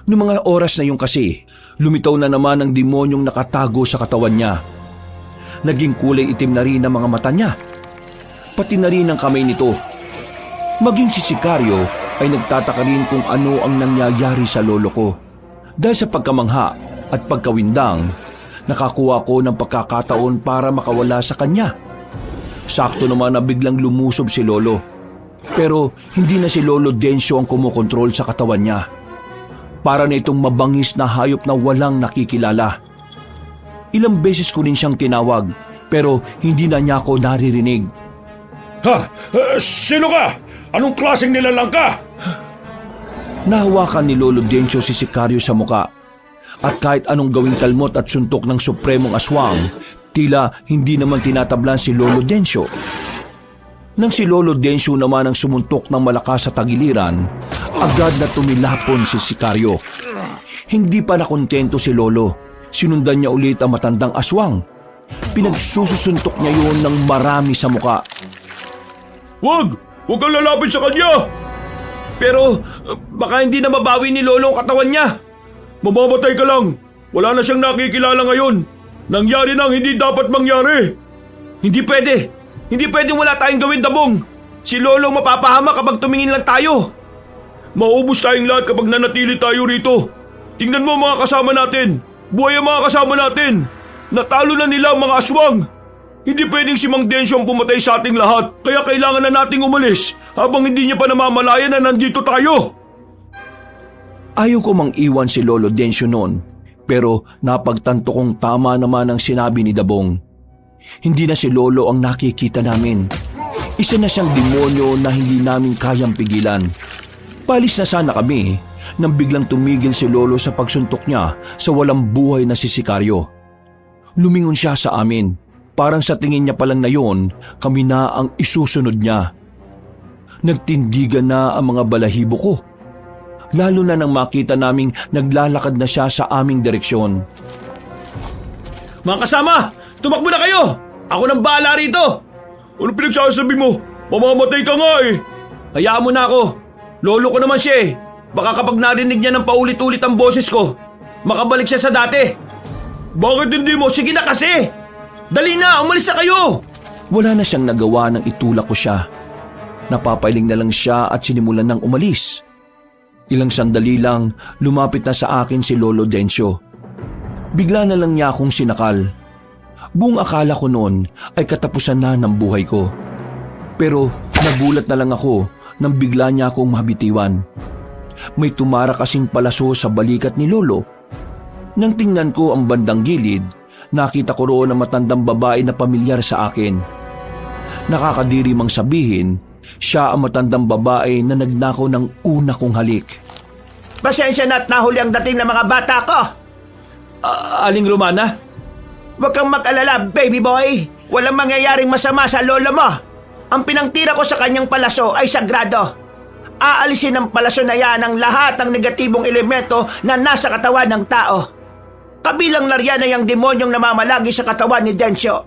Noong mga oras na yun kasi, lumitaw na naman ang demonyong nakatago sa katawan niya. Naging kulay itim na rin ang mga mata niya. Pati na rin ang kamay nito. Maging si Sikaryo ay nagtataka rin kung ano ang nangyayari sa lolo ko. Dahil sa pagkamangha at pagkawindang, nakakuha ko ng pagkakataon para makawala sa kanya. Sakto naman na biglang lumusob si Lolo. Pero hindi na si Lolo Densyo ang kumokontrol sa katawan niya. Para na itong mabangis na hayop na walang nakikilala. Ilang beses ko rin siyang tinawag pero hindi na niya ako naririnig. Ha? Sino ka? Anong klaseng nilalang ka? Nahawakan ni Lolo Densyo si Sikaryo sa muka. At kahit anong gawing kalmot at suntok ng supremong aswang, tila hindi naman tinatablan si Lolo Densyo. Nang si Lolo Densyo naman ang sumuntok ng malakas sa tagiliran, agad na tumilapon si Sikaryo. Hindi pa nakontento si Lolo. Sinundan niya ulit ang matandang aswang. Pinagsusuntok niya yun ng marami sa muka. Wag! Huwag kang lalapit sa kanya! Pero baka hindi na mabawi ni Lolo ang katawan niya. Mamamatay ka lang! Wala na siyang nakikilala ngayon! Nangyari na ang hindi dapat mangyari! Hindi pwede! Hindi pwedeng wala tayong gawin, Dabong! Si Lolo mapapahama kapag tumingin lang tayo! Maubos tayong lahat kapag nanatili tayo rito! Tingnan mo mga kasama natin! Buhay ang mga kasama natin! Natalo na nila ang mga aswang! Hindi pwedeng si Mang Densyo ang pumatay sa ating lahat, kaya kailangan na nating umalis habang hindi niya pa namamalayan na nandito tayo! Ayaw ko mang iwan si Lolo Densyo noon, pero napagtanto kong tama naman ang sinabi ni Dabong. Hindi na si Lolo ang nakikita namin. Isa na siyang demonyo na hindi namin kayang pigilan. Palis na sana kami nang biglang tumigil si Lolo sa pagsuntok niya sa walang buhay na si Sikaryo. Lumingon siya sa amin. Parang sa tingin niya palang na yon, kami na ang isusunod niya. Nagtindigan na ang mga balahibo ko. Lalo na nang makita naming naglalakad na siya sa aming direksyon. Mga kasama! Tumakbo na kayo! Ako nang bahala rito! Ano pinagsasabi mo? Mamamatay ka nga eh! Hayaan mo na ako. Lolo ko naman siya eh. Baka kapag narinig niya ng paulit-ulit ang boses ko, makabalik siya sa dati. Bakit hindi mo? Sige na kasi! Dali na! Umalis na kayo! Wala na siyang nagawa nang itulak ko siya. Napapailing na lang siya at sinimulan ng umalis. Ilang sandali lang, lumapit na sa akin si Lolo Densyo. Bigla na lang niya akong sinakal. Buong akala ko noon ay katapusan na ng buhay ko. Pero nagulat na lang ako nang bigla niya akong mabitiwan. May tumara kasing palaso sa balikat ni Lolo. Nang tingnan ko ang bandang gilid, nakita ko roon ang matandang babae na pamilyar sa akin. Nakakadiri mang sabihin, siya ang matandang babae na nagnakaw ng una kong halik. Pasensya na at nahuli ang dating ng mga bata ko. Aling Romana? Huwag kang mag-alala, baby boy. Walang mangyayaring masama sa lolo mo. Ang pinangtira ko sa kanyang palaso ay sagrado. Aalisin ng palaso na yan ang lahat ng negatibong elemento na nasa katawan ng tao. Kabilang na riyan ay ang demonyong namamalagi sa katawan ni Densyo.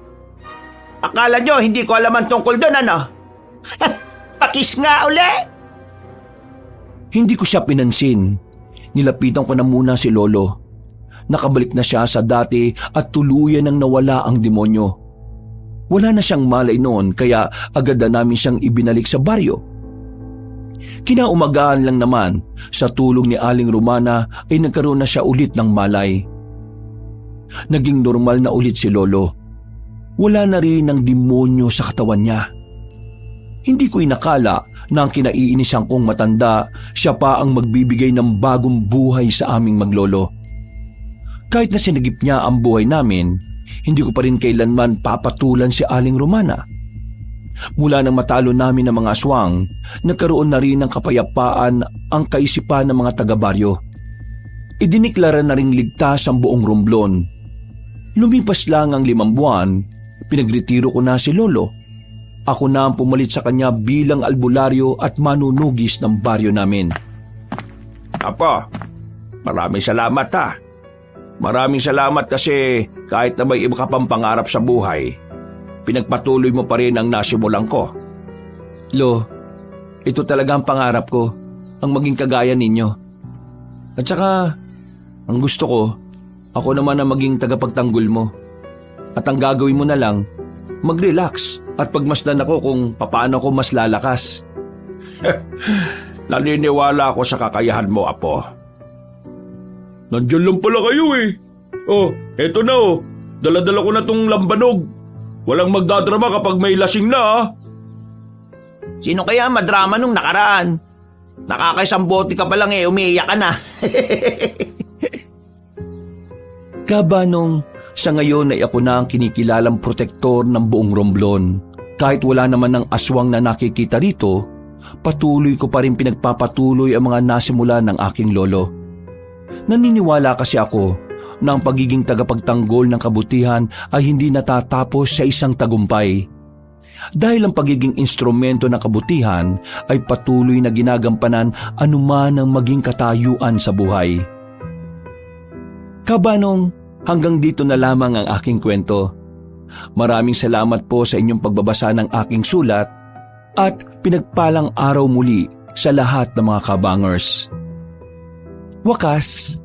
Akala nyo hindi ko alam ang tungkol doon, ano? Pakis nga uli! Hindi ko siya pinansin. Nilapitan ko na muna si Lolo. Nakabalik na siya sa dati at tuluyan nang nawala ang demonyo. Wala na siyang malay noon kaya agad na namin siyang ibinalik sa baryo. Kinaumagaan lang naman, sa tulong ni Aling Romana ay nagkaroon na siya ulit ng malay. Naging normal na ulit si Lolo. Wala na rin ang demonyo sa katawan niya. Hindi ko inakala na ang kinaiinisan kong matanda, siya pa ang magbibigay ng bagong buhay sa aming maglolo. Kahit na sinagip niya ang buhay namin, hindi ko pa rin kailanman papatulan si Aling Romana. Mula nang matalo namin ng mga aswang, nagkaroon na rin ng kapayapaan ang kaisipan ng mga taga-baryo. Idiniklara na ring ligtas ang buong Romblon. Lumipas lang ang 5 buwan, pinagretiro ko na si Lolo. Ako na ang pumalit sa kanya bilang albularyo at manunugis ng baryo namin. Apo, maraming salamat ha. Maraming salamat kasi kahit na may iba ka pang pangarap sa buhay, pinagpatuloy mo pa rin ang nasimulan ko. Lo, ito talaga ang pangarap ko, ang maging kagaya ninyo. At saka, ang gusto ko, ako naman ang maging tagapagtanggol mo. At ang gagawin mo na lang, mag-relax at pagmasdan ako kung paano ako mas lalakas. Naniniwala ako sa kakayahan mo, Apo. Nandiyan lang pala kayo eh. Oh, eto na oh. Dala-dala ko na tong lambanog. Walang magdadrama kapag may lasing na ah. Sino kaya madrama nung nakaraan? Nakakaisang bote ka pa lang eh, umiiyak ka na. Kabanong, sa ngayon ay ako na ang kinikilalang protektor ng buong Romblon. Kahit wala naman ng aswang na nakikita rito, patuloy ko pa rin pinagpapatuloy ang mga nasimula ng aking lolo. Naniniwala kasi ako na ang pagiging tagapagtanggol ng kabutihan ay hindi natatapos sa isang tagumpay. Dahil ang pagiging instrumento ng kabutihan ay patuloy na ginagampanan anuman ang maging katayuan sa buhay. Kabanong, hanggang dito na lamang ang aking kwento. Maraming salamat po sa inyong pagbabasa ng aking sulat at pinagpalang araw muli sa lahat ng mga kabangers. Wakas,